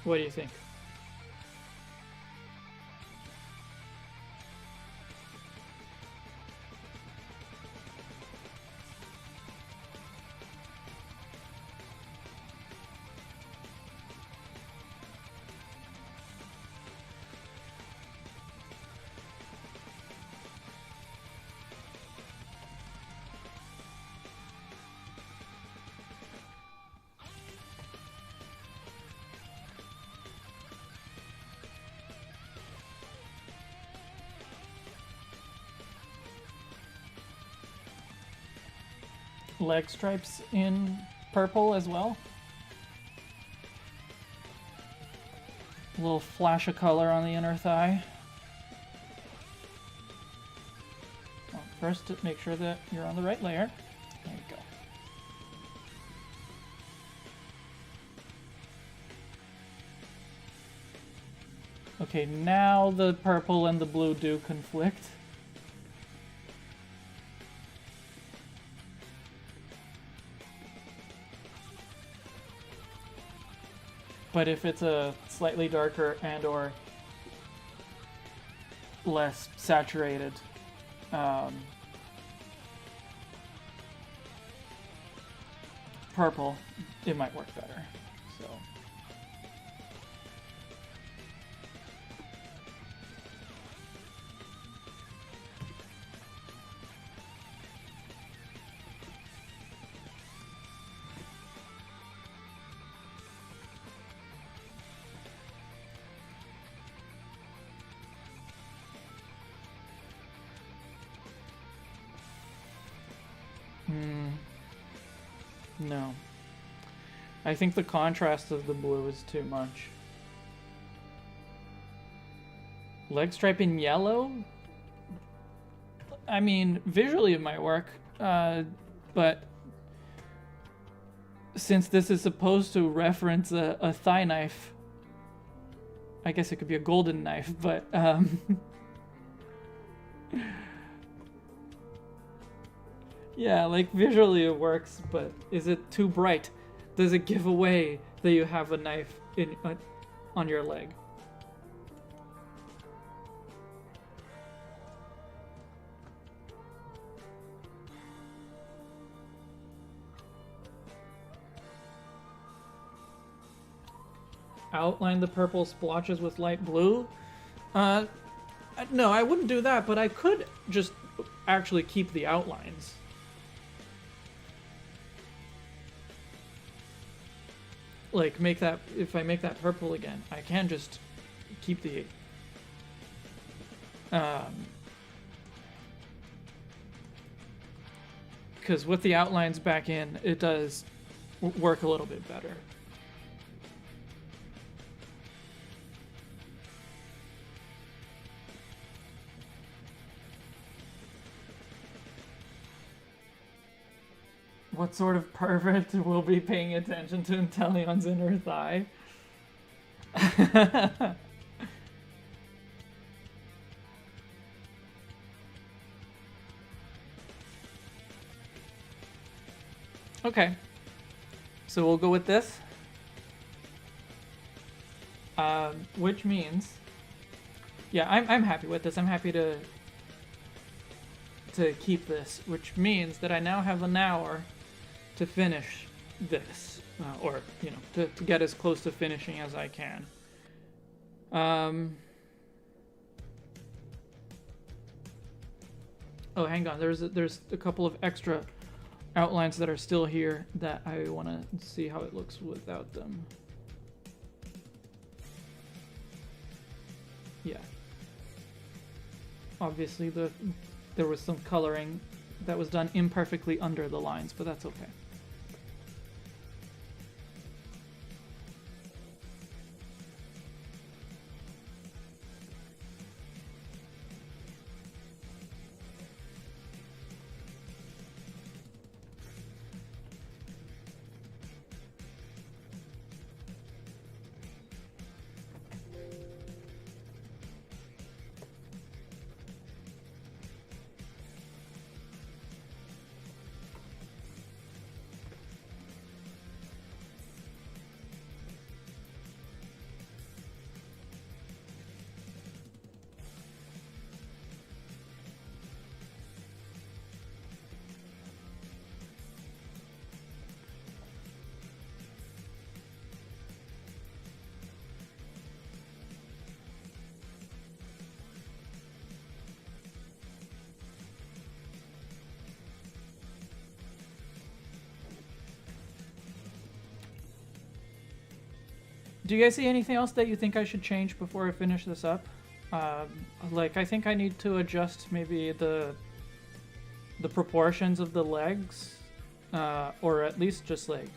What do you think? Leg stripes in purple as well. A little flash of color on the inner thigh. Well, first, make sure that you're on the right layer. There you go. Okay, now the purple and the blue do conflict. But if it's a slightly darker and or less saturated purple, it might work better. So no. I think the contrast of the blue is too much. Leg stripe in yellow? I mean, visually it might work, but since this is supposed to reference a thigh knife, I guess it could be a golden knife, but yeah, like visually it works, but is it too bright? Does it give away that you have a knife in on your leg? Outline the purple splotches with light blue? No, I wouldn't do that, but I could just actually keep the outlines. Like, make that, if I make that purple again, I can just keep the, because with the outlines back in, it does work a little bit better. What sort of pervert will be paying attention to INTELEON's inner thigh? Okay. So we'll go with this. Which means... Yeah, I'm happy with this. I'm happy to keep this, which means that I now have an hour to finish this, or, you know, to get as close to finishing as I can. Oh, hang on. There's a couple of extra outlines that are still here that I want to see how it looks without them. Yeah. Obviously, there was some coloring that was done imperfectly under the lines, but that's okay. Do you guys see anything else that you think I should change before I finish this up? Like, I think I need to adjust maybe the proportions of the legs, or at least just like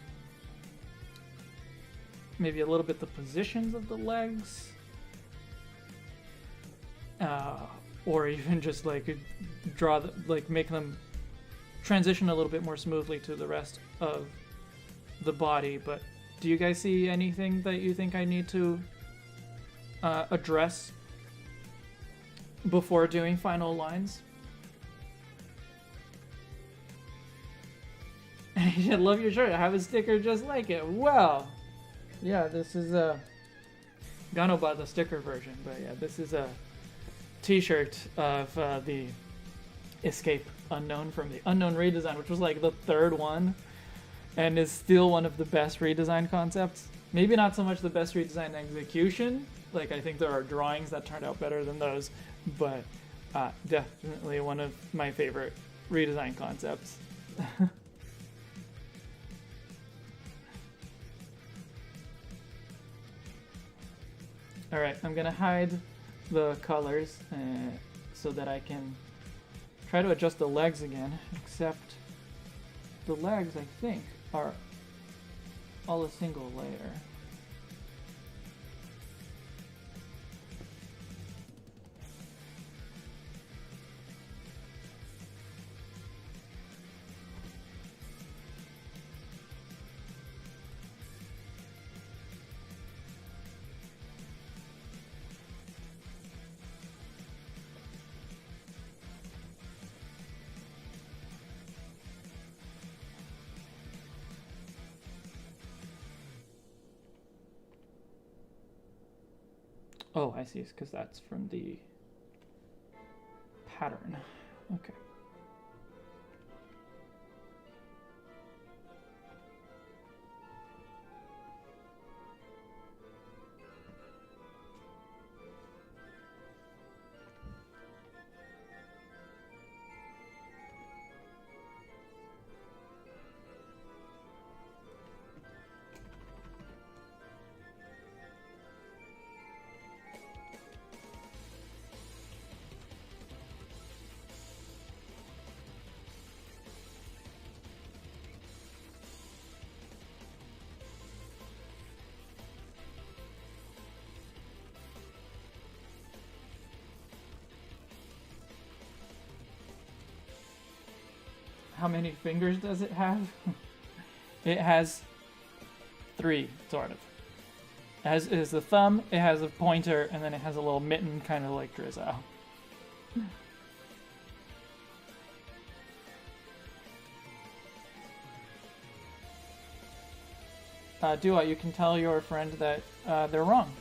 maybe a little bit the positions of the legs, or even just like make them transition a little bit more smoothly to the rest of the body. But do you guys see anything that you think I need to address before doing final lines? I love your shirt. I have a sticker just like it. Well, yeah, this is Gano bought the sticker version, but yeah, this is a t-shirt of the Escape Unknown from the Unknown redesign, which was like the third one, and is still one of the best redesign concepts. Maybe not so much the best redesign execution. Like, I think there are drawings that turned out better than those, but definitely one of my favorite redesign concepts. All right, I'm gonna hide the colors so that I can try to adjust the legs again, except the legs, I think, are all a single layer. Oh, I see. It's because that's from the pattern. Okay. How many fingers does it have? It has 3, sort of. It has the thumb, it has a pointer, and then it has a little mitten, kind of like Drizzle. Dua, you can tell your friend that they're wrong.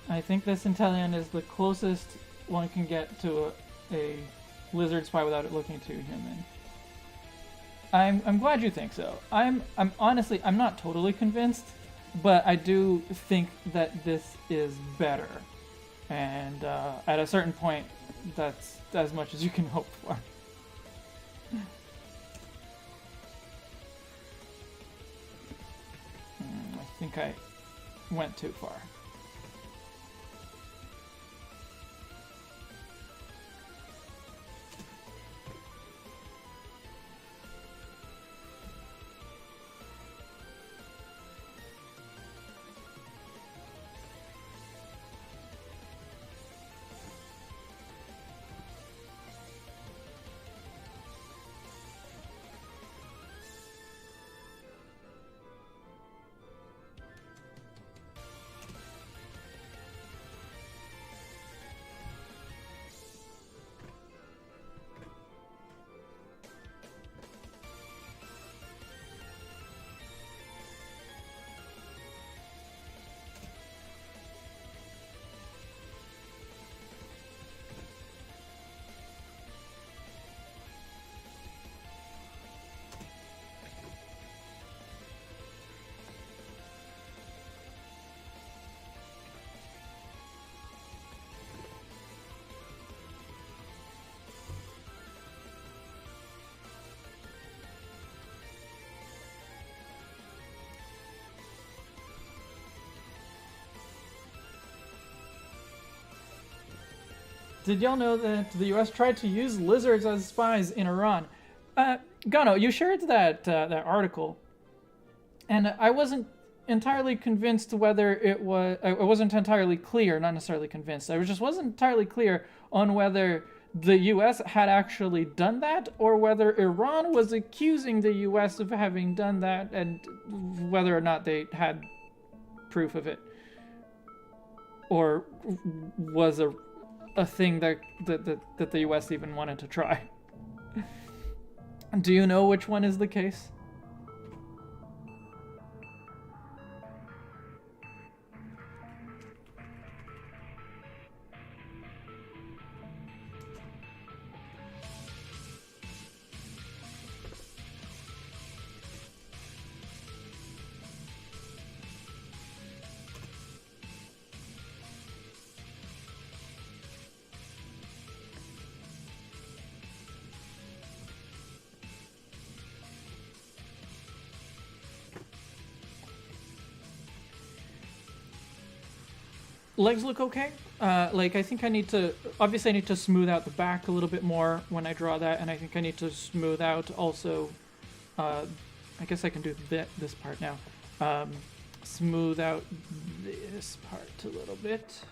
I think this INTELEON is the closest one can get to a lizard spy without it looking too human. I'm glad you think so. I'm honestly, I'm not totally convinced, but I do think that this is better. And at a certain point, that's as much as you can hope for. I think I went too far. Did y'all know that the U.S. tried to use lizards as spies in Iran? Gano, you shared that article, and I wasn't entirely convinced whether it was. I wasn't entirely clear, not necessarily convinced. I just wasn't entirely clear on whether the U.S. had actually done that, or whether Iran was accusing the U.S. of having done that, and whether or not they had proof of it, or was a thing that the U.S. even wanted to try. Do you know which one is the case? Legs look okay. Like, I think I need to, obviously I need to smooth out the back a little bit more when I draw that, and I think I need to smooth out also, I guess I can do this part now. Smooth out this part a little bit.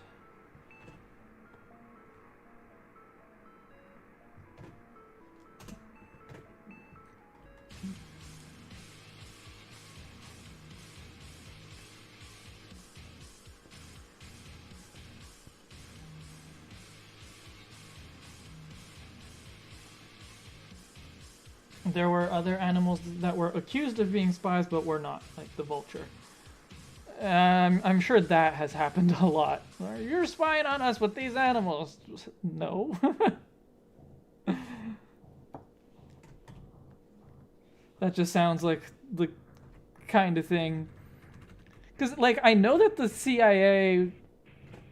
There were other animals that were accused of being spies but were not, like the vulture. I'm sure that has happened a lot. You're spying on us with these animals. No. That just sounds like the kind of thing. Because, like, I know that the CIA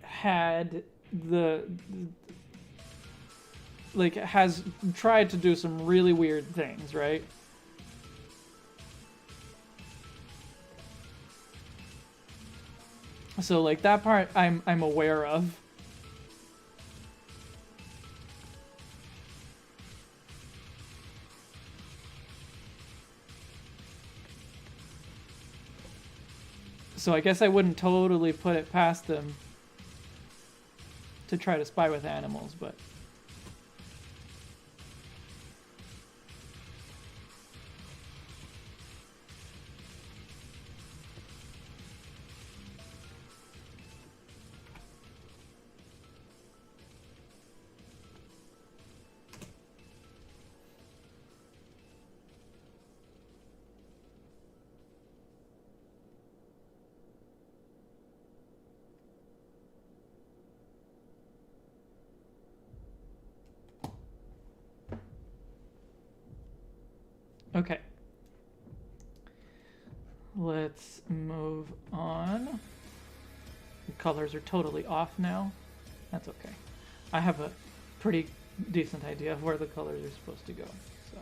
had like, has tried to do some really weird things, right? So, like, that part I'm aware of. So I guess I wouldn't totally put it past them to try to spy with animals, but... Okay. Let's move on. The colors are totally off now. That's okay. I have a pretty decent idea of where the colors are supposed to go. So.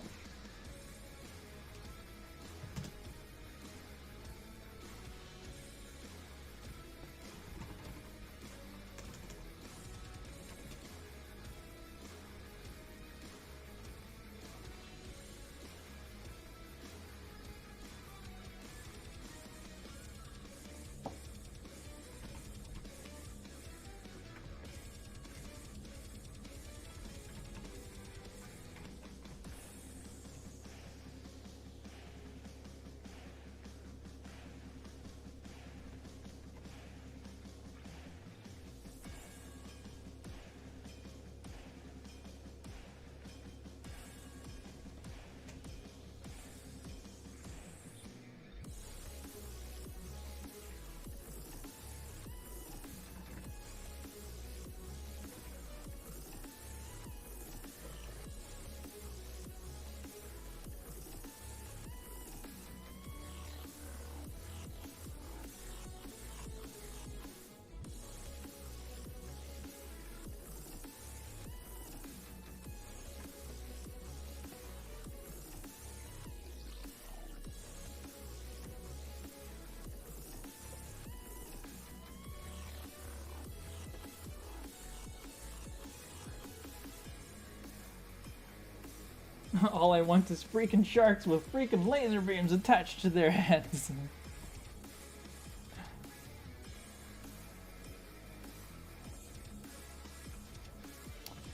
All I want is freaking sharks with freaking laser beams attached to their heads.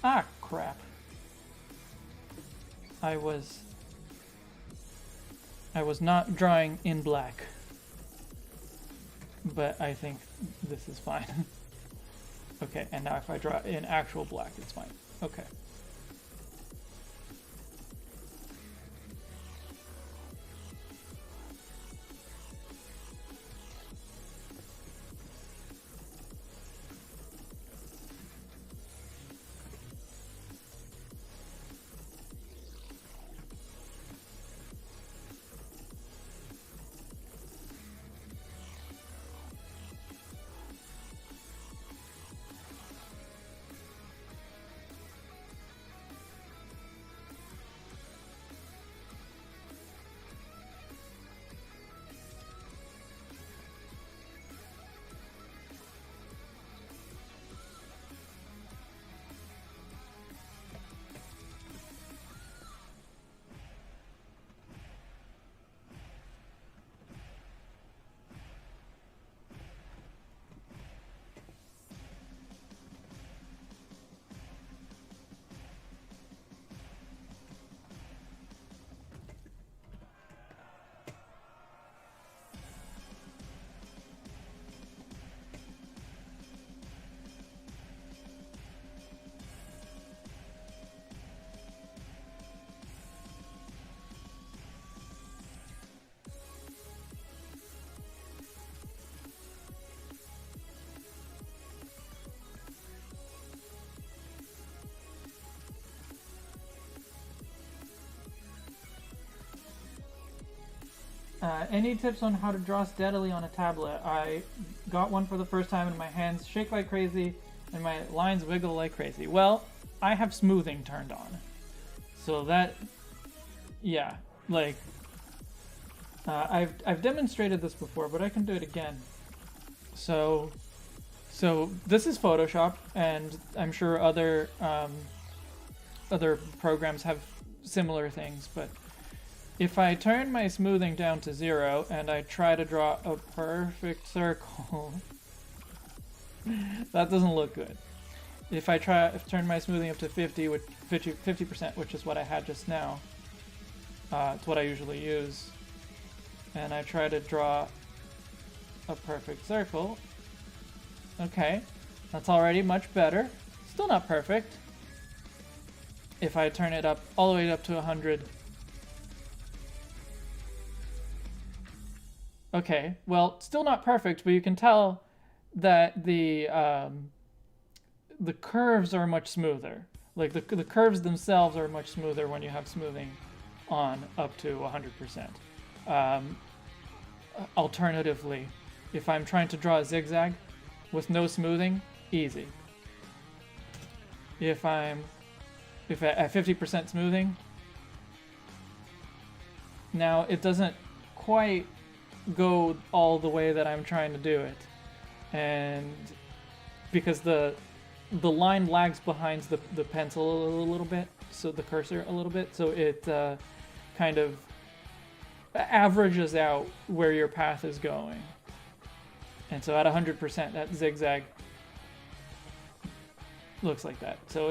Ah, crap. I was not drawing in black. But I think this is fine. Okay, and now if I draw in actual black, it's fine. Okay. Any tips on how to draw steadily on a tablet? I got one for the first time and my hands shake like crazy and my lines wiggle like crazy. Well, I have smoothing turned on. So that, yeah, like, I've demonstrated this before, but I can do it again. So this is Photoshop, and I'm sure other programs have similar things, but if I turn my smoothing down to 0 and I try to draw a perfect circle, that doesn't look good. If I turn my smoothing up to 50%, which is what I had just now, it's what I usually use, and I try to draw a perfect circle, okay, that's already much better. Still not perfect. If I turn it up all the way up to 100, okay, well, still not perfect, but you can tell that the curves are much smoother. Like the curves themselves are much smoother when you have smoothing on up to 100%. Alternatively, if I'm trying to draw a zigzag with no smoothing, easy. If at 50% smoothing, now it doesn't quite go all the way that I'm trying to do it, and because the line lags behind the pencil a little bit, so the cursor a little bit, so it kind of averages out where your path is going. And so at 100%, that zigzag looks like that. So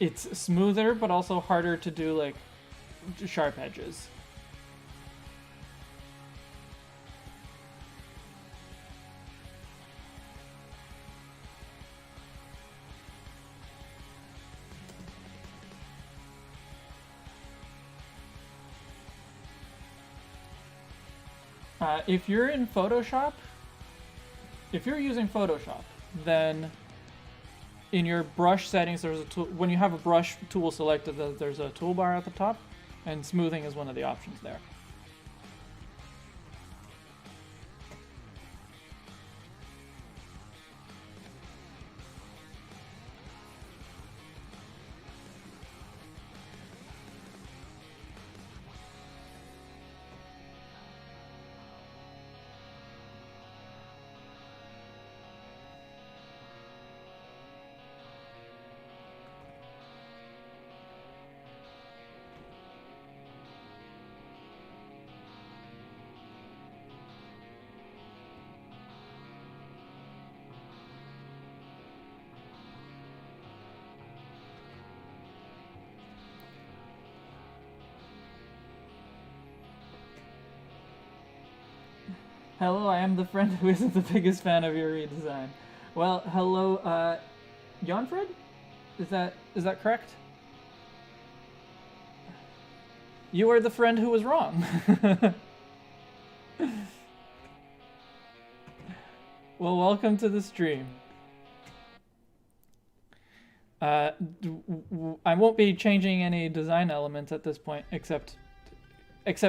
it's smoother, but also harder to do like sharp edges. If you're in Photoshop, if you're using Photoshop, then in your brush settings, there's a tool. When you have a brush tool selected, there's a toolbar at the top, and smoothing is one of the options there. Hello, I am the friend who isn't the biggest fan of your redesign. Well, hello, Jonfred? Is that correct? You are the friend who was wrong. Well, welcome to the stream. I won't be changing any design elements at this point, except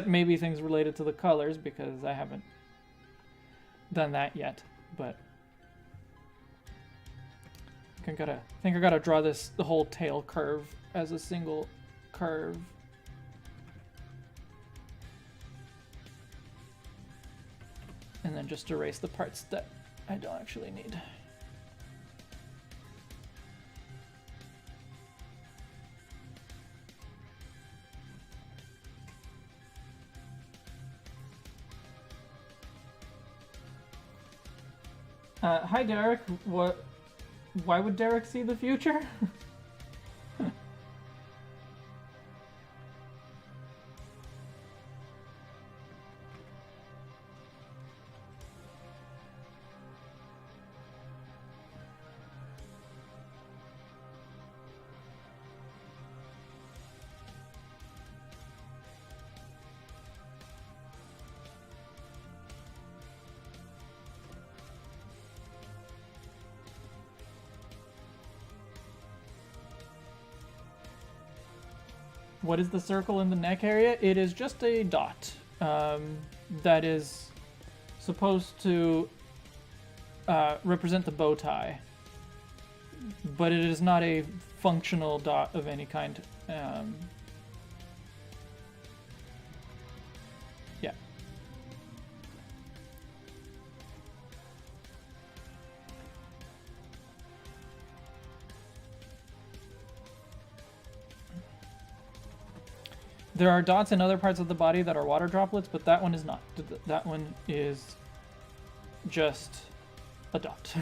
maybe things related to the colors, because I haven't done that yet. But I think I gotta draw the whole tail curve as a single curve. And then just erase the parts that I don't actually need. Hi Derek, why would Derek see the future? What is the circle in the neck area? It is just a dot that is supposed to represent the bow tie, but it is not a functional dot of any kind. Yeah. There are dots in other parts of the body that are water droplets, but that one is not. That one is just a dot.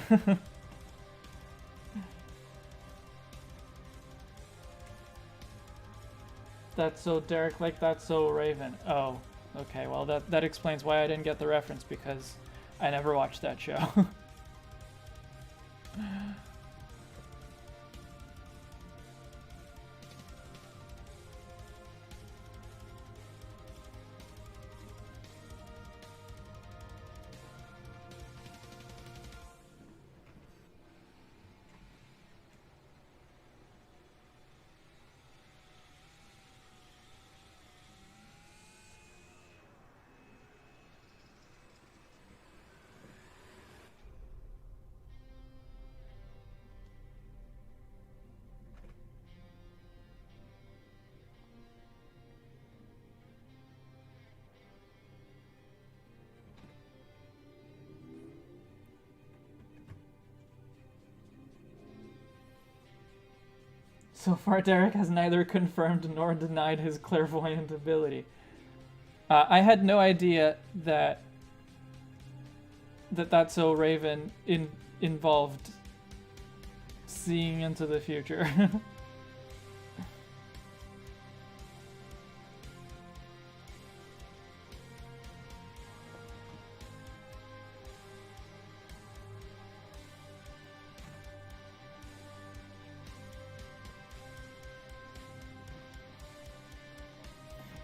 That's so Derek, like that's so Raven. Oh, okay. Well, that explains why I didn't get the reference, because I never watched that show. So far, Derek has neither confirmed nor denied his clairvoyant ability. I had no idea that That's So Raven involved seeing into the future.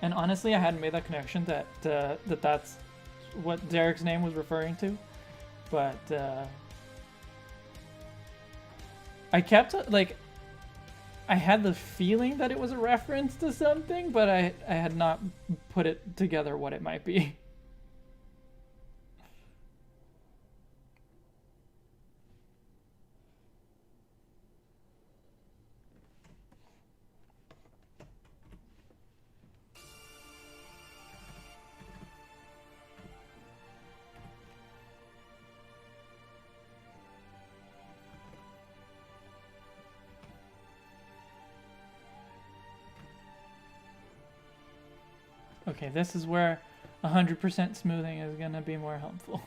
And honestly, I hadn't made that connection that that's what Derek's name was referring to, but I kept like I had the feeling that it was a reference to something, but I had not put it together what it might be. Okay, this is where 100% smoothing is going to be more helpful.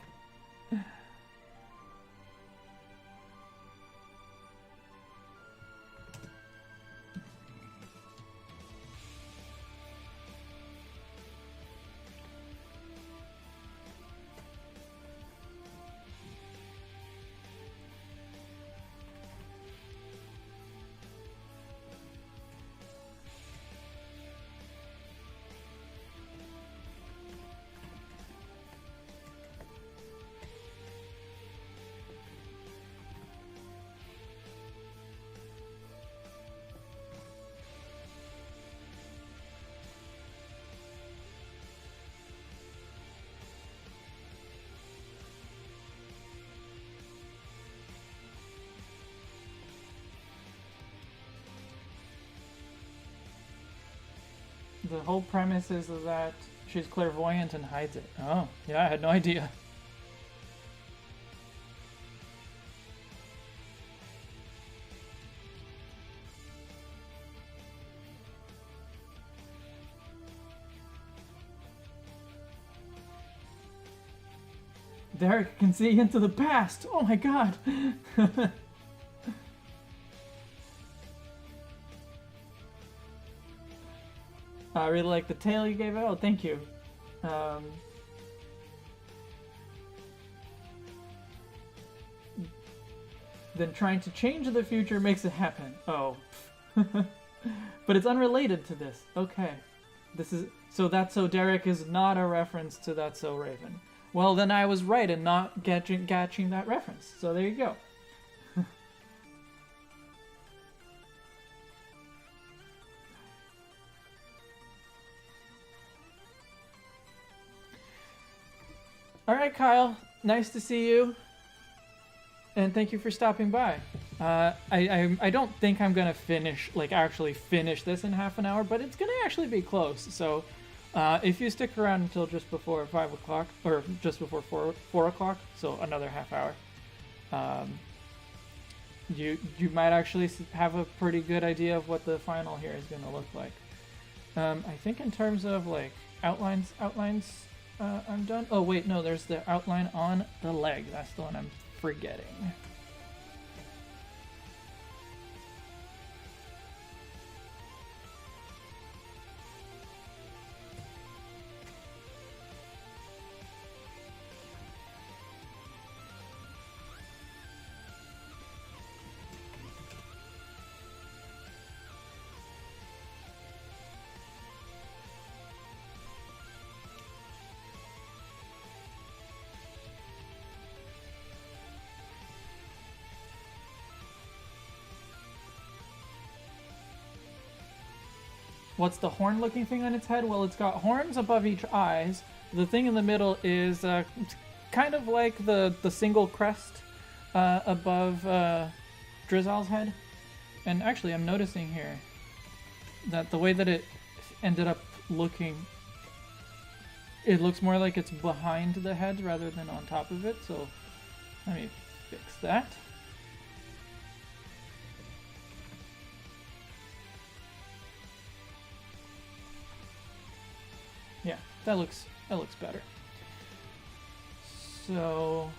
The whole premise is that she's clairvoyant and hides it. Oh, yeah, I had no idea. Derek can see into the past! Oh my god! I really like the tail you gave out. Oh, thank you. Then trying to change the future makes it happen. Oh. But it's unrelated to this. Okay. This is so That's So Derek is not a reference to That's So Raven. Well, then I was right in not catching that reference. So there you go. All right, Kyle. Nice to see you. And thank you for stopping by. I don't think I'm gonna finish, like actually finish this in half an hour, but it's gonna actually be close. So if you stick around until just before 5 o'clock, or just before 4 o'clock, so another half hour, you might actually have a pretty good idea of what the final here is gonna look like. I think in terms of like outlines, I'm done. Oh wait, no, there's the outline on the leg. That's the one I'm forgetting. What's the horn looking thing on its head? Well, it's got horns above each eyes. The thing in the middle is kind of like the single crest above Drizzle's head. And actually, I'm noticing here that the way that it ended up looking, it looks more like it's behind the head rather than on top of it. So let me fix that. Yeah, that looks better. So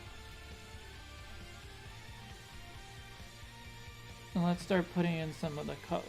let's start putting in some of the colors.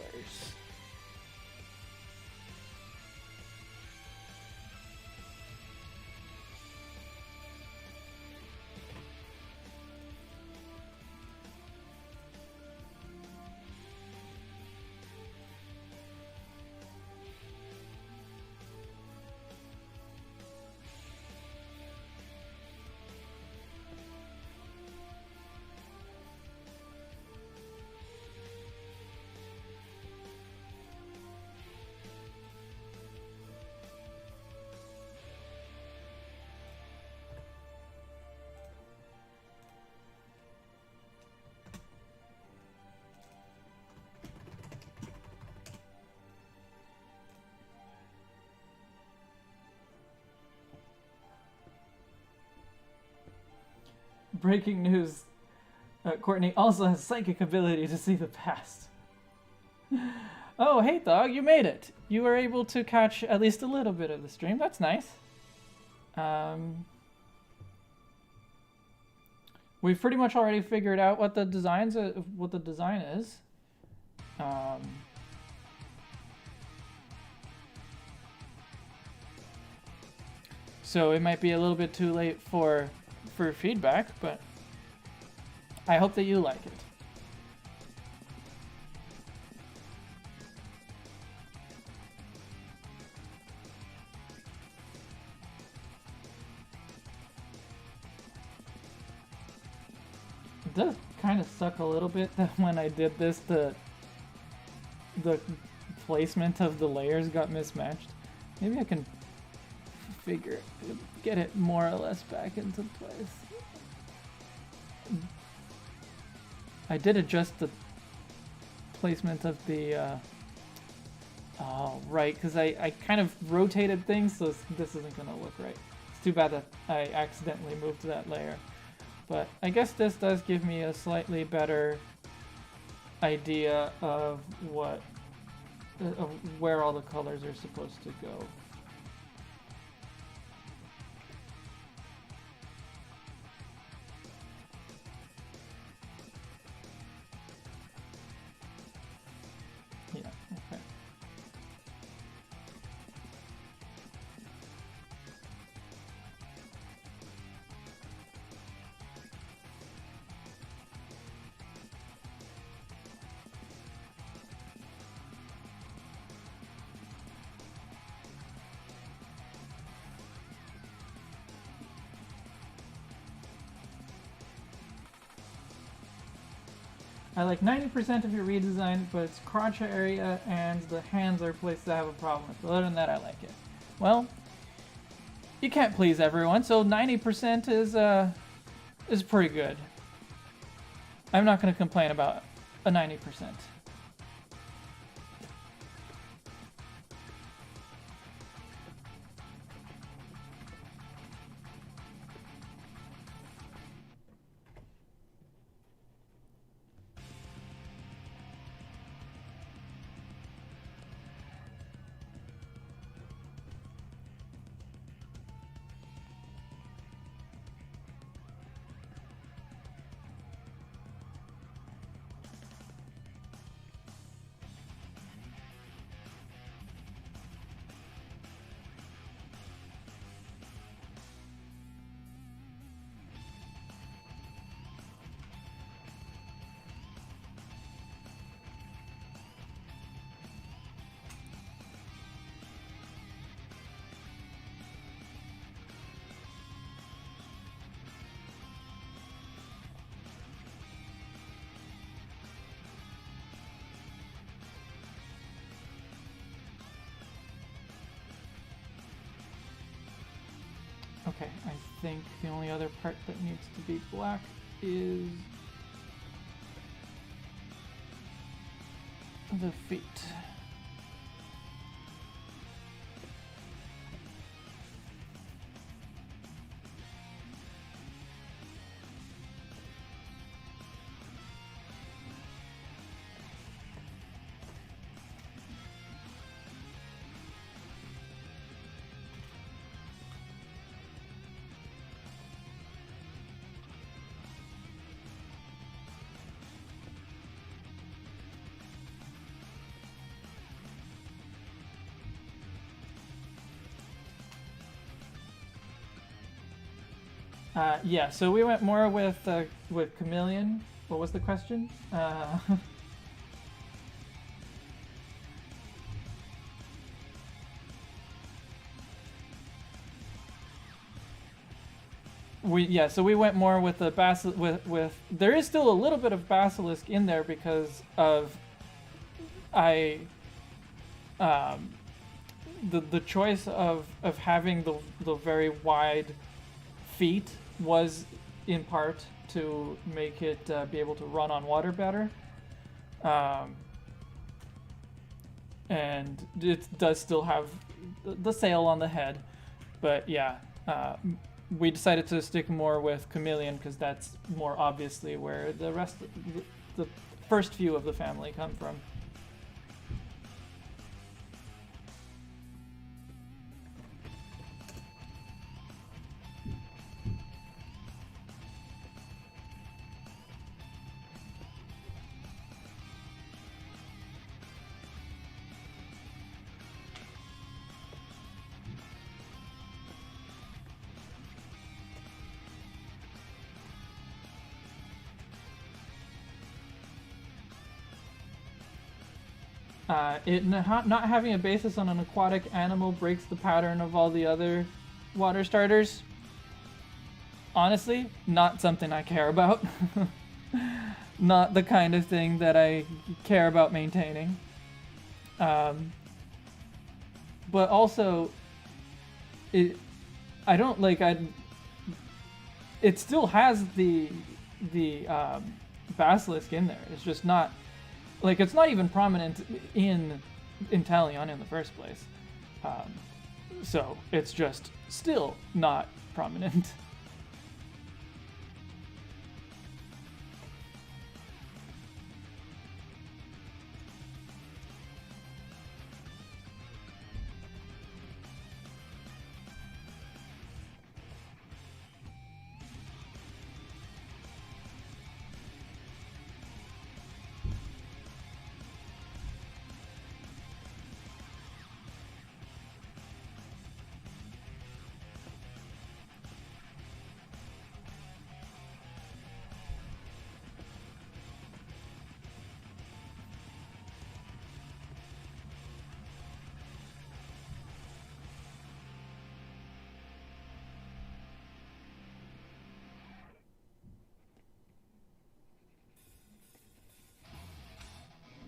Breaking news. Courtney also has psychic ability to see the past. Oh, hey, dog, you made it. You were able to catch at least a little bit of the stream. That's nice. We've pretty much already figured out what the design is. So it might be a little bit too late for feedback, but I hope that you like it. It does kind of suck a little bit that when I did this, the placement of the layers got mismatched. Maybe I can get it more or less back into place. I did adjust the placement of the oh right, because I kind of rotated things, so this isn't gonna look right. It's too bad that I accidentally moved that layer, but I guess this does give me a slightly better idea of where all the colors are supposed to go. I like 90% of your redesign, but it's crotch area and the hands are places I have a problem with. But other than that, I like it. Well, you can't please everyone, so 90% is pretty good. I'm not going to complain about a 90%. Okay, I think the only other part that needs to be black is the feet. Yeah, so we went more with chameleon. What was the question? So we went more with the with there is still a little bit of basilisk in there because of the choice of having the very wide feet was in part to make it be able to run on water better, and it does still have the sail on the head, but yeah, we decided to stick more with chameleon because that's more obviously where the rest of the first few of the family come from. Not having a basis on an aquatic animal breaks the pattern of all the other water starters. Honestly, not something I care about. Not the kind of thing that I care about maintaining. But also, it still has the basilisk in there. It's just not. Like, it's not even prominent in INTELEON in the first place. So it's just still not prominent.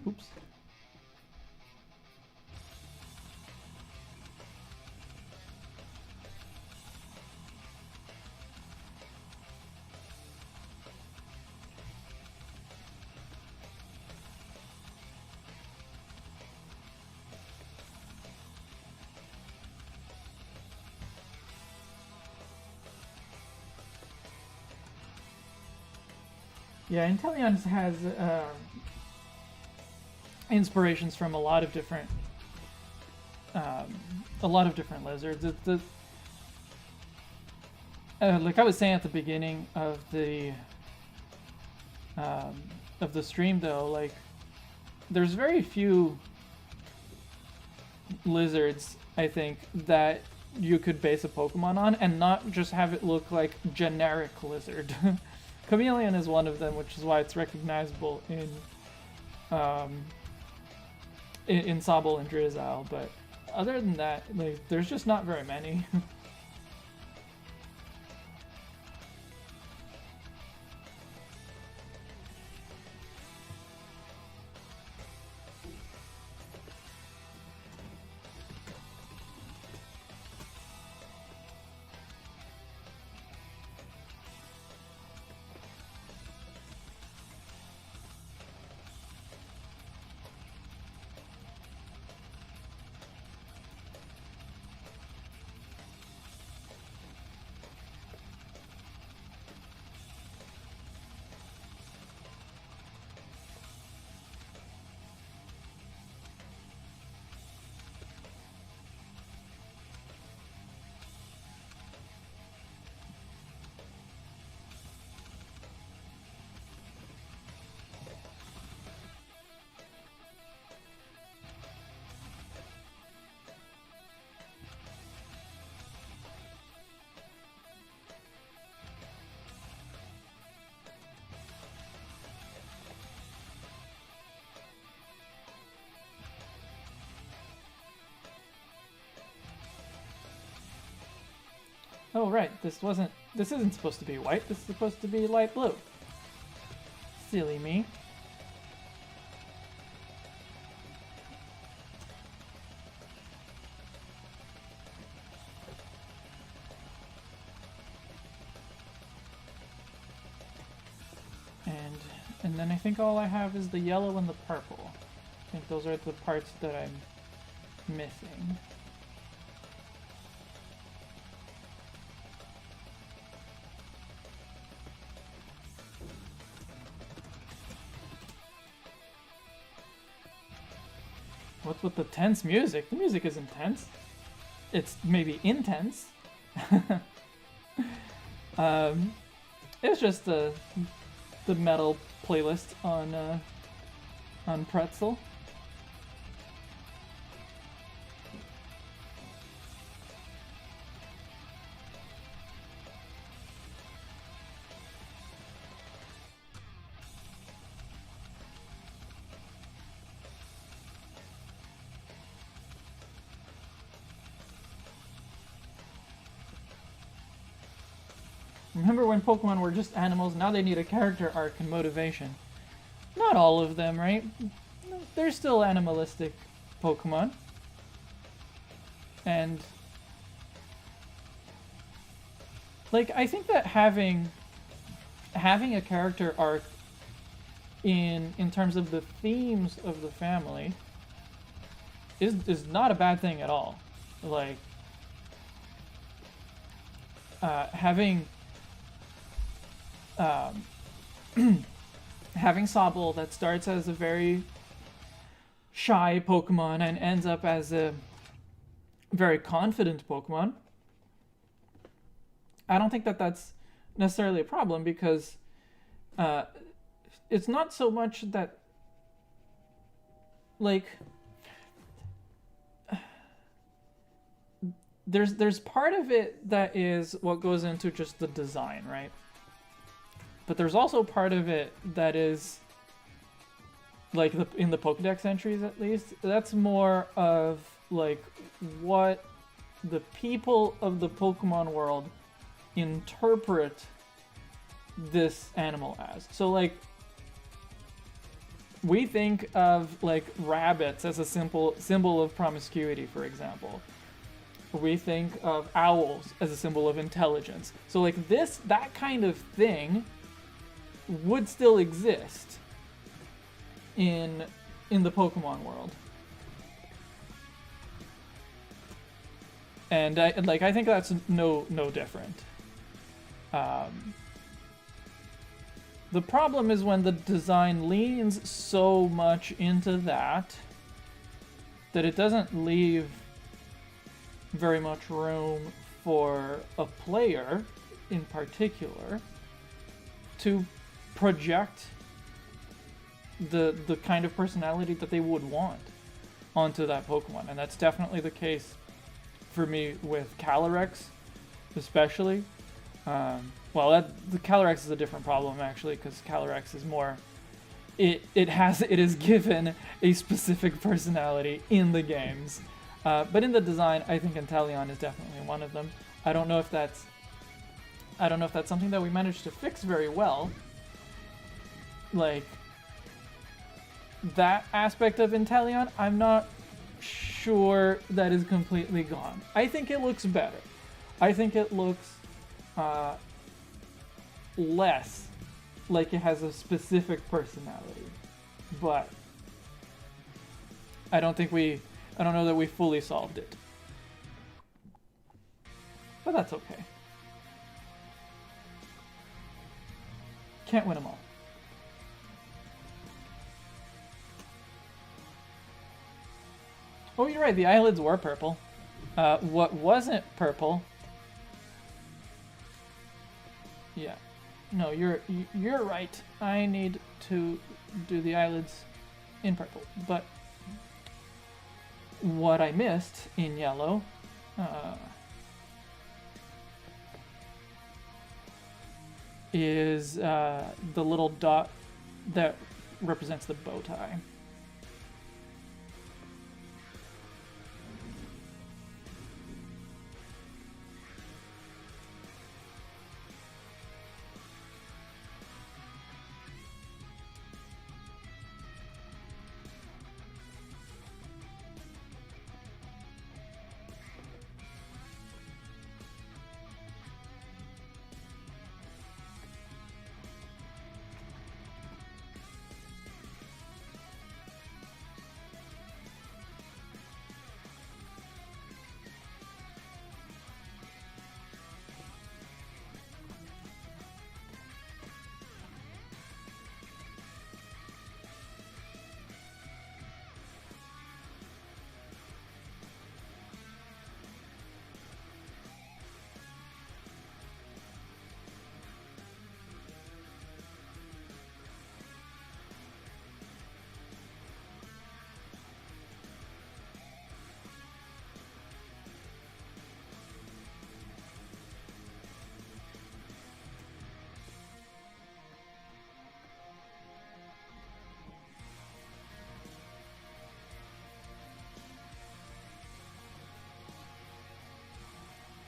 Oops. Yeah, INTELEON has inspirations from a lot of different lizards. Like I was saying at the beginning of the stream, though, like there's very few lizards, I think, that you could base a Pokemon on and not just have it look like generic lizard. Chameleon is one of them, which is why it's recognizable in Sobble and Drizzile, but other than that, like, there's just not very many. Oh, right, this isn't supposed to be white, this is supposed to be light blue. Silly me. And then I think all I have is the yellow and the purple. I think those are the parts that I'm missing. What's with the tense music? The music is intense. It's maybe intense. It's just the metal playlist on Pretzel. Remember when Pokemon were just animals? Now they need a character arc and motivation. Not all of them, right? They're still animalistic Pokemon. And like, I think that having a character arc in terms of the themes of the family is not a bad thing at all. Like, having Sobble that starts as a very shy Pokemon and ends up as a very confident Pokemon, I don't think that that's necessarily a problem, because it's not so much that, like, there's part of it that is what goes into just the design, right? But there's also part of it that is, like, in the Pokedex entries at least, that's more of, like, what the people of the Pokemon world interpret this animal as. So, like, we think of, like, rabbits as a simple symbol of promiscuity, for example. We think of owls as a symbol of intelligence. So, like, that kind of thing would still exist in the Pokemon world. And I think that's no different. The problem is when the design leans so much into that it doesn't leave very much room for a player in particular to project the kind of personality that they would want onto that Pokemon. And that's definitely the case for me with Calyrex, especially. Well, the Calyrex is a different problem actually, because Calyrex is more, it is given a specific personality in the games, but in the design, I think Inteleon is definitely one of them. I don't know if that's something that we managed to fix very well. Like, that aspect of Inteleon, I'm not sure that is completely gone. I think it looks better. I think it looks less like it has a specific personality, but I don't know that we fully solved it. But that's okay. Can't win them all. Oh, you're right, the eyelids were purple. What wasn't purple... Yeah. No, you're right. I need to do the eyelids in purple. But what I missed in yellow... is the little dot that represents the bow tie.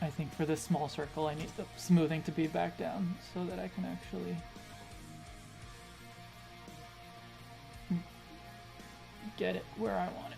I think for this small circle I need the smoothing to be back down so that I can actually get it where I want it.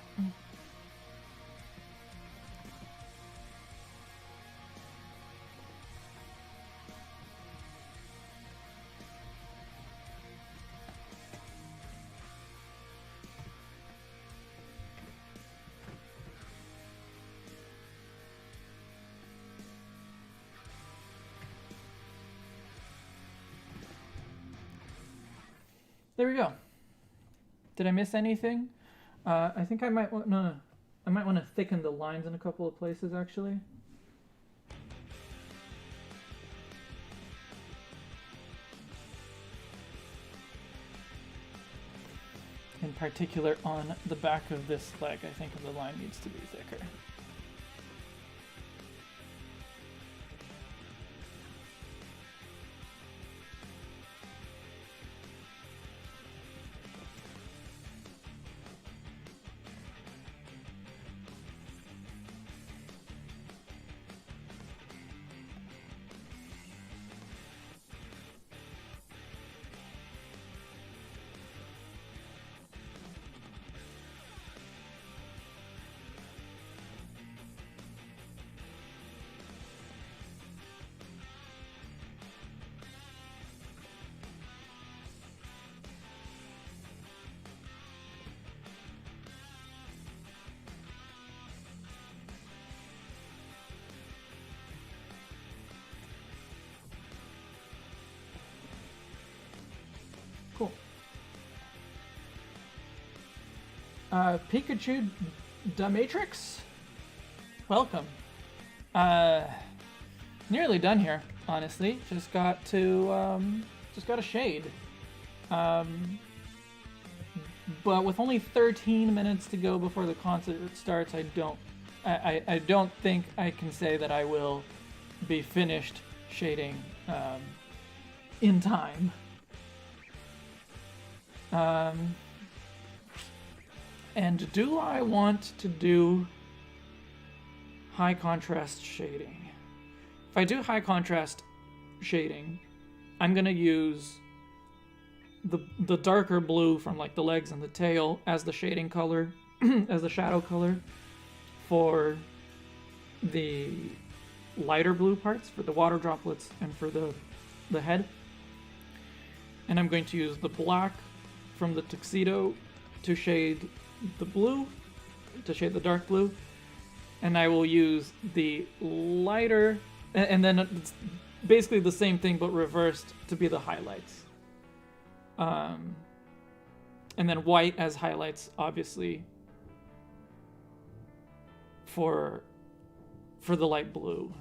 There we go. Did I miss anything? I think I might want to thicken the lines in a couple of places actually. In particular on the back of this leg, I think the line needs to be thicker. Pikachu Da Matrix, welcome. Nearly done here, honestly. Just got to shade. But with only 13 minutes to go before the concert starts, I don't think I can say that I will be finished shading in time. And do I want to do high contrast shading? If I do high contrast shading, I'm gonna use the darker blue from like the legs and the tail as the shading color, as the shadow color for the lighter blue parts, for the water droplets and for the head. And I'm going to use the black from the tuxedo to shade the blue, to shade the dark blue. And I will use the lighter, and then it's basically the same thing but reversed to be the highlights. And then white as highlights, obviously, for the light blue.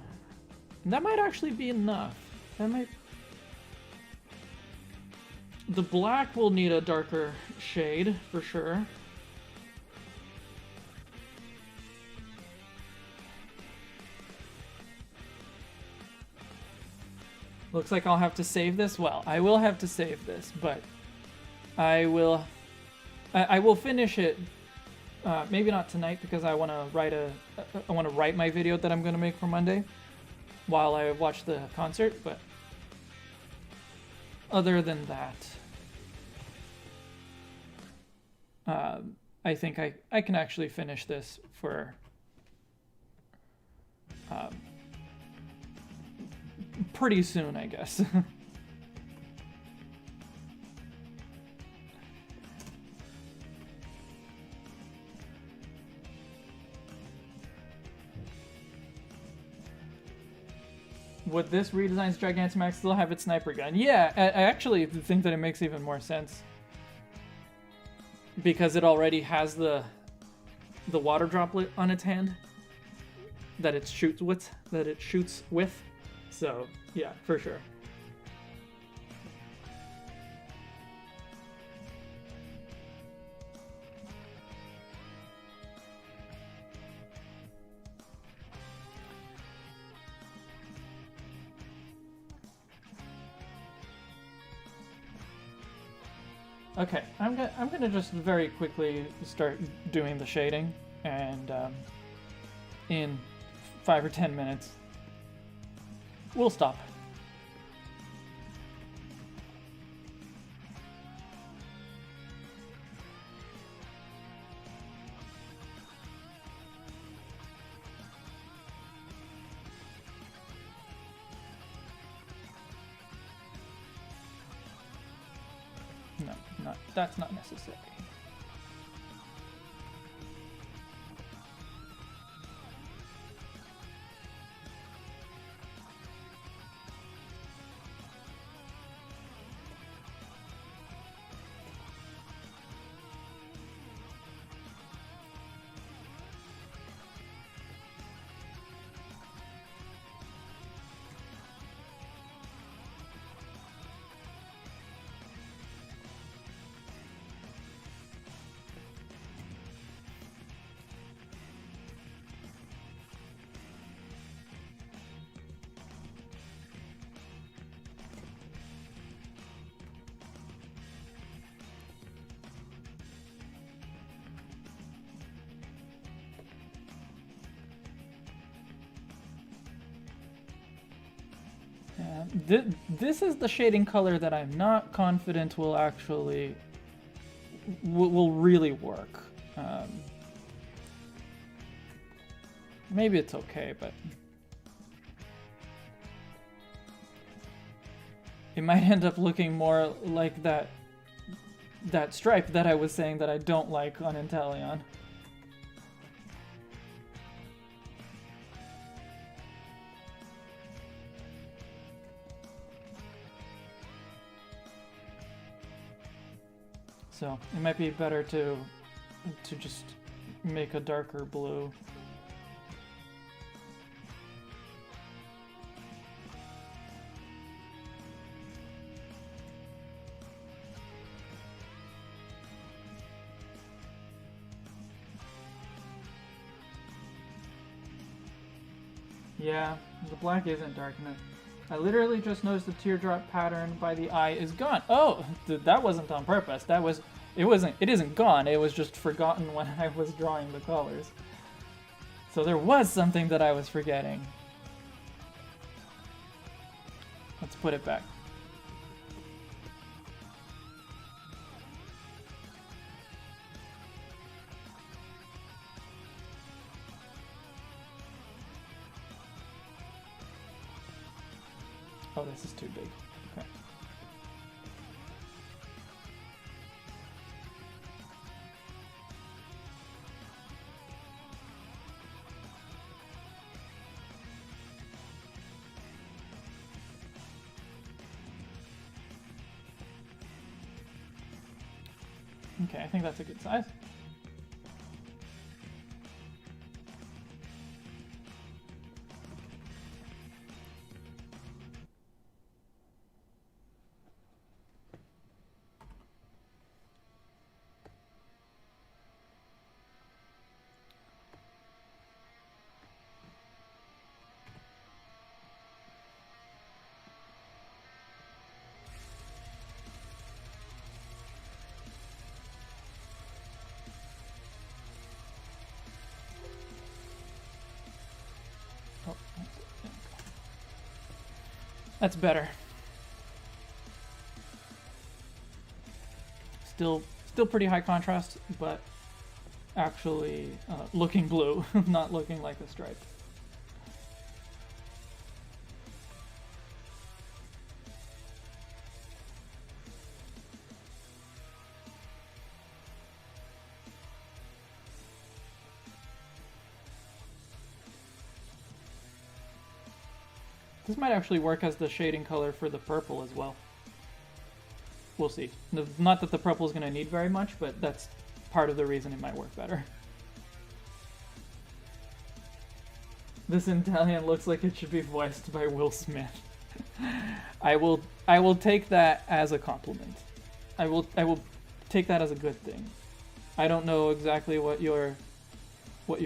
And that might actually be enough. The black will need a darker shade for sure. Looks like I'll have to save this. Well, I will have to save this, but I will finish it. Maybe not tonight because I want to write my video that I'm going to make for Monday while I watch the concert. But other than that, I think I can actually finish this for pretty soon, I guess. Would this redesign's Gigantamax still have its sniper gun? Yeah, I actually think that it makes even more sense. Because it already has the water droplet on its hand that it shoots with. So, yeah, for sure. Okay, I'm gonna just very quickly start doing the shading, and in 5 or 10 minutes, we'll stop. No, that's not necessary. This is the shading color that I'm not confident will actually will really work. Maybe it's okay, but it might end up looking more like that stripe that I was saying that I don't like on INTELEON. So it might be better to to just make a darker blue. Yeah, the black isn't dark enough. I literally just noticed the teardrop pattern by the eye is gone. Oh, that wasn't on purpose. It isn't gone. It was just forgotten when I was drawing the colors. So there was something that I was forgetting. Let's put it back. Oh, this is too big. Okay. Okay, I think that's a good size. Oh, that's better. Still pretty high contrast, but actually looking blue, not looking like a stripe. This might actually work as the shading color for the purple as well. We'll see. Not that the purple is going to need very much, but that's part of the reason it might work better. This INTELEON looks like it should be voiced by Will Smith. I will take that as a compliment. I will take that as a good thing. I don't know exactly what your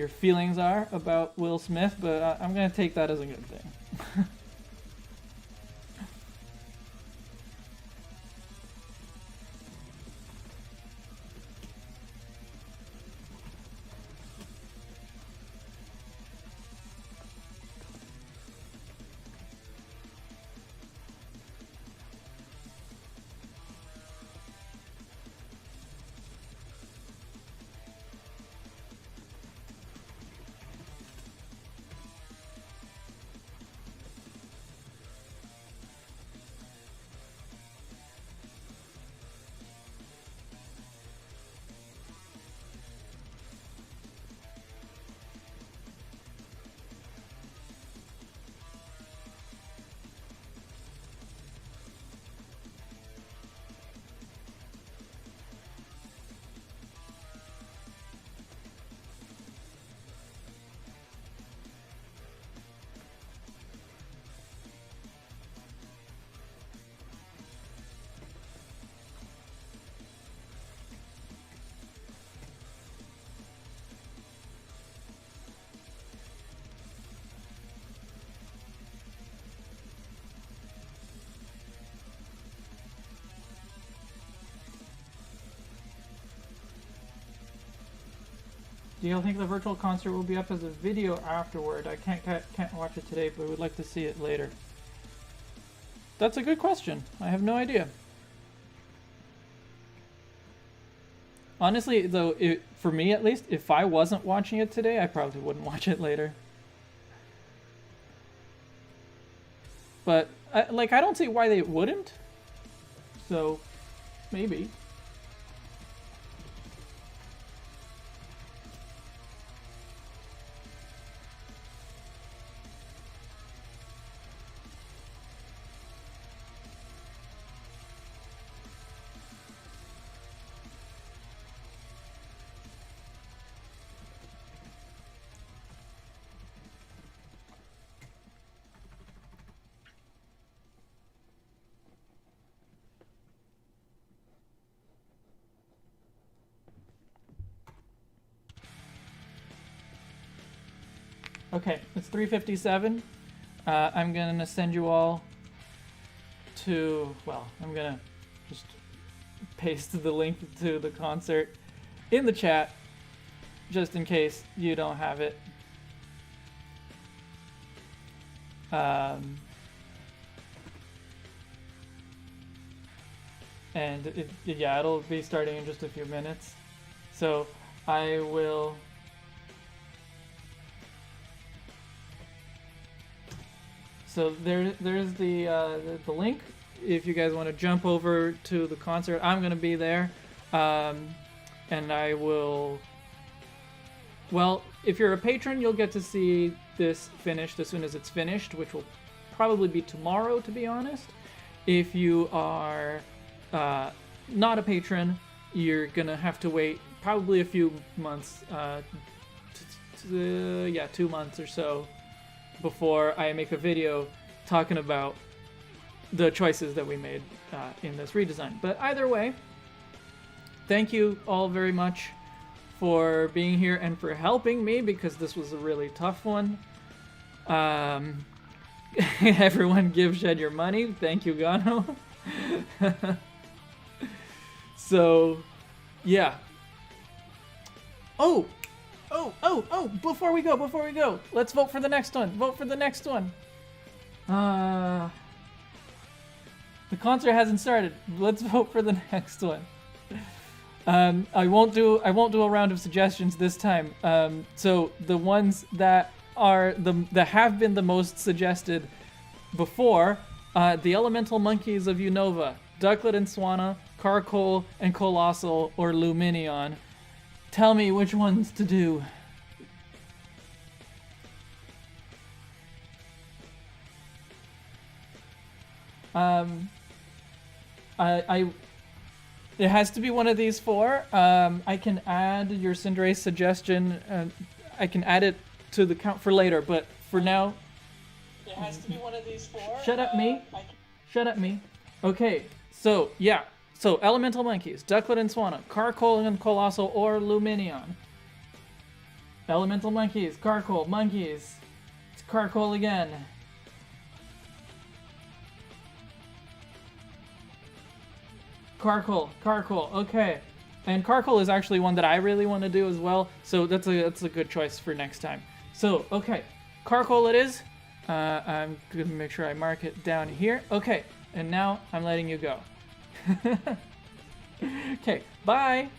feelings are about Will Smith, but I'm going to take that as a good thing. Do you think the virtual concert will be up as a video afterward? I can't watch it today, but would like to see it later. That's a good question. I have no idea. Honestly, though, for me at least, if I wasn't watching it today, I probably wouldn't watch it later. But I don't see why they wouldn't. So, maybe. Okay, it's 3:57. I'm gonna send you all to, well, I'm gonna just paste the link to the concert in the chat, just in case you don't have it. And yeah, it'll be starting in just a few minutes. So I will... So there's the link. If you guys want to jump over to the concert, I'm going to be there. And I will... Well, if you're a patron, you'll get to see this finished as soon as it's finished, which will probably be tomorrow, to be honest. If you are not a patron, you're going to have to wait probably a few months, 2 months or so, before I make a video talking about the choices that we made in this redesign. But either way, thank you all very much for being here and for helping me, because this was a really tough one. Everyone give Shed your money. Thank you, Gano. So, yeah. Oh, before we go, let's vote for the next one. Vote for the next one. The concert hasn't started. Let's vote for the next one. I won't do a round of suggestions this time. So the ones that have been the most suggested before, the Elemental Monkeys of Unova, Ducklet and Swanna, Carcoal and Colossal, or Luminion. Tell me which ones to do. It has to be one of these four. I can add your Cinderace suggestion. I can add it to the count for later, but for now... It has to be one of these four. Shut up, me. Shut up, me. Okay, so, yeah. So, Elemental Monkeys, Ducklet and Swanna, Carcoal and Colossal, or Luminion. Elemental Monkeys, Carcoal, Monkeys. It's Carcoal again. Carcoal, okay. And Carcoal is actually one that I really want to do as well, so that's a good choice for next time. So, okay, Carcoal it is. I'm gonna make sure I mark it down here. Okay, and now I'm letting you go. Okay, bye!